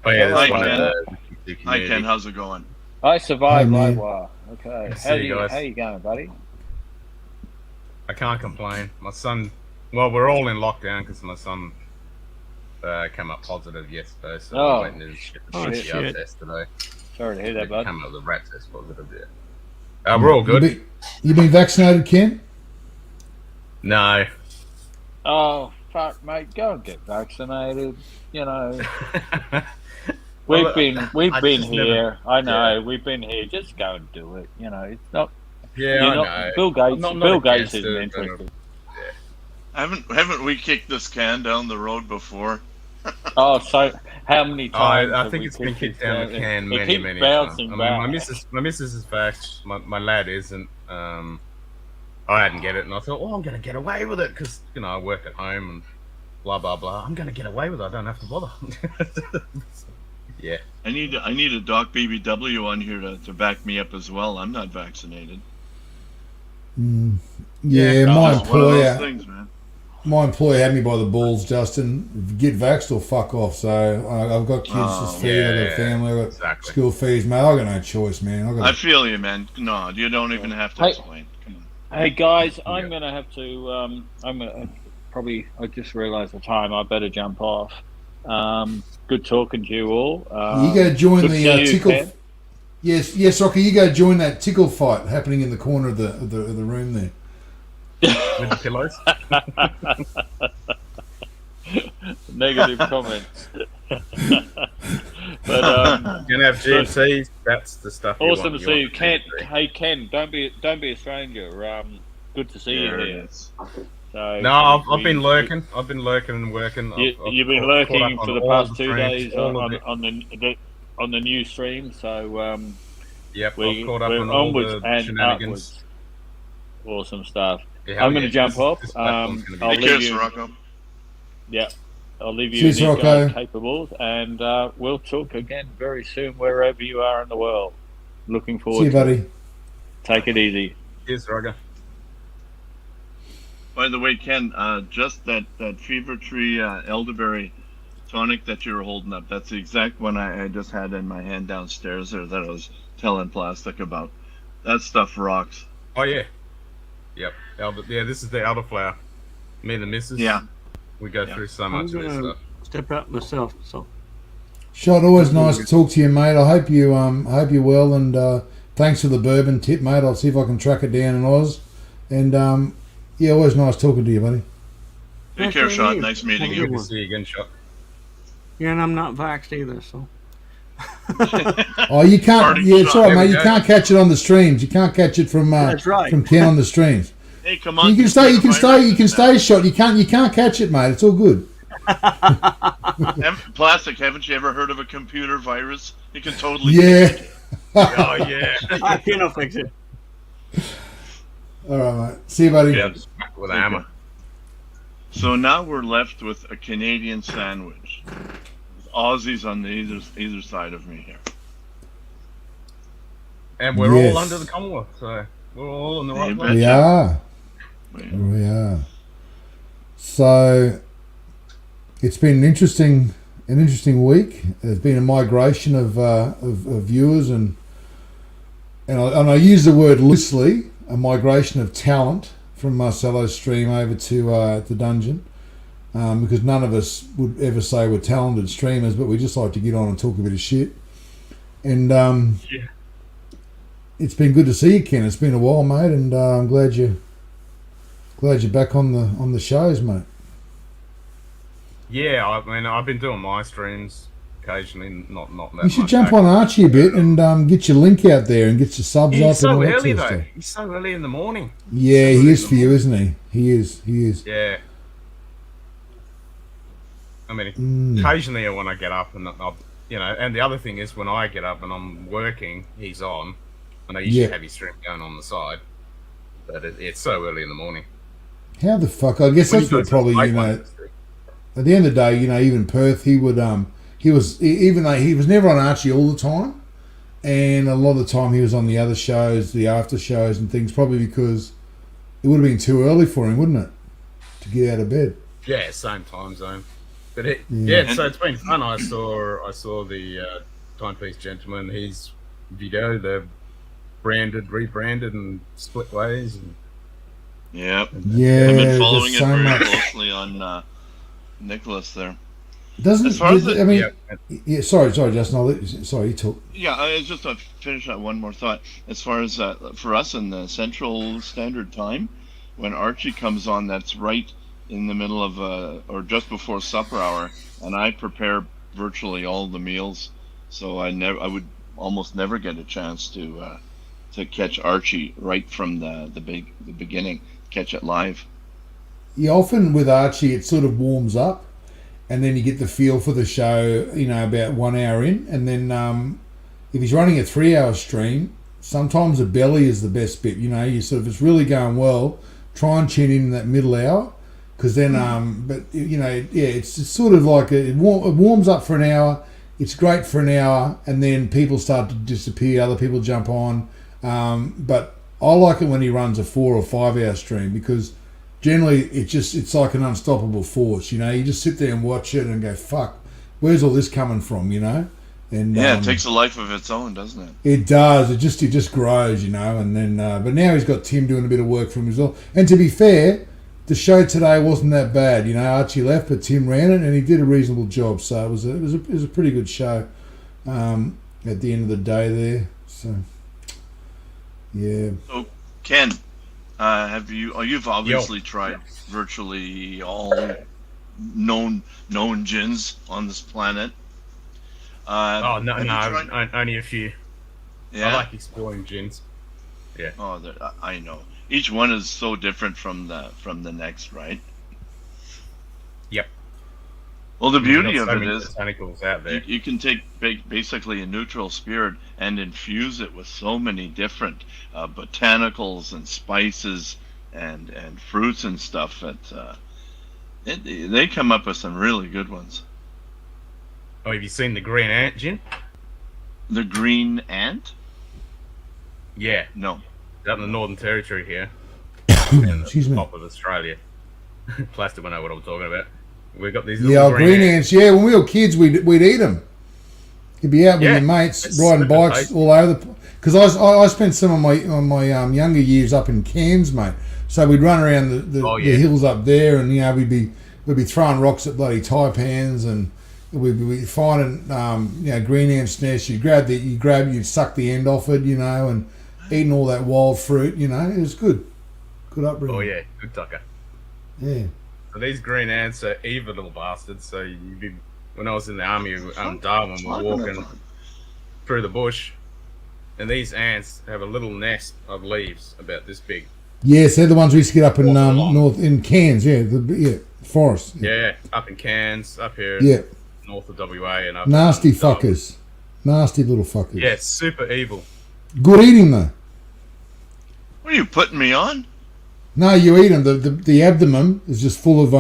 I: Oh yeah,
F: Hi,
I: that's
F: Ken. Hi, Ken. How's it going?
A: I survived
E: Hi, man.
A: Livewire. Okay.
I: How
A: you going, buddy?
I: I can't complain. My son, well, we're all in lockdown because my son came up positive yesterday, so
A: Oh,
I: I'm waiting
A: shit.
I: to get his PCR test today.
A: Sorry to hear that, bud.
I: Came up with a rat test positive, yeah. We're all good.
E: You been vaccinated, Ken?
I: No.
A: Oh, fuck, mate. Go and get vaccinated. You know. We've been here. I know. We've been here. Just go and do it. You know, it's not.
I: Yeah, I know.
A: Bill Gates. Bill Gates
I: against
A: isn't
I: it,
A: interested.
F: Haven't we kicked this can down the road before?
A: Oh, so how many times?
I: I think it's been kicked down the can many times. I mean, my missus is vaxxed. My lad isn't. I hadn't get it, and I thought, I'm going to get away with it because I work at home and blah blah blah. I'm going to get away with it. I don't have to bother. Yeah.
F: And need a Doc BBW on here to back me up as well. I'm not vaccinated.
E: Yeah, my employer.
F: Things, man.
E: My employer had me by the balls, Justin. Get vaxxed or fuck off. So I've got kids to feed, I've got family, I've got school fees, mate. I've got no choice, man.
F: I feel you, man. No, you don't even have to explain. Come on.
A: Hey guys, I'm gonna have to. I'm gonna probably. I just realised the time. I better jump off. Good talking to you all.
E: You go join the tickle. Yes, Rocky. You go join that tickle fight happening in the corner of the room there.
I: With the pillows.
A: Negative comments. But
I: you're gonna have GMCs. That's the stuff.
A: Awesome to see you, Ken. Hey Ken, don't be a stranger. Good to see you here. So
I: no, I've been lurking. I've been lurking and working.
A: You've been lurking for the past 2 days on the new stream. So
I: yep, I've caught up on all the shenanigans.
A: Awesome stuff.
I: Yeah,
A: I'm going to jump off. I'll leave you.
F: Rocco.
A: Yeah, I'll leave you
E: in your
A: capables, and we'll talk again very soon, wherever you are in the world. Looking forward.
E: See you, buddy.
A: Take it easy.
I: Cheers, Rocco.
F: By the way, Ken, just that Fever Tree elderberry tonic that you were holding up, that's the exact one I just had in my hand downstairs there that I was telling Plastic about. That stuff rocks.
I: Oh, yeah. Yep. This is the elderflower. Me and the missus.
F: Yeah.
I: We go through so much of this stuff.
D: Step out myself, so.
E: Shot, always nice to talk to you, mate. I hope you're well, and thanks for the bourbon tip, mate. I'll see if I can track it down in Oz. And always nice talking to you, buddy.
F: Take care, Shot. Nice meeting you.
I: Good to see you again, Shot.
D: Yeah, and I'm not vaxxed either, so.
E: Oh, you can't. Yeah, it's all right, mate. You can't catch it on the streams. You can't catch it from from Ken on the streams.
F: Hey, come on.
E: You can stay, Shot. You can't catch it, mate. It's all good.
F: Plastic, haven't you ever heard of a computer virus? You can totally
E: fix it.
I: Oh, yeah.
D: I can fix it.
E: All right, mate. See you, buddy.
I: Yeah, smack with a hammer.
F: So now we're left with a Canadian sandwich. With Aussies on the either side of me here.
I: And we're all under the Commonwealth, so we're all in the right place.
E: We are. We are. So it's been an interesting week. There's been a migration of viewers, and I use the word loosely, a migration of talent from Marcelo's stream over to the dungeon, because none of us would ever say we're talented streamers, but we just like to get on and talk a bit of shit. And it's been good to see you, Ken. It's been a while, mate, and I'm glad you're back on the shows, mate.
I: Yeah, I mean, I've been doing my streams occasionally, not that much.
E: You should jump on Archie a bit and get your link out there and get your subs up.
I: He's so
E: and all
I: early,
E: that sort of
I: though.
E: stuff.
I: He's so early in the morning.
E: Yeah, he is for you, isn't he? He is.
I: Yeah. I mean, occasionally when I get up and and the other thing is when I get up and I'm working, he's on, and I usually have his stream going on the side, but it's so early in the morning.
E: How the fuck? I guess that's what probably, at the end of the day, even Perth, he would, even though he was never on Archie all the time, and a lot of the time he was on the other shows, the after shows and things, probably because it would have been too early for him, wouldn't it, to get out of bed?
I: Yeah, same time zone. But so it's been fun. I saw the Timepiece Gentleman, his video, they're rebranded and split ways. And,
F: Yep.
E: Yeah,
F: I've been following it very closely on Nicholas there.
E: Sorry, Justin. Sorry, you talk.
F: Yeah, I was just to finish that one more thought. As far as for us in the Central Standard Time, when Archie comes on, that's right in the middle of or just before supper hour, and I prepare virtually all the meals, so I would almost never get a chance to catch Archie right from the beginning, catch it live.
E: Yeah, often with Archie, it sort of warms up, and then you get the feel for the show, about 1 hour in, and then if he's running a 3-hour stream, sometimes the belly is the best bit. You sort of, it's really going well, try and tune in that middle hour, because then, it's sort of like it warms up for an hour, it's great for an hour, and then people start to disappear. Other people jump on, but I like it when he runs a 4 or 5 hour stream, because generally it's like an unstoppable force. You know, you just sit there and watch it and go, "Fuck, where's all this coming from?" You know, and
F: it takes a life of its own, doesn't it?
E: It does. It just grows, you know. And then, but now he's got Tim doing a bit of work for him as well. And to be fair, the show today wasn't that bad. You know, Archie left, but Tim ran it, and he did a reasonable job. So it was a pretty good show at the end of the day there. So yeah.
F: So Ken, you've obviously tried virtually all known gins on this planet.
I: Only a few.
F: Yeah,
I: I like exploring gins. Yeah.
F: Oh, I know. Each one is so different from the next, right?
I: Yep.
F: Well, the beauty of it is
I: botanicals out there.
F: You can take basically a neutral spirit and infuse it with so many different botanicals and spices and fruits and stuff that they come up with some really good ones.
I: Oh, have you seen the green ant gin?
F: The green ant?
I: Yeah.
F: No.
I: Out in the Northern Territory here.
E: Excuse me.
I: Top of Australia. Plastic will know what I'm talking about. We've got these
E: green ants. Yeah, when we were kids, we'd eat them. You'd be out with your mates riding bikes all over the. Because I spent some of my younger years up in Cairns, mate. So we'd run around the hills up there, and we'd be throwing rocks at bloody taipans, and we'd be finding green ants nests. You'd suck the end off it, and eating all that wild fruit. It was good upbringing.
I: Oh yeah, good tucker.
E: Yeah.
I: So these green ants are evil little bastards. So when I was in the army, Darwin, we were walking through the bush, and these ants have a little nest of leaves about this big.
E: Yes, they're the ones we used to get up in north in Cairns. Forest.
I: Yeah, up in Cairns, up here.
E: Yeah.
I: North of WA and up.
E: Nasty fuckers, nasty little fuckers.
I: Yeah, super evil.
E: Good eating though.
F: What are you putting me on?
E: No, you eat them. The abdomen is just full of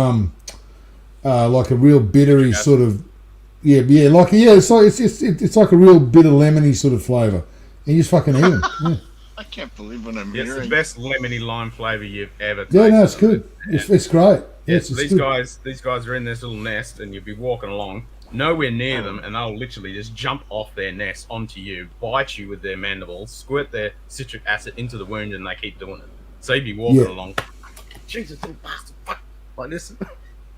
E: like a real bittery sort of it's like a real bitter lemony sort of flavour. And you just fucking eat them. Yeah.
F: I can't believe what I'm
I: hearing. It's the best lemony lime flavour you've ever tasted.
E: Yeah, no, it's good. It's great.
I: Yes, these guys are in this little nest, and you'll be walking along, nowhere near them, and they'll literally just jump off their nest onto you, bite you with their mandibles, squirt their citric acid into the wound, and they keep doing it. So you'd be walking along, Jesus, little bastard, fuck, like this,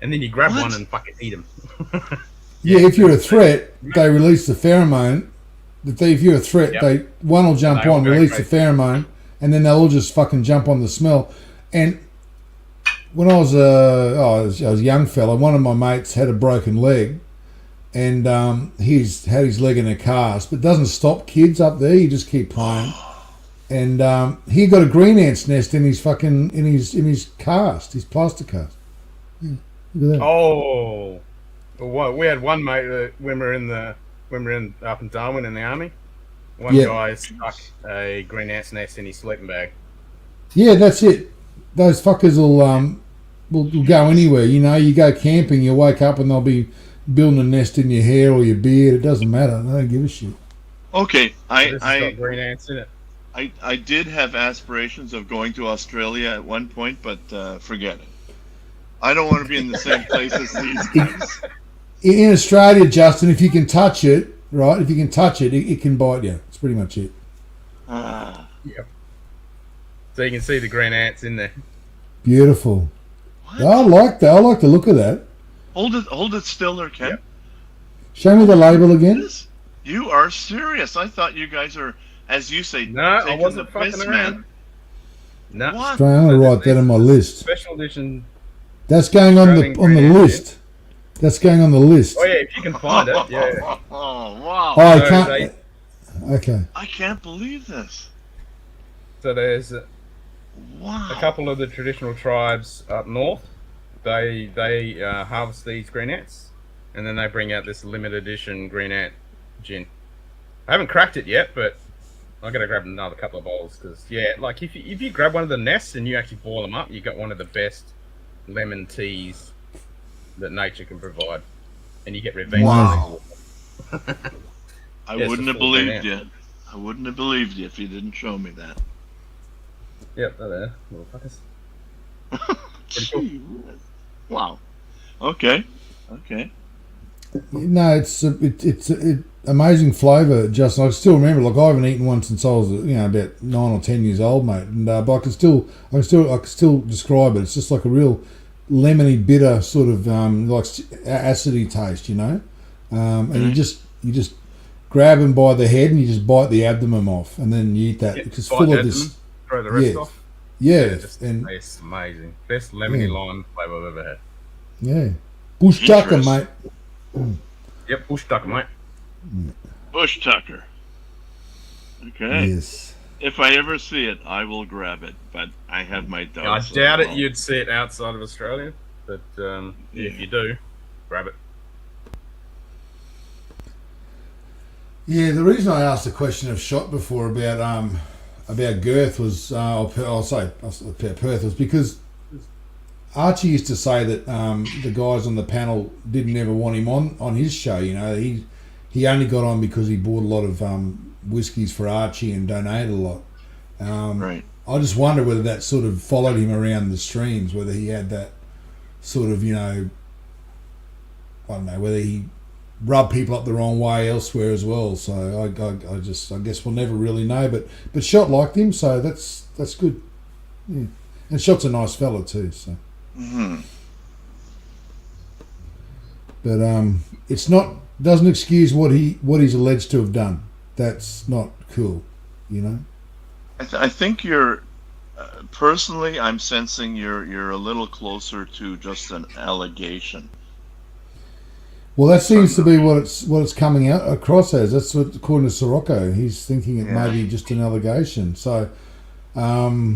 I: and then you grab one and fucking eat them.
E: If you're a threat, they release the pheromone. If you're a threat, one will jump on, release the pheromone, and then they'll all just fucking jump on the smell. And when I was a young fella, one of my mates had a broken leg, and he's had his leg in a cast, but doesn't stop kids up there. You just keep playing, and he got a green ant's nest in his fucking in his cast, his plaster cast. Yeah, look at that.
I: Oh, well, we had one mate that when we were up in Darwin in the army, one guy stuck a green ant's nest in his sleeping bag.
E: Yeah, that's it. Those fuckers will go anywhere. You go camping, you wake up and they'll be building a nest in your hair or your beard. It doesn't matter. They don't give a shit.
F: Okay,
I: got green ants in it.
F: I did have aspirations of going to Australia at one point, but forget it. I don't want to be in the same place as these guys.
E: In Australia, Justin, if you can touch it, right? If you can touch it, it can bite you. That's pretty much it.
I: Yep. So you can see the green ants in there.
E: Beautiful. I like that. I like the look of that.
F: Hold it still there, Ken. Yep.
E: Show me the label again.
F: You are serious. I thought you guys are, as you say,
I: no, I wasn't fucking around.
F: No.
E: I'm going to write that on my list.
I: Special edition.
E: That's going on the list. That's going on the list.
I: Oh yeah, if you can find it. Yeah.
F: Oh wow.
E: Oh, I can't. Okay.
F: I can't believe this.
I: So there's a couple of the traditional tribes up north. They harvest these green ants, and then they bring out this limited edition green ant gin. I haven't cracked it yet, but I'm gonna grab another couple of bowls because like if you grab one of the nests and you actually boil them up, you got one of the best lemon teas that nature can provide, and you get revenge.
E: Wow.
F: I wouldn't have believed you. I wouldn't have believed you if you didn't show me that.
I: Yep, there, little fuckers.
F: Gee, wow. Okay.
E: No, it's amazing flavour. Justin, I still remember. Like I haven't eaten one since I was about 9 or 10 years old, mate. And but I can still describe it. It's just like a real lemony, bitter sort of like acidy taste, and you just grab them by the head and you just bite the abdomen off, and then you eat that. It's full of this.
I: Throw the rest off.
E: Yeah,
I: it just tastes amazing. Best lemony lime flavour I've ever had.
E: Yeah, bush tucker, mate.
I: Yep, bush tucker, mate.
F: Bush tucker. Okay.
E: Yes.
F: If I ever see it, I will grab it, but I have my doubts.
I: I doubt it you'd see it outside of Australia, but if you do, grab it.
E: Yeah, the reason I asked the question of Shot before about girth was, I'll say Perth, was because Archie used to say that the guys on the panel didn't ever want him on his show. He only got on because he bought a lot of whiskies for Archie and donated a lot.
F: Right.
E: I just wonder whether that sort of followed him around the streams, whether he had that sort of, I don't know, whether he rubbed people up the wrong way elsewhere as well. So I guess we'll never really know. But Shot liked him, so that's good. Yeah. And Shot's a nice fella too. So.
F: Mm-hmm.
E: But doesn't excuse what he's alleged to have done. That's not cool,
F: I think you're personally. I'm sensing you're a little closer to just an allegation.
E: Well, that seems to be what it's coming out across as. That's what, according to Sirocco, he's thinking it may be just an allegation. So, I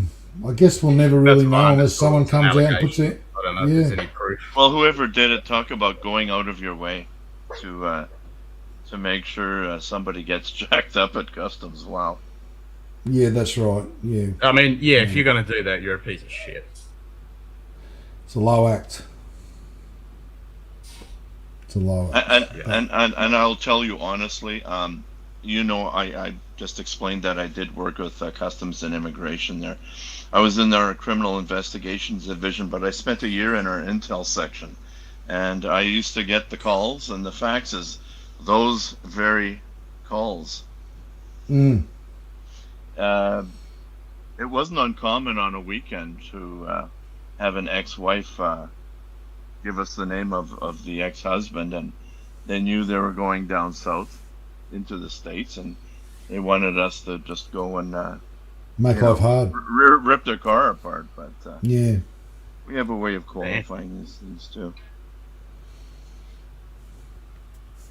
E: guess we'll never really know unless someone comes out and puts it.
I: I don't know if there's any proof.
F: Well, whoever did it, talk about going out of your way to make sure somebody gets jacked up at customs. Wow.
E: Yeah, that's right. Yeah.
I: I mean, if you're going to do that, you're a piece of shit.
E: It's a low act.
F: And I'll tell you honestly, I just explained that I did work with Customs and Immigration there. I was in our Criminal Investigations Division, but I spent a year in our Intel section. And I used to get the calls and the faxes, those very calls. It wasn't uncommon on a weekend to have an ex-wife give us the name of the ex-husband, and they knew they were going down south into the States, and they wanted us to just go and
E: make life hard,
F: rip their car apart. But
E: we
F: have a way of qualifying these things too.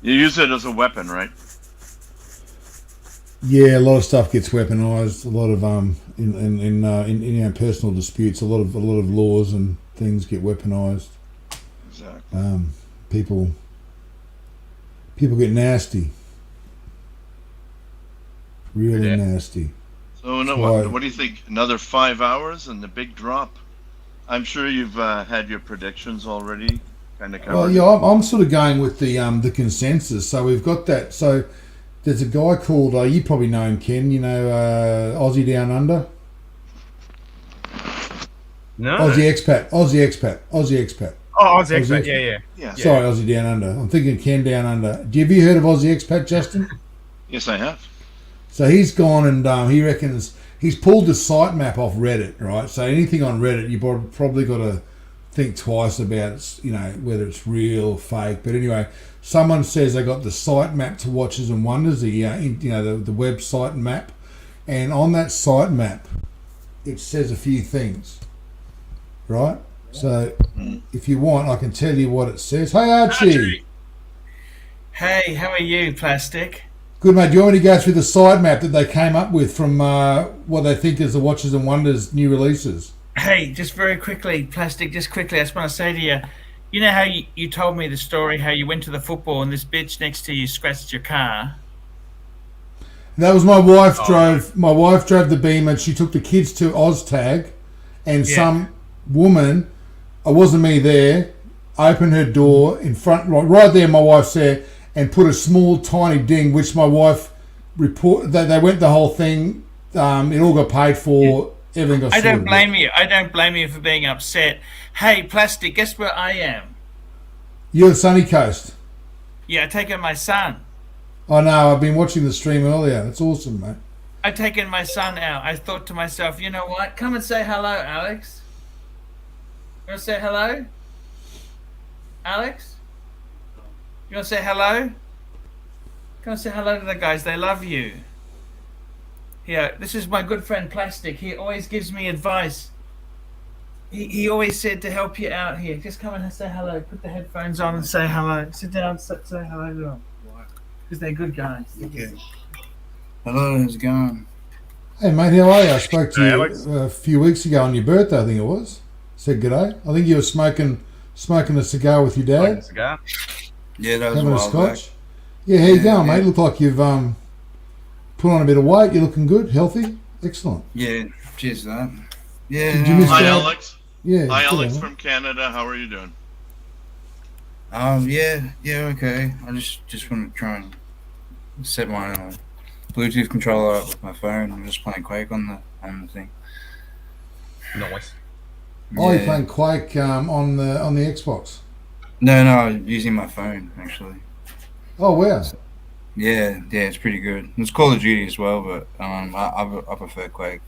F: You use it as a weapon, right?
E: Yeah, a lot of stuff gets weaponized. A lot of in personal disputes, a lot of laws and things get weaponized.
F: Exactly.
E: People get nasty, really nasty.
F: So what do you think? Another 5 hours and the big drop? I'm sure you've had your predictions already. Kind of covered.
E: Well, yeah, I'm sort of going with the consensus. So we've got that. So there's a guy called you probably know him, Ken. Aussie Down Under.
I: No.
E: Aussie expat.
I: Oh, Aussie expat. Yeah.
E: Sorry, Aussie Down Under. I'm thinking Ken Down Under. Have you heard of Aussie expat, Justin?
F: Yes, I have.
E: So he's gone and he reckons he's pulled the sitemap off Reddit, right? So anything on Reddit, you probably got to think twice about, whether it's real or fake. But anyway, someone says they got the sitemap to Watches and Wonders, the website map, and on that sitemap, it says a few things, right? So if you want, I can tell you what it says. Hey, Archie.
J: Hey, how are you, Plastic?
E: Good, mate. Do you want me to go through the sitemap that they came up with from what they think is the Watches and Wonders new releases?
J: Hey, just very quickly, Plastic, just quickly, I just want to say to you, you know how you told me the story, how you went to the football and this bitch next to you scratched your car?
E: That was my wife drove. My wife drove the Beamer and she took the kids to OzTag, and some woman, it wasn't me there, opened her door in front, right there, my wife's there, and put a small tiny ding, which my wife report. They went the whole thing. It all got paid for. Everything got
J: I don't
E: sorted.
J: blame you. I don't blame you for being upset. Hey, Plastic, guess where I am?
E: You're the sunny coast.
J: Yeah, I've taken my son.
E: I know. I've been watching the stream earlier. It's awesome, mate.
J: I've taken my son out. I thought to myself, you know what? Come and say hello, Alex. You want to say hello? Alex? You want to say hello? Come and say hello to the guys. They love you. Here, this is my good friend Plastic. He always gives me advice. He always said to help you out here. Just come and say hello. Put the headphones on and say hello. Sit down, say hello to them. Because they're good guys.
K: Okay. Hello, how's it going?
E: Hey, mate, how are you? I spoke to
I: Hey,
E: you
I: Alex.
E: a few weeks ago on your birthday, I think it was. Said g'day. I think you were smoking a cigar with your
I: Like a
E: dad,
I: cigar.
K: Yeah, that was
E: having a
K: a while back.
E: scotch. Yeah, how you
K: Yeah,
E: going,
K: yeah.
E: mate? Look like you've put on a bit of weight. You're looking good, healthy, excellent.
K: Yeah, cheers for that. Yeah,
E: Did you miss
F: Hi,
E: that?
F: Alex.
E: Yeah.
F: Hi,
E: good
F: Alex
E: on,
F: from Canada. How are you doing?
K: yeah, okay. I just want to try and set my Bluetooth controller up with my phone. I'm just playing Quake on the thing.
I: Nice.
E: Oh, you're
K: Yeah.
E: playing Quake on the Xbox.
K: No, I'm using my phone actually.
E: Oh wow.
K: Yeah, it's pretty good. It's Call of Duty as well, but I prefer Quake.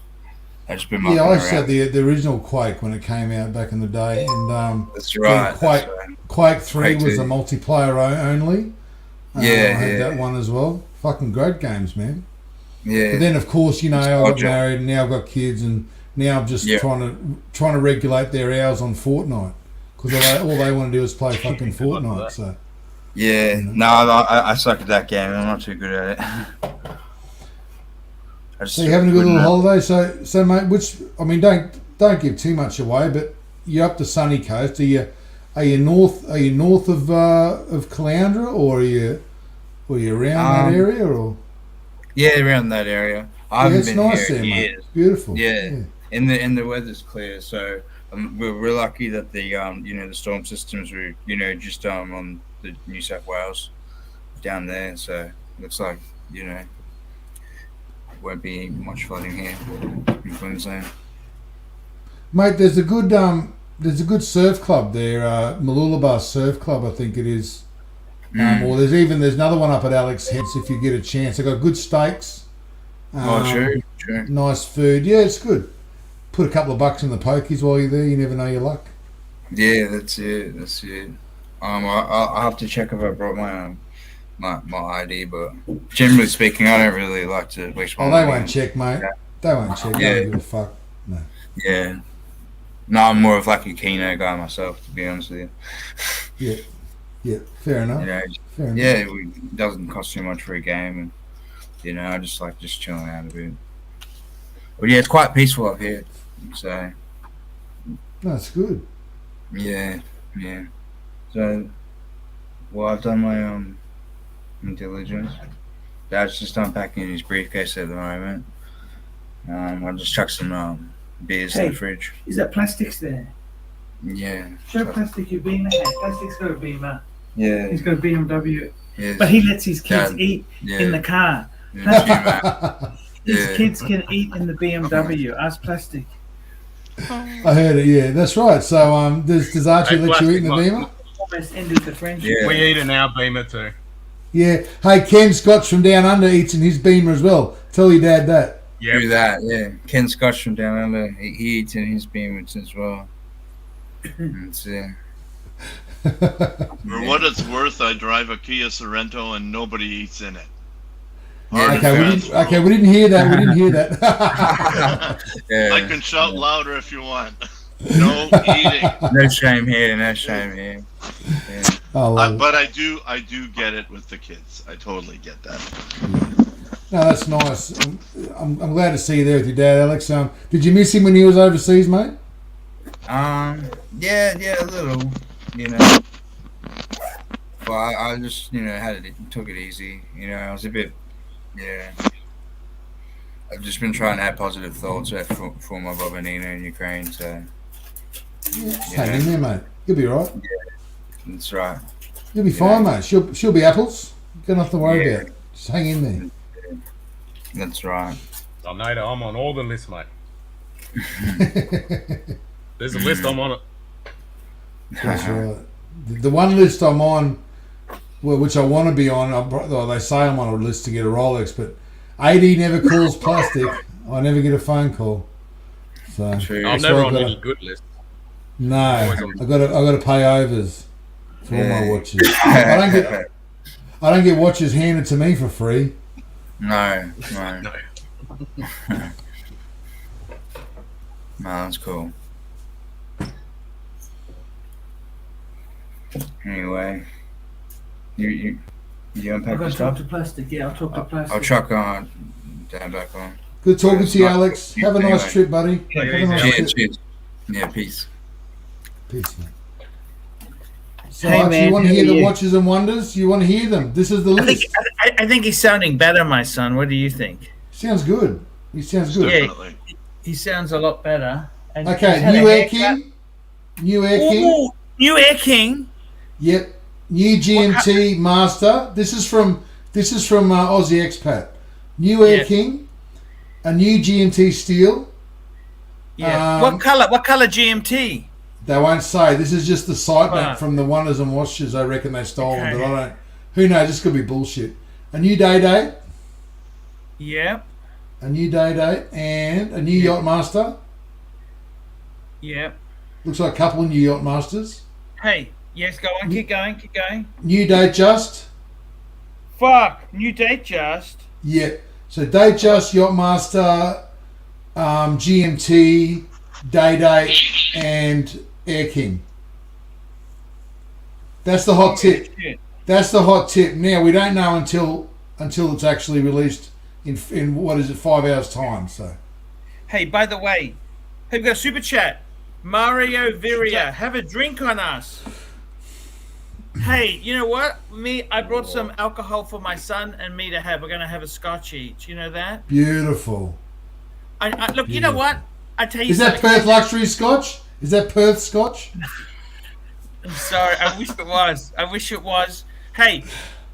K: I just been
E: Yeah, I used to
K: around.
E: have the original Quake when it came out back in the day, and
K: That's right.
E: Quake,
K: that's right.
E: Quake 3
K: Quake
E: was
K: 2.
E: a multiplayer only. I
K: Yeah,
E: had
K: yeah.
E: that one as well. Fucking great games, man.
K: Yeah.
E: But then, of course, you know, I got
K: Nostalgia.
E: married, and now I've got kids, and now I'm just
K: Yeah.
E: trying to regulate their hours on Fortnite, because all they want to do is play fucking Fortnite. So
K: Yeah, no, I suck at that game. I'm not too good at it.
E: So you're having a good little holiday. So mate, don't give too much away, but you're up the sunny coast. Are you north of Caloundra, or are you around that area, or?
K: Yeah, around that area. I
E: Yeah,
K: haven't
E: it's
K: been
E: nice
K: here
E: there,
K: in
E: mate.
K: years.
E: Beautiful.
K: Yeah, and the weather's clear, so we're lucky that the the storm systems were just on the New South Wales down there, so looks like won't be much flooding here in Queensland.
E: Mate, there's a good surf club there, Mooloolaba Surf Club, I think it is. Or there's another one up at Alex Heads if you get a chance. They got good steaks.
K: Sure.
E: Nice food. Yeah, it's good. Put a couple of bucks in the pokies while you're there. You never know your luck.
K: Yeah, that's it. I'll have to check if I brought my ID, but generally speaking, I don't really like to waste my
E: Oh,
K: money.
E: they won't check, mate. They won't check. They don't give a fuck. No.
K: Yeah. No, I'm more of like a Keno guy myself, to be honest with you.
E: Yeah. Fair enough. Fair enough.
K: Yeah, it doesn't cost too much for a game, and I just like chilling out a bit. But yeah, it's quite peaceful up here, so
E: That's good.
K: yeah. So, well, I've done my diligence. Dad's just unpacking his briefcase at the moment. I just chucked some beers in the fridge.
J: Is that Plastic's there?
K: Yeah.
J: Show Plastic your beamer. Hey, Plastic's got a beamer.
K: Yeah.
J: He's got a BMW.
K: Yes.
J: But he lets his kids
K: Dad,
J: eat
K: yeah.
J: in the car.
K: Yeah.
J: His kids can eat in the BMW. Ask Plastic.
E: I heard it. Yeah, that's right. So does Archie let you eat in the Beamer?
J: Almost ended the friendship.
K: Yeah.
I: We eat in our Beamer too.
E: Yeah. Hey, Ken Scotch from Down Under eats in his Beamer as well. Tell your dad that.
I: Yeah.
K: Do that, yeah. Ken Scotch from Down Under, he eats in his Beamers as well. That's it.
F: For what it's worth, I drive a Kia Sorento and nobody eats in it.
K: Yeah,
E: Okay, we didn't hear that.
K: Yeah.
F: I can shout louder if you want. No eating.
K: No shame here. Yeah.
F: But I do get it with the kids. I totally get that.
E: No, that's nice. I'm glad to see you there with your dad, Alex. Did you miss him when he was overseas, mate?
K: Yeah, a little, But I just, took it easy. I was a bit, I've just been trying to have positive thoughts for my Bob and Nina in Ukraine, so.
E: Hang in there, mate. You'll be right.
K: Yeah, that's right.
E: You'll be fine, mate. She'll be apples. Got nothing to worry about. Just hang in there.
K: That's right.
I: Oh, Nader, I'm on all the lists, mate. There's a list, I'm on it.
E: That's right. The one list I'm on, well, which I want to be on, they say I'm on a list to get a Rolex, but 80 never calls plastic. I never get a phone call. So
I: I'm never on any good list.
E: No, I got to pay overs for all my watches. I don't get watches handed to me for free.
K: No. No, that's cool. Anyway, you unpack the stuff?
J: Talk to plastic. Yeah, I'll talk to plastic.
K: I'll chuck on down back on.
E: Good talking to you, Alex. Have a nice trip, buddy. Have a nice trip.
K: Cheers. Yeah, peace.
E: Peace, man. So,
J: Hey, man,
E: you want to
J: how
E: hear
J: are
E: the
J: you?
E: watches and wonders? You want to hear them? This is the list.
J: I think he's sounding better, my son. What do you think?
E: Sounds good. He sounds good.
J: Yeah, he sounds a lot better. And he's
E: Okay,
J: had
E: new
J: a
E: Air
J: haircut.
E: King. New Air King.
J: Ooh, new Air King.
E: Yep. New GMT Master. This is from Aussie Expat. New Air King. A new GMT Steel.
J: Yeah. What color GMT?
E: They won't say. This is just the site map from the Wonders and Watches. I reckon they stole them, but I don't. Who knows? This could be bullshit. A new day date.
J: Yep.
E: A new day date and a new Yacht Master.
J: Yep.
E: Looks like a couple of new Yacht Masters.
J: Hey, yes, go on, keep going.
E: New date just.
J: Fuck, new date just.
E: Yeah. So date just, Yacht Master, GMT, day date, and Air King. That's the hot tip. That's the hot tip. Now we don't know until it's actually released in what is it, 5 hours time. So.
J: Hey, by the way, hey, we've got a super chat. Mario Viria, have a drink on us. Hey, you know what? I brought some alcohol for my son and me to have. We're gonna have a scotch each. You know that?
E: Beautiful.
J: Look, you know what? I tell you.
E: Is that Perth Luxury Scotch? Is that Perth Scotch?
J: I'm sorry. I wish it was. Hey,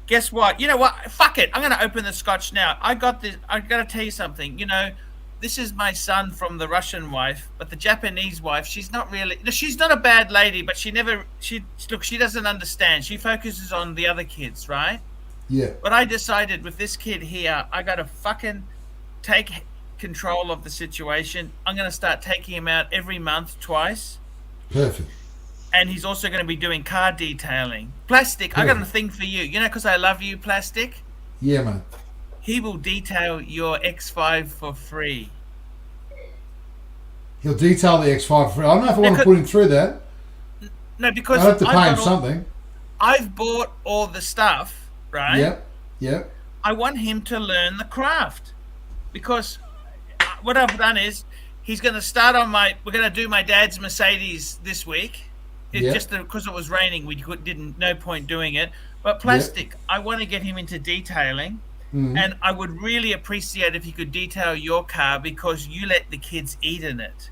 J: guess what? You know what? Fuck it. I'm gonna open the scotch now. I got this. I gotta tell you something. You know, this is my son from the Russian wife, but the Japanese wife, she's not really. She's not a bad lady, but she doesn't understand. She focuses on the other kids, right?
E: Yeah.
J: But I decided with this kid here, I gotta fucking take control of the situation. I'm gonna start taking him out every month, twice.
E: Perfect.
J: And he's also going to be doing car detailing. Plastic, I got a thing for you. You know, because I love you, Plastic.
E: Yeah, man.
J: He will detail your X5 for free.
E: He'll detail the X5 for free. I don't know if I want to put him through that.
J: No, because
E: I have to pay him something.
J: I've bought all the stuff, right?
E: Yep.
J: I want him to learn the craft. Because what I've done is, he's going to start on we're going to do my dad's Mercedes this week. Just because it was raining, no point doing it. But Plastic, I want to get him into detailing, and I would really appreciate if he could detail your car because you let the kids eat in it.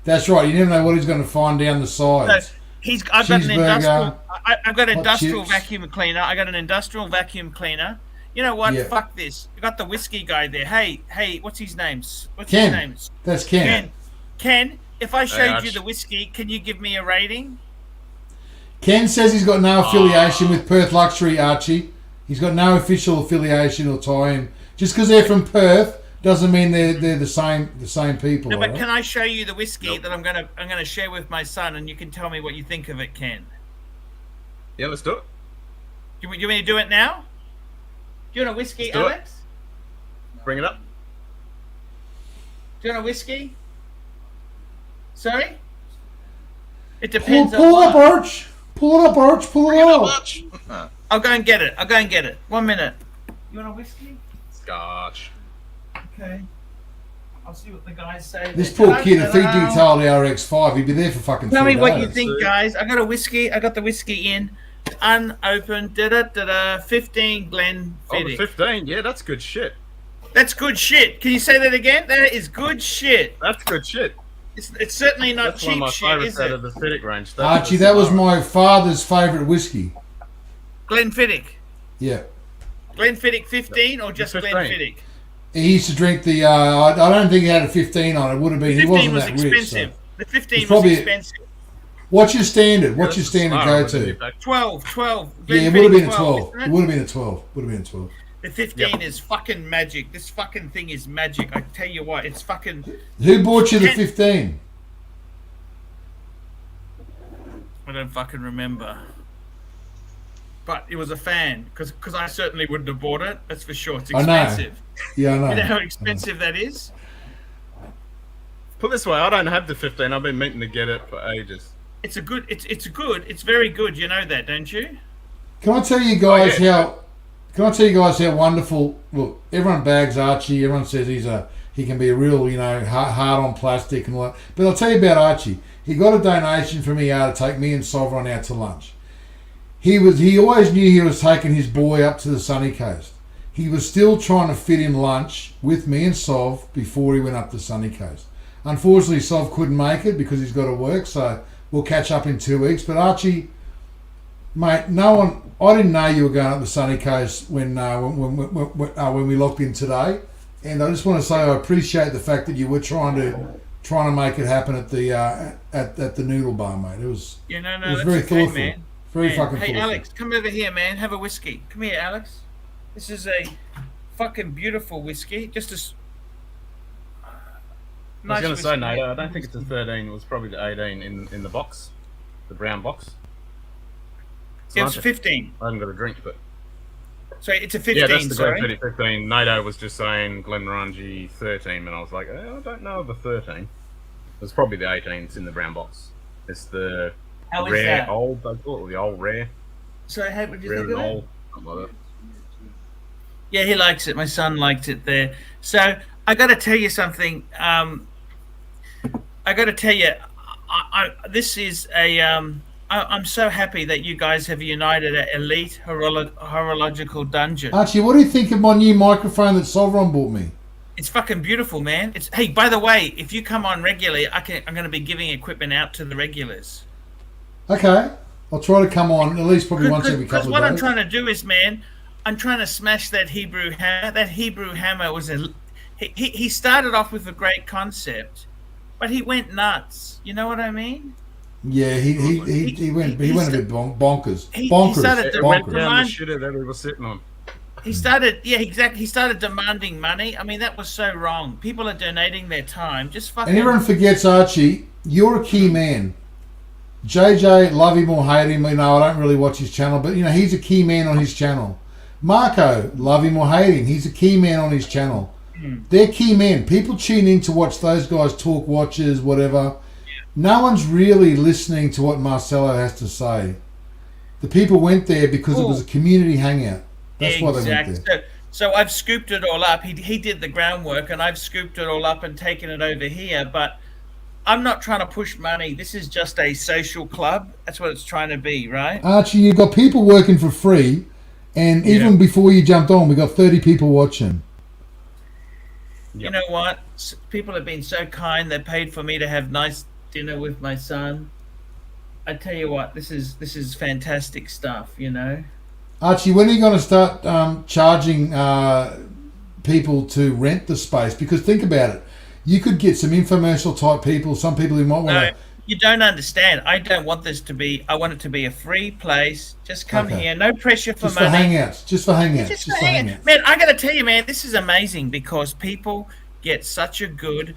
E: That's right. You never know what he's going to find down the sides.
J: So I've got an industrial. I've got an industrial
E: chips.
J: vacuum cleaner. I got an industrial vacuum cleaner. You know what?
E: Yeah.
J: Fuck this. I got the whiskey guy there. Hey, what's his name?
E: Ken.
J: His name?
E: That's Ken.
J: Ken, if I showed you the whiskey, can you give me a rating?
E: Ken says he's got no affiliation with Perth Luxury, Archie. He's got no official affiliation or tie-in. Just because they're from Perth doesn't mean they're the same people.
J: No, but
E: right?
J: can I show you the whiskey that I'm gonna share with my son, and you can tell me what you think of it, Ken?
I: Yeah, let's do it.
J: You want me to do it now? Do you want a whiskey, Alex?
I: Bring it up.
J: Do you want a whiskey? Sorry? It depends
E: pull
J: on
E: it up, Arch. Pull it up, Arch. Pull it up.
J: I'll go and get it. 1 minute. You want a whiskey?
I: Scotch.
J: Okay. I'll see what the guys say.
E: This poor kid, if he detailed our X5, he'd be there for fucking 3 days.
J: Tell me what you think, guys. I got the whiskey in. Unopened. 15 Glenfiddich.
I: Oh, the 15. Yeah, that's good shit.
J: That's good shit. Can you say that again? That is good shit.
I: That's good shit.
J: It's certainly not
I: That's
J: cheap
I: one of my
J: shit,
I: favorites
J: is
I: out
J: it?
I: of the Fiddick range.
E: Archie, that was my father's favourite whiskey.
J: Glenfiddich.
E: Yeah.
J: Glenfiddich 15 or just
I: 15.
J: Glenfiddich?
E: He used to drink the. I don't think he had a 15 on. It would have been. He
J: 15
E: wasn't
J: was
E: that
J: expensive.
E: rich. So.
J: The 15 was
E: probably-
J: expensive.
E: What's your standard? What's your standard go
I: Smart,
E: to?
J: 12.
E: Yeah, it would have been a 12.
J: isn't
E: It
J: it?
E: would have been a 12. Would have been a 12.
J: The 15 is fucking magic. This fucking thing is magic. I tell you what, it's fucking.
E: Who bought you the 15?
J: I don't fucking remember. But it was a fan, because I certainly wouldn't have bought it. That's for sure. It's
E: I know.
J: expensive.
E: Yeah, I know.
J: You know how expensive that is?
I: Put it this way, I don't have the 15. I've been meaning to get it for ages.
J: It's a good. It's good. It's very good. You know that, don't you?
E: Can I tell you guys how? Can I tell you guys how wonderful? Look, everyone bags Archie. Everyone says he can be a real, hard on plastic and all that. But I'll tell you about Archie. He got a donation from ER to take me and Sovereign out to lunch. He always knew he was taking his boy up to the sunny coast. He was still trying to fit in lunch with me and Sov before he went up the sunny coast. Unfortunately, Sov couldn't make it because he's got to work, so we'll catch up in 2 weeks. But Archie, mate, I didn't know you were going up the sunny coast when we locked in today, and I just want to say I appreciate the fact that you were trying to make it happen at the noodle bar, mate. It was it was very thoughtful,
J: man.
E: very
J: Man.
E: fucking
J: Hey,
E: thoughtful.
J: Alex, come over here, man. Have a whiskey. Come here, Alex. This is a fucking beautiful whiskey. Just a
I: I was going to say,
J: whiskey,
I: no,
J: mate.
I: I don't think it's a 13. It was probably the 18 in the box, the brown box.
J: It was 15.
I: I haven't got a drink, but
J: So it's a 15.
I: yeah, that's the
J: sorry.
I: Glenfiddich 15. NATO was just saying Glenmorangie 13, and I was like, I don't know of a 13. It's probably the 18. It's in the brown box. It's the
J: How is
I: rare
J: that?
I: old. I call it the old rare.
J: So how would you
I: Rare
J: think
I: and
J: of it?
I: old. Something like that.
J: Yeah, he likes it. My son liked it there. So I got to tell you something. I got to tell you, this is a. I'm so happy that you guys have united at Elite Horological Dungeon.
E: Archie, what do you think of my new microphone that Sovereign bought me?
J: It's fucking beautiful, man. Hey, by the way, if you come on regularly, I'm going to be giving equipment out to the regulars.
E: Okay, I'll try to come on at least probably once every couple of days.
J: Because what I'm trying to do is, man, I'm trying to smash that Hebrew hammer. That Hebrew hammer was he started off with a great concept, but he went nuts. You know what I mean?
E: Yeah, he went a bit bonkers.
J: He
E: Bonkers.
J: started to
I: Went down the
J: demand.
I: shitter that we were sitting on.
J: He started, yeah, exactly. He started demanding money. I mean, that was so wrong. People are donating their time. Just fucking.
E: And everyone forgets, Archie, you're a key man. JJ, love him or hate him, I don't really watch his channel, but he's a key man on his channel. Marco, love him or hate him, he's a key man on his channel. They're key men. People tune in to watch those guys talk, watches, whatever. No one's really listening to what Marcelo has to say. The people went there because it was a community hangout. That's why they went there.
J: So I've scooped it all up. He did the groundwork, and I've scooped it all up and taken it over here. But I'm not trying to push money. This is just a social club. That's what it's trying to be, right?
E: Archie, you've got people working for free, and even before you jumped on, we got 30 people watching.
J: You know what? People have been so kind. They paid for me to have nice dinner with my son. I tell you what, this is fantastic stuff.
E: Archie, when are you going to start charging people to rent the space? Because think about it. You could get some infomercial type people, some people who might want to...
J: You don't understand. I don't want this to be... I want it to be a free place. Just come here. No pressure for money.
E: Just for hangouts.
J: Man, I got to tell you, man, this is amazing because people get such a good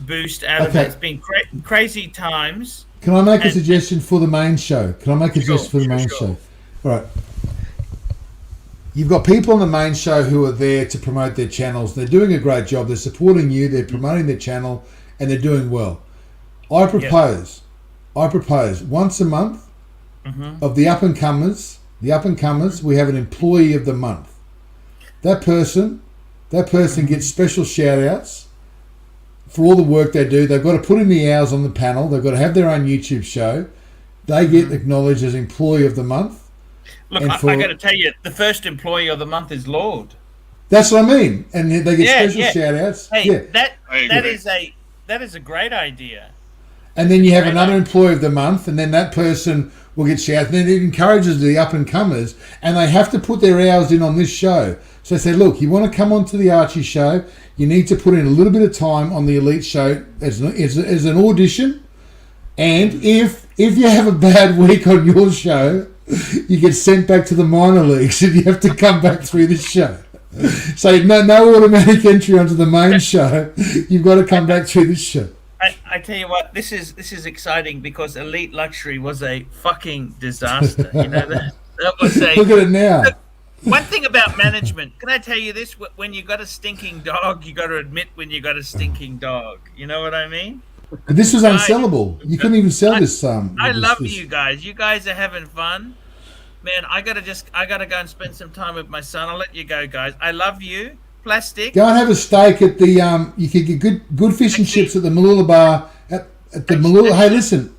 J: boost out of it. It's been crazy times.
E: Can I make a suggestion for the main show? Show? All right. You've got people on the main show who are there to promote their channels. They're doing a great job. They're supporting you. They're promoting their channel, and they're doing well. I propose once a month of the up and comers. We have an employee of the month. That person gets special shout outs for all the work they do. They've got to put in the hours on the panel. They've got to have their own YouTube show. They get acknowledged as employee of the month.
J: Look, I got to tell you, the first employee of the month is Lord.
E: That's what I mean, and they get special shout outs.
J: Hey, that is a great idea.
E: And then you have another employee of the month, and then that person will get shouted. And then it encourages the up-and-comers, and they have to put their hours in on this show. So they say, look, you want to come onto the Archie show, you need to put in a little bit of time on the Elite show as an audition. And if you have a bad week on your show, you get sent back to the minor leagues and you have to come back through this show. So no automatic entry onto the main show. You've got to come back through this show.
J: I tell you what, this is exciting because Elite Luxury was a fucking disaster. You know that was a.
E: Look at it now.
J: Look, one thing about management, can I tell you this? When you got a stinking dog, you got to admit when you got a stinking dog. You know what I mean?
E: But this was unsellable. You couldn't even sell this.
J: I love you guys. You guys are having fun. Man, I gotta go and spend some time with my son. I'll let you go, guys. I love you. Plastic.
E: Go and have a steak at the you can get good fish and chips at the Malula Bar at the Malula. Hey, listen,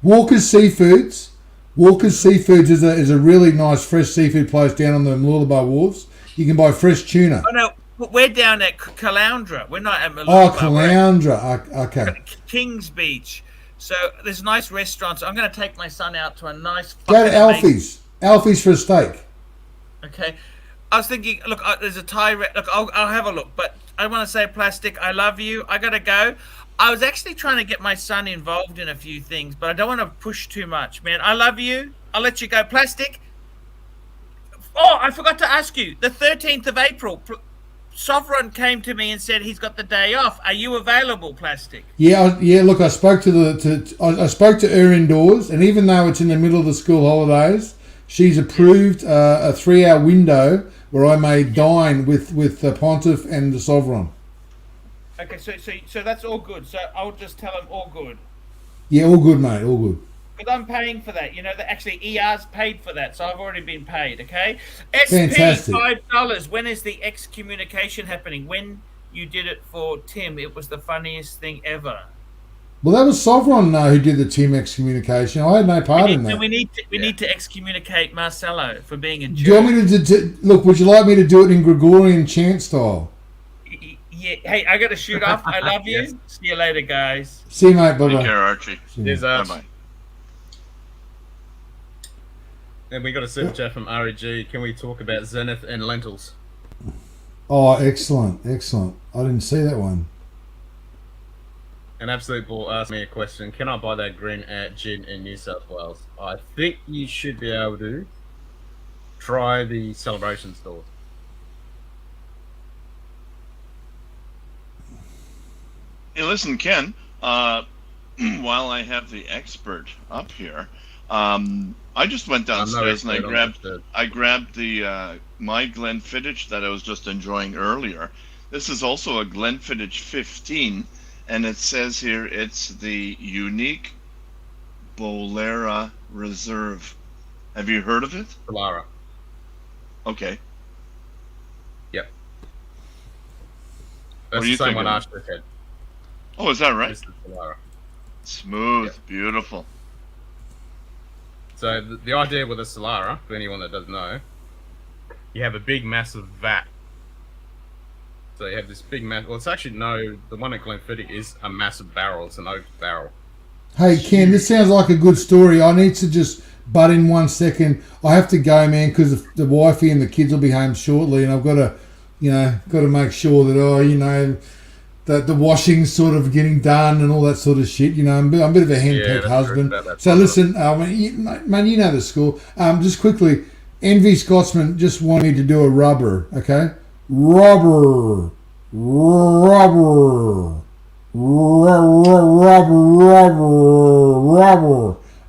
E: Walker's Seafoods. Walker's Seafoods is a really nice fresh seafood place down on the Malula Bar wharves. You can buy fresh tuna.
J: Oh no, we're down at Caloundra. We're not at Malula Bar.
E: Caloundra. Okay.
J: Kings Beach. So there's nice restaurants. I'm going to take my son out to a nice.
E: Go to Alfie's. Alfie's for a steak.
J: Okay. I was thinking, look, there's a Thai. Look, I'll have a look. But I want to say, Plastic, I love you. I got to go. I was actually trying to get my son involved in a few things, but I don't want to push too much, man. I love you. I'll let you go. Plastic. Oh, I forgot to ask you. The 13th of April, Sovereign came to me and said he's got the day off. Are you available, Plastic?
E: Yeah. Look, I spoke to I spoke to her indoors, and even though it's in the middle of the school holidays, she's approved a 3-hour window where I may dine with the Pontiff and the Sovereign.
J: Okay, so that's all good. So I'll just tell him all good.
E: Yeah, all good, mate. All good.
J: Because I'm paying for that. You know, actually ER's paid for that, so I've already been paid. Okay.
E: Fantastic.
J: SP $5. When is the excommunication happening? When you did it for Tim, it was the funniest thing ever.
E: Well, that was Sovereign who did the Tim excommunication. I had no part in that.
J: We need to excommunicate Marcelo for being a jerk.
E: Do you want me to look? Would you like me to do it in Gregorian chant style?
J: Yeah. Hey, I got to shoot off. I love you. Yes. See you later, guys.
E: See you, mate. Bye bye.
F: Take care, Archie.
I: Bye. And we got a super chat from REG. Can we talk about Zenith and lentils?
E: Oh, excellent. I didn't see that one.
I: An absolute ball asked me a question. Can I buy that green at gin in New South Wales? I think you should be able to. Try the celebration stores.
F: Hey, listen, Ken. While I have the expert up here, I just went downstairs and I grabbed the my Glenfiddich that I was just enjoying earlier. This is also a Glenfiddich 15. And it says here it's the unique Bolera Reserve. Have you heard of it?
I: Bolera.
F: Okay.
I: Yep. That's the same one Archie had.
F: Oh, is that right?
I: Bolera.
F: Smooth,
I: yep.
F: Beautiful.
I: So the idea with a Solara, for anyone that doesn't know, you have a big massive vat. So you have this big well, it's actually the one at Glenfiddich is a massive barrel. It's an oak barrel.
E: Hey, Ken, this sounds like a good story. I need to just butt in 1 second. I have to go, man, because the wifey and the kids will be home shortly, and I've got to make sure that, that the washing's sort of getting done and all that sort of shit. I'm a bit of a henpecked husband. So listen, man, you know the score. Just quickly, Envy Scotsman just wanted me to do a rubber, okay? Rubber.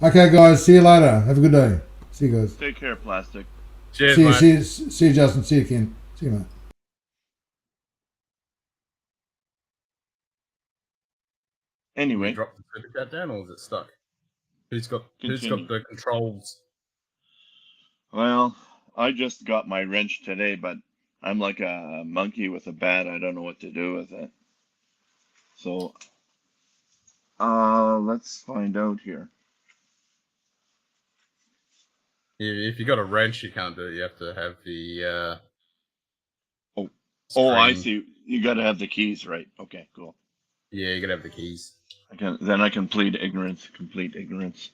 E: Okay, guys. See you later. Have a good day. See you guys.
F: Take care, Plastic.
I: Cheers,
E: see you, Justin. See you, Ken. See you, mate.
F: Anyway,
I: drop the super chat down, or is it stuck? Who's got the controls?
F: Well, I just got my wrench today, but I'm like a monkey with a bat. I don't know what to do with it. So, let's find out here.
I: If you got a wrench, you can't do it. You have to have the.
F: Oh, I see. You got to have the keys, right? Okay, cool.
I: Yeah, you got to have the keys.
F: I can plead ignorance, complete ignorance.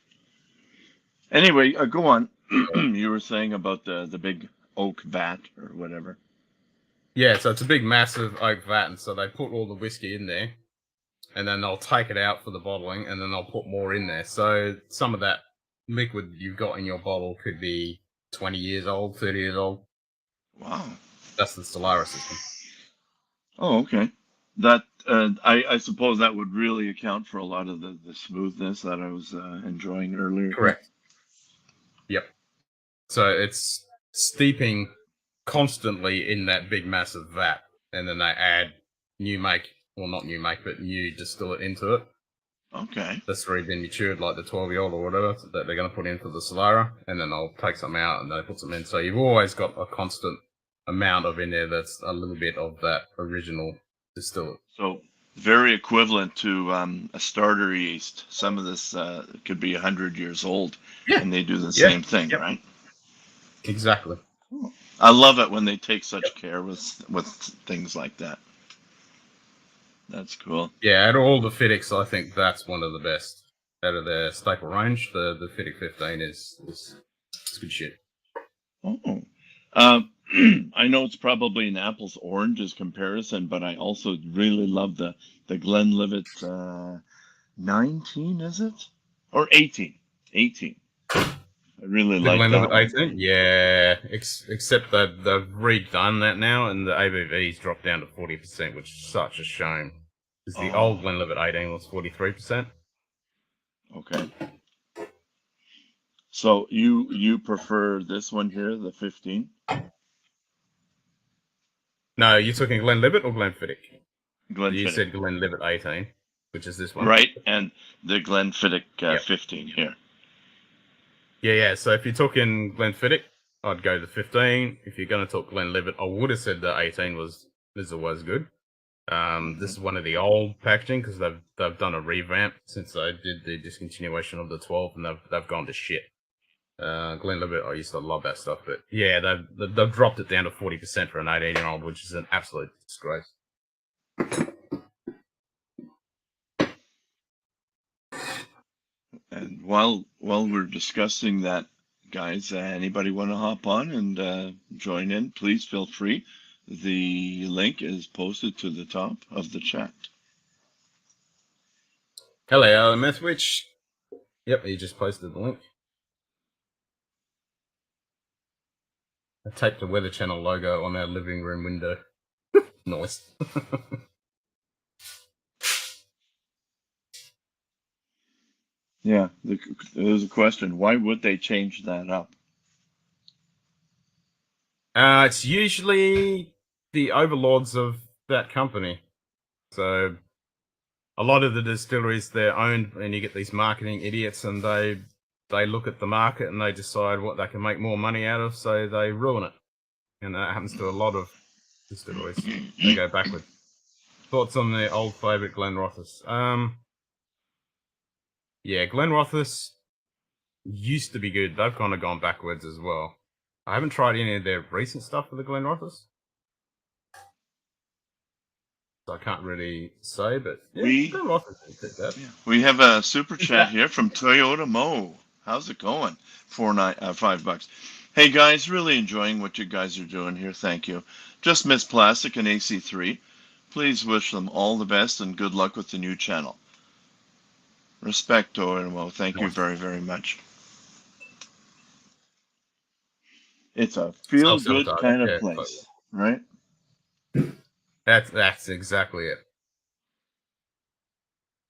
F: Anyway, go on. You were saying about the big oak vat or whatever.
I: Yeah, so it's a big, massive oak vat, and so they put all the whiskey in there, and then they'll take it out for the bottling, and then they'll put more in there. So some of that liquid you've got in your bottle could be 20 years old, 30 years old.
F: Wow.
I: That's the Solara system.
F: Oh, okay. That I suppose that would really account for a lot of the smoothness that I was enjoying earlier.
I: Correct. Yep. So it's steeping constantly in that big, massive vat, and then they add new make, well, not new make, but new distillate into it.
F: Okay.
I: That's already been matured, like the 12-year-old or whatever, that they're going to put into the Solara, and then they'll take some out and they put some in. So you've always got a constant amount of in there that's a little bit of that original distillate.
F: So very equivalent to a starter yeast. Some of this could be 100 years old, and they do the same thing, right?
I: Exactly.
F: I love it when they take such care with things like that. That's cool.
I: Yeah, out of all the Fiddics, I think that's one of the best. Out of their staple range, the Fiddic 15 is good shit.
F: Oh. I know it's probably an apples oranges comparison, but I also really love the Glenlivet 19, is it? Or 18? 18. I really like that.
I: Glenlivet 18? Yeah, except they've redone that now, and the ABV's dropped down to 40%, which is such a shame. Because the old Glenlivet 18 was 43%.
F: Okay. So you prefer this one here, the 15?
I: No, you're talking Glenlivet or Glenfiddich?
F: Glenfiddich.
I: You said Glenlivet 18, which is this one.
F: Right, and the Glenfiddich 15 here.
I: Yeah. So if you're talking Glenfiddich, I'd go the 15. If you're going to talk Glenlivet, I would have said the 18 was always good. This is one of the old packaging because they've done a revamp since they did the discontinuation of the 12, and they've gone to shit. Glenlivet, I used to love that stuff, but yeah, they've dropped it down to 40% for an 18-year-old, which is an absolute disgrace.
F: And while we're discussing that, guys, anybody want to hop on and join in? Please feel free. The link is posted to the top of the chat.
I: Hello, Methwich. Yep, he just posted the link. I taped the Weather Channel logo on our living room window. Nice.
F: Yeah, there's a question. Why would they change that up?
I: It's usually the overlords of that company. So a lot of the distilleries, they're owned, and you get these marketing idiots, and they look at the market and they decide what they can make more money out of, so they ruin it. And that happens to a lot of distilleries. They go backward. Thoughts on the old favourite Glenrothes? Yeah, Glenrothes used to be good. They've kind of gone backwards as well. I haven't tried any of their recent stuff for the Glenrothes, so I can't really say, but yeah,
F: we have a super chat here from Toyota Mo. How's it going? $5. Hey guys, really enjoying what you guys are doing here. Thank you. Just missed Plastic and AC3. Please wish them all the best and good luck with the new channel. Respect, Toyota Mo. Thank you very, very much. It's a feel-good kind of place, right?
I: That's exactly it.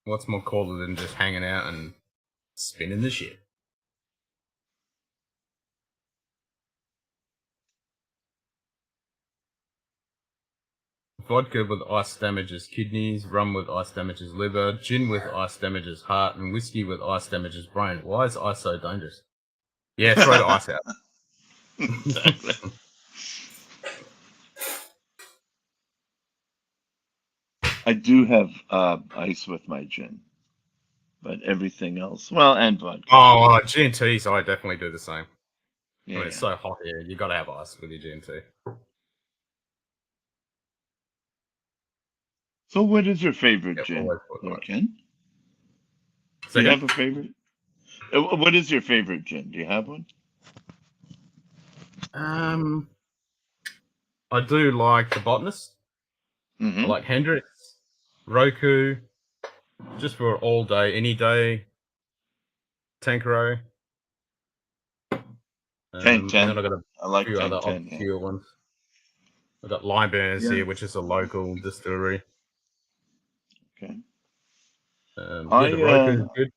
I: What's more cooler than just hanging out and spinning the shit? Vodka with ice damages kidneys, rum with ice damages liver, gin with ice damages heart, and whiskey with ice damages brain. Why is ice so dangerous? Yeah, throw the ice out.
F: Exactly. I do have ice with my gin, but everything else, well, and vodka.
I: Oh, G&T, so I definitely do the same.
F: Yeah,
I: when it's so hot here, you got to have ice with your G&T.
F: So what is your favorite gin, Ken? Do you have a favorite? What is your favorite gin? Do you have one?
I: I do like the Botanist.
F: Mm-hmm.
I: I like Hendrix, Roku, just for all day, any day. Tankero.
F: Tank 10.
I: And then I got a few other obscure ones. I got Limeburns here, which is a local distillery.
F: Okay.
I: Yeah, the Roku is good.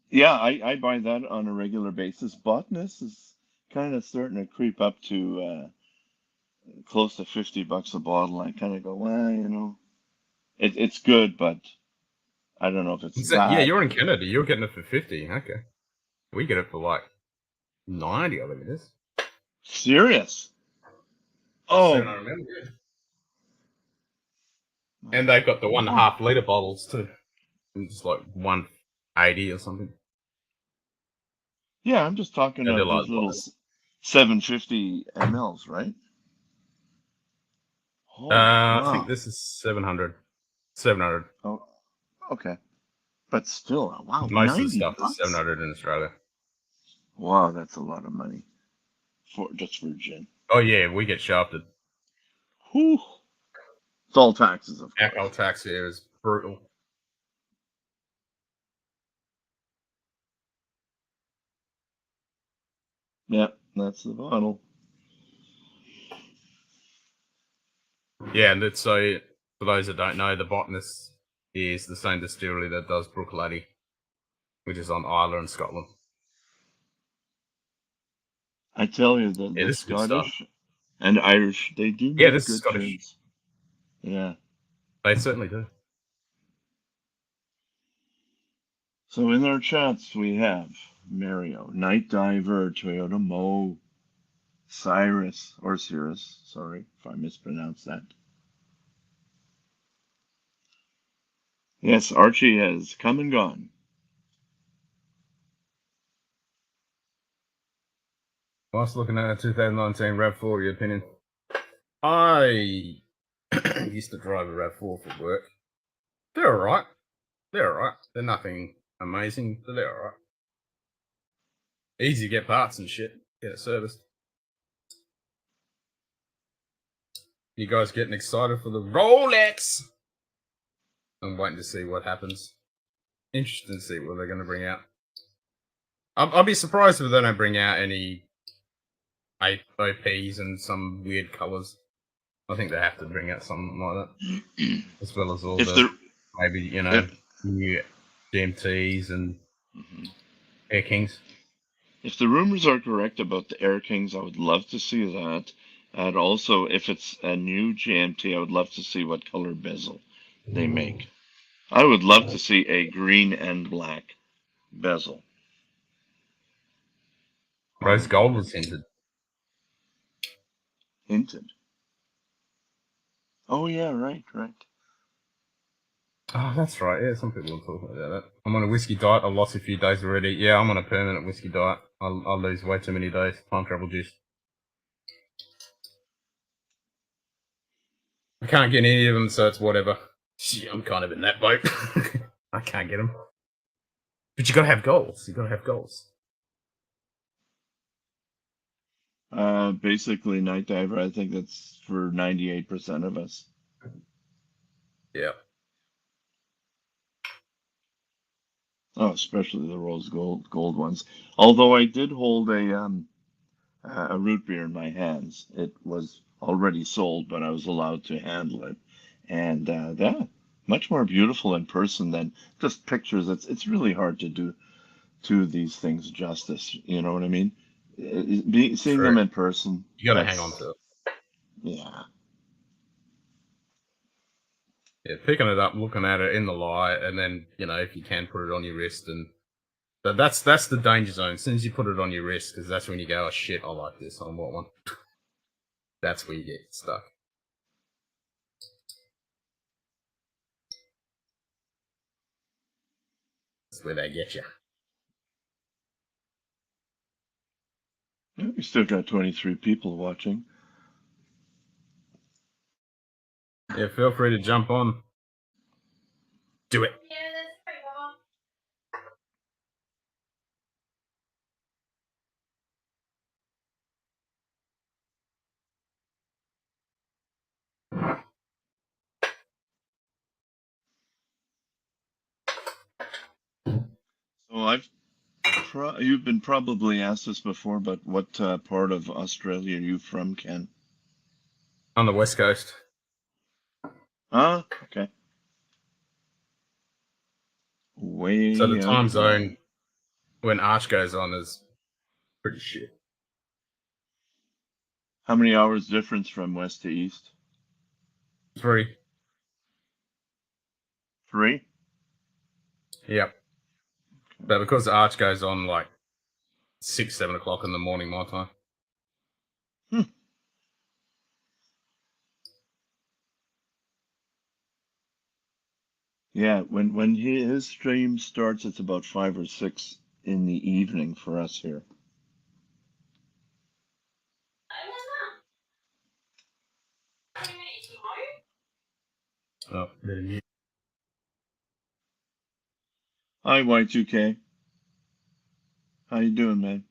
F: Yeah, I buy that on a regular basis. Botanist is kind of starting to creep up to close to $50 a bottle. I kind of go, well, you know, it's good, but I don't know if it's that.
I: Yeah, you're in Canada. You're getting it for 50. Okay. We get it for like 90, I think it is.
F: Serious? Oh.
I: I remember, yeah. And they've got the 1.5 litre bottles too. It's like 180 or something.
F: Yeah, I'm just talking about those little 750 mLs, right?
I: I think this is 700. 700.
F: Oh, okay. But still, wow,
I: Most of the
F: $90?
I: stuff is 700 in Australia.
F: Wow, that's a lot of money just for gin.
I: Oh yeah, we get shafted.
F: Whew. It's all taxes, of course.
I: Alcohol tax here is brutal.
F: Yep, that's the bottle.
I: Yeah, and it's so for those that don't know, the Botanist is the same distillery that does Bruichladdich, which is on Islay in Scotland.
F: I tell you, the Scottish and Irish, they do make
I: this
F: good
I: is Scottish.
F: gins. Yeah.
I: They certainly do.
F: So in our chats we have Mario, Night Diver, Toyota Mo, Cyrus, sorry if I mispronounced that. Yes, Archie has come and gone.
I: Whilst looking at a 2019 RAV4, your opinion? I used to drive a RAV4 for work. They're alright. They're alright. They're nothing amazing, but they're alright. Easy to get parts and shit. Get it serviced. You guys getting excited for the Rolex? I'm waiting to see what happens. Interesting to see what they're going to bring out. I'll be surprised if they don't bring out any OPs and some weird colours. I think they have to bring out something like that. As well as all maybe, you know, new GMTs and Air Kings.
F: If the rumors are correct about the Air Kings, I would love to see that. And also, if it's a new GMT, I would love to see what color bezel they make. I would love to see a green and black bezel.
I: Rose gold was hinted.
F: Hinted? Oh, yeah, right.
I: Oh, that's right. Yeah, some people will talk about that. I'm on a whiskey diet. I've lost a few days already. Yeah, I'm on a permanent whiskey diet. I'll lose way too many days. Time travel juice. I can't get any of them, so it's whatever. Shit, I'm kind of in that boat. I can't get them. But you gotta have goals. You gotta have goals.
F: Basically, Night Diver, I think that's for 98% of us.
I: Yeah.
F: Oh, especially the rose gold ones. Although I did hold a root beer in my hands. It was already sold, but I was allowed to handle it. And yeah, much more beautiful in person than just pictures. It's really hard to do these things justice. You know what I mean? Seeing them in person.
I: You gotta hang on to it.
F: Yeah.
I: Yeah, picking it up, looking at it in the light, and then, you know, if you can put it on your wrist, and that's the danger zone. As soon as you put it on your wrist, because that's when you go, oh shit, I like this, I want one. That's where you get stuck. That's where they get you.
F: We still got 23 people watching.
I: Yeah, feel free to jump on. Do it.
F: Oh, you've been probably asked this before, but what part of Australia are you from, Ken?
I: On the west coast.
F: Ah, okay. Way
I: So the time
F: out
I: zone when Arch goes on is pretty shit.
F: How many hours difference from west to east?
I: 3.
F: 3?
I: Yep. But because Arch goes on like 6, 7 o'clock in the morning my time.
F: Yeah, when his stream starts, it's about 5 or 6 in the evening for us here.
I: Oh, yeah.
F: Hi, Y2K. How you doing, man?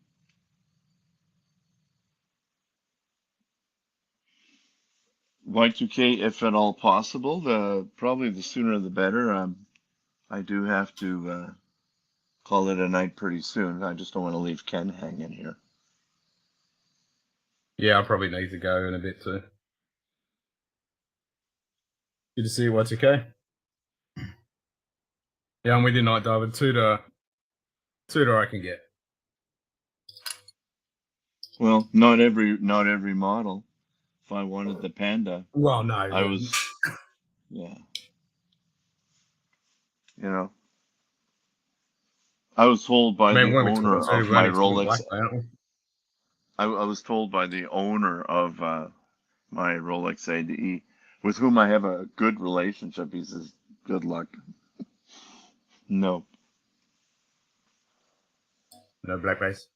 F: Y2K, if at all possible, probably the sooner the better. I do have to call it a night pretty soon. I just don't want to leave Ken hanging here.
I: Yeah, I probably need to go in a bit too. Good to see you, what's okay? Yeah, I'm with you, Night David. Tutor I can get.
F: Well, not every model. If I wanted the Panda,
I: Well, no.
F: I was, yeah. You know, I was told by the owner of my Rolex. I was told by the owner of my Rolex ADE, with whom I have a good relationship. He says, "Good luck." No.
I: No blackface.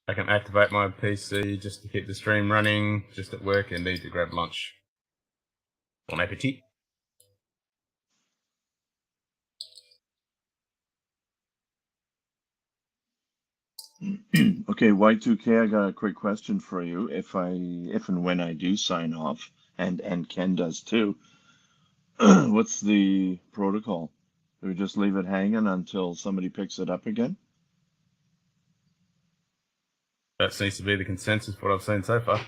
I: I can activate my PC just to keep the stream running, just at work, and need to grab lunch. Bon appetit.
F: Okay, Y2K, I got a quick question for you. If and when I do sign off, and Ken does too, what's the protocol? Do we just leave it hanging until somebody picks it up again?
I: That seems to be the consensus, what I've seen so far.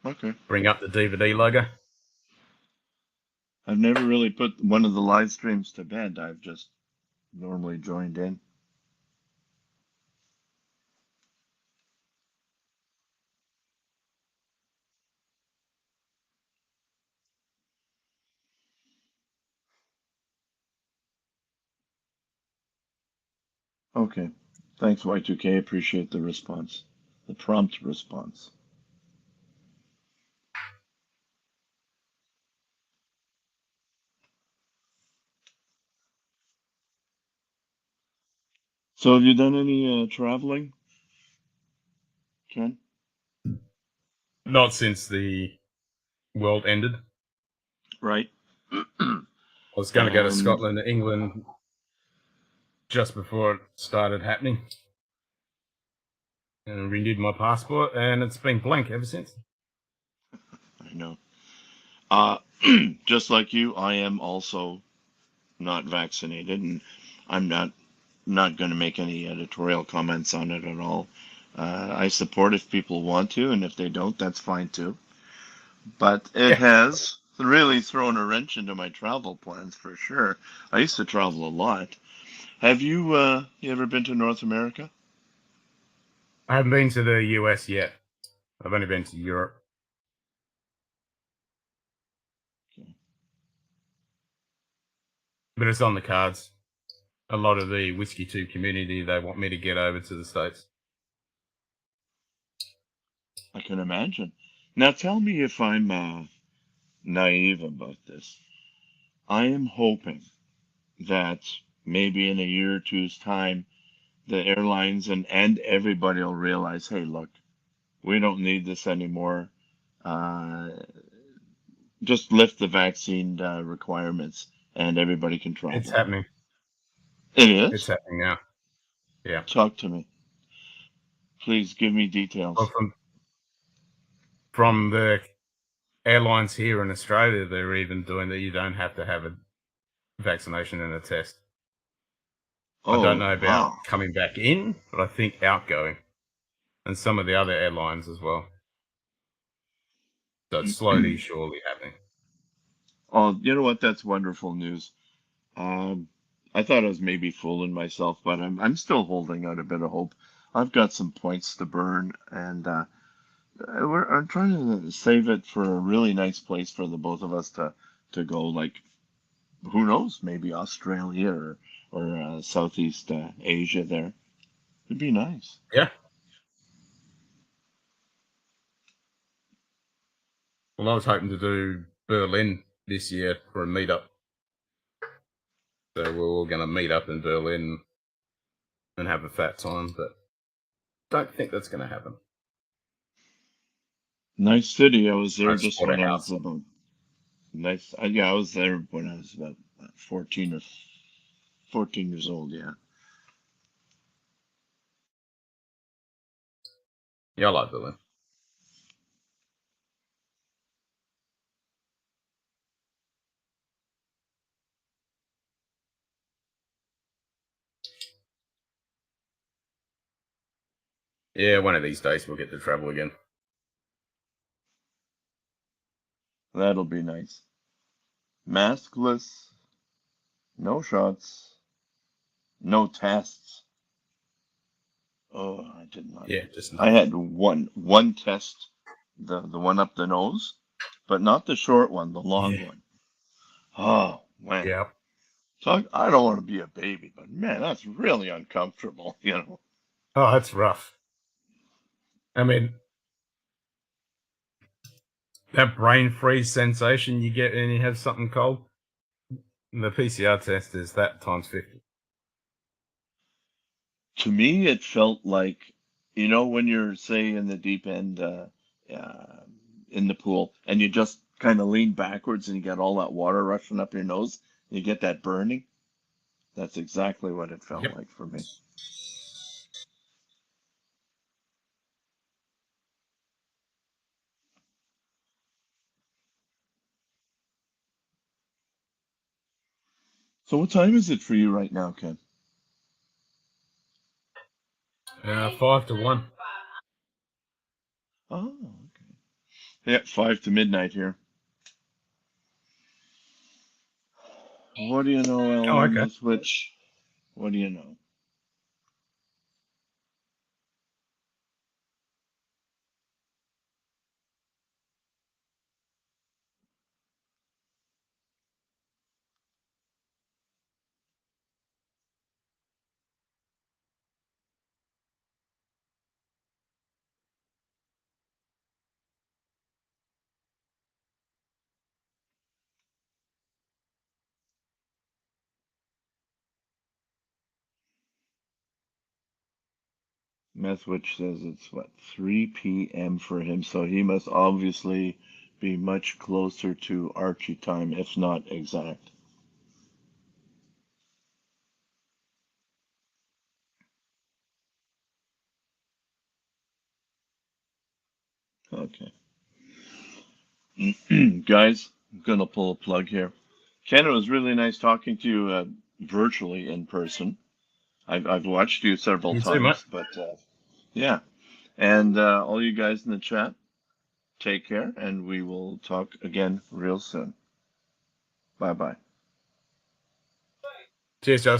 F: Okay.
I: Bring up the DVD logo.
F: I've never really put one of the live streams to bed. I've just normally joined in. Okay. Thanks, Y2K. Appreciate the response, the prompt response. So have you done any traveling, Ken?
I: Not since the world ended.
F: Right.
I: I was going to go to Scotland and England just before it started happening. And renewed my passport, and it's been blank ever since.
F: I know. Just like you, I am also not vaccinated, and I'm not going to make any editorial comments on it at all. I support if people want to, and if they don't, that's fine too. But it has really thrown a wrench into my travel plans for sure. I used to travel a lot. Have you ever been to North America?
I: I haven't been to the US yet. I've only been to Europe.
F: Okay.
I: But it's on the cards. A lot of the Whiskey Tube community, they want me to get over to the States.
F: I can imagine. Now tell me if I'm naive about this. I am hoping that maybe in a year or two's time, the airlines and everybody will realize, hey, look, we don't need this anymore. Just lift the vaccine requirements and everybody can travel.
I: It's happening.
F: It is?
I: It's happening now. Yeah.
F: Talk to me. Please give me details.
I: Well, from the airlines here in Australia, they're even doing that you don't have to have a vaccination and a test. I don't know about coming back in, but I think outgoing. And some of the other airlines as well. So it's slowly, surely happening.
F: Oh, you know what? That's wonderful news. I thought I was maybe fooling myself, but I'm still holding out a bit of hope. I've got some points to burn, and I'm trying to save it for a really nice place for the both of us to go. Like, who knows? Maybe Australia or Southeast Asia. There, it'd be nice.
I: Yeah. Well, I was hoping to do Berlin this year for a meetup. So we're all going to meet up in Berlin and have a fat time, but don't think that's going to happen.
F: Nice city. I was there just when I was about nice. Yeah, I was there when I was about 14 or 14 years old. Yeah.
I: Yeah, I like Berlin. Yeah, one of these days we'll get to travel again.
F: That'll be nice. Maskless, no shots, no tests. Oh, I did not.
I: Yeah, just
F: I had one test, the one up the nose, but not the short one, the long one. Oh man.
I: Yeah.
F: So I don't want to be a baby, but man, that's really uncomfortable, you know.
I: Oh, that's rough. I mean, that brain freeze sensation you get when you have something cold, the PCR test is that times 50.
F: To me, it felt like, you know, when you're, say, in the deep end, in the pool, and you just kind of lean backwards and you get all that water rushing up your nose, and you get that burning. That's exactly what it felt like for me. So what time is it for you right now, Ken?
I: 5 to 1.
F: Oh, okay. Yeah, 5 to midnight here. What do you know, Ellen? Switch. What do you know? Methwich says it's what, 3 p.m. for him, so he must obviously be much closer to Archie time, if not exact. Okay. Guys, I'm gonna pull a plug here. Ken, it was really nice talking to you virtually in person. I've watched you several times, but yeah. And all you guys in the chat, take care, and we will talk again real soon. Bye-bye.
I: Cheers, Joe.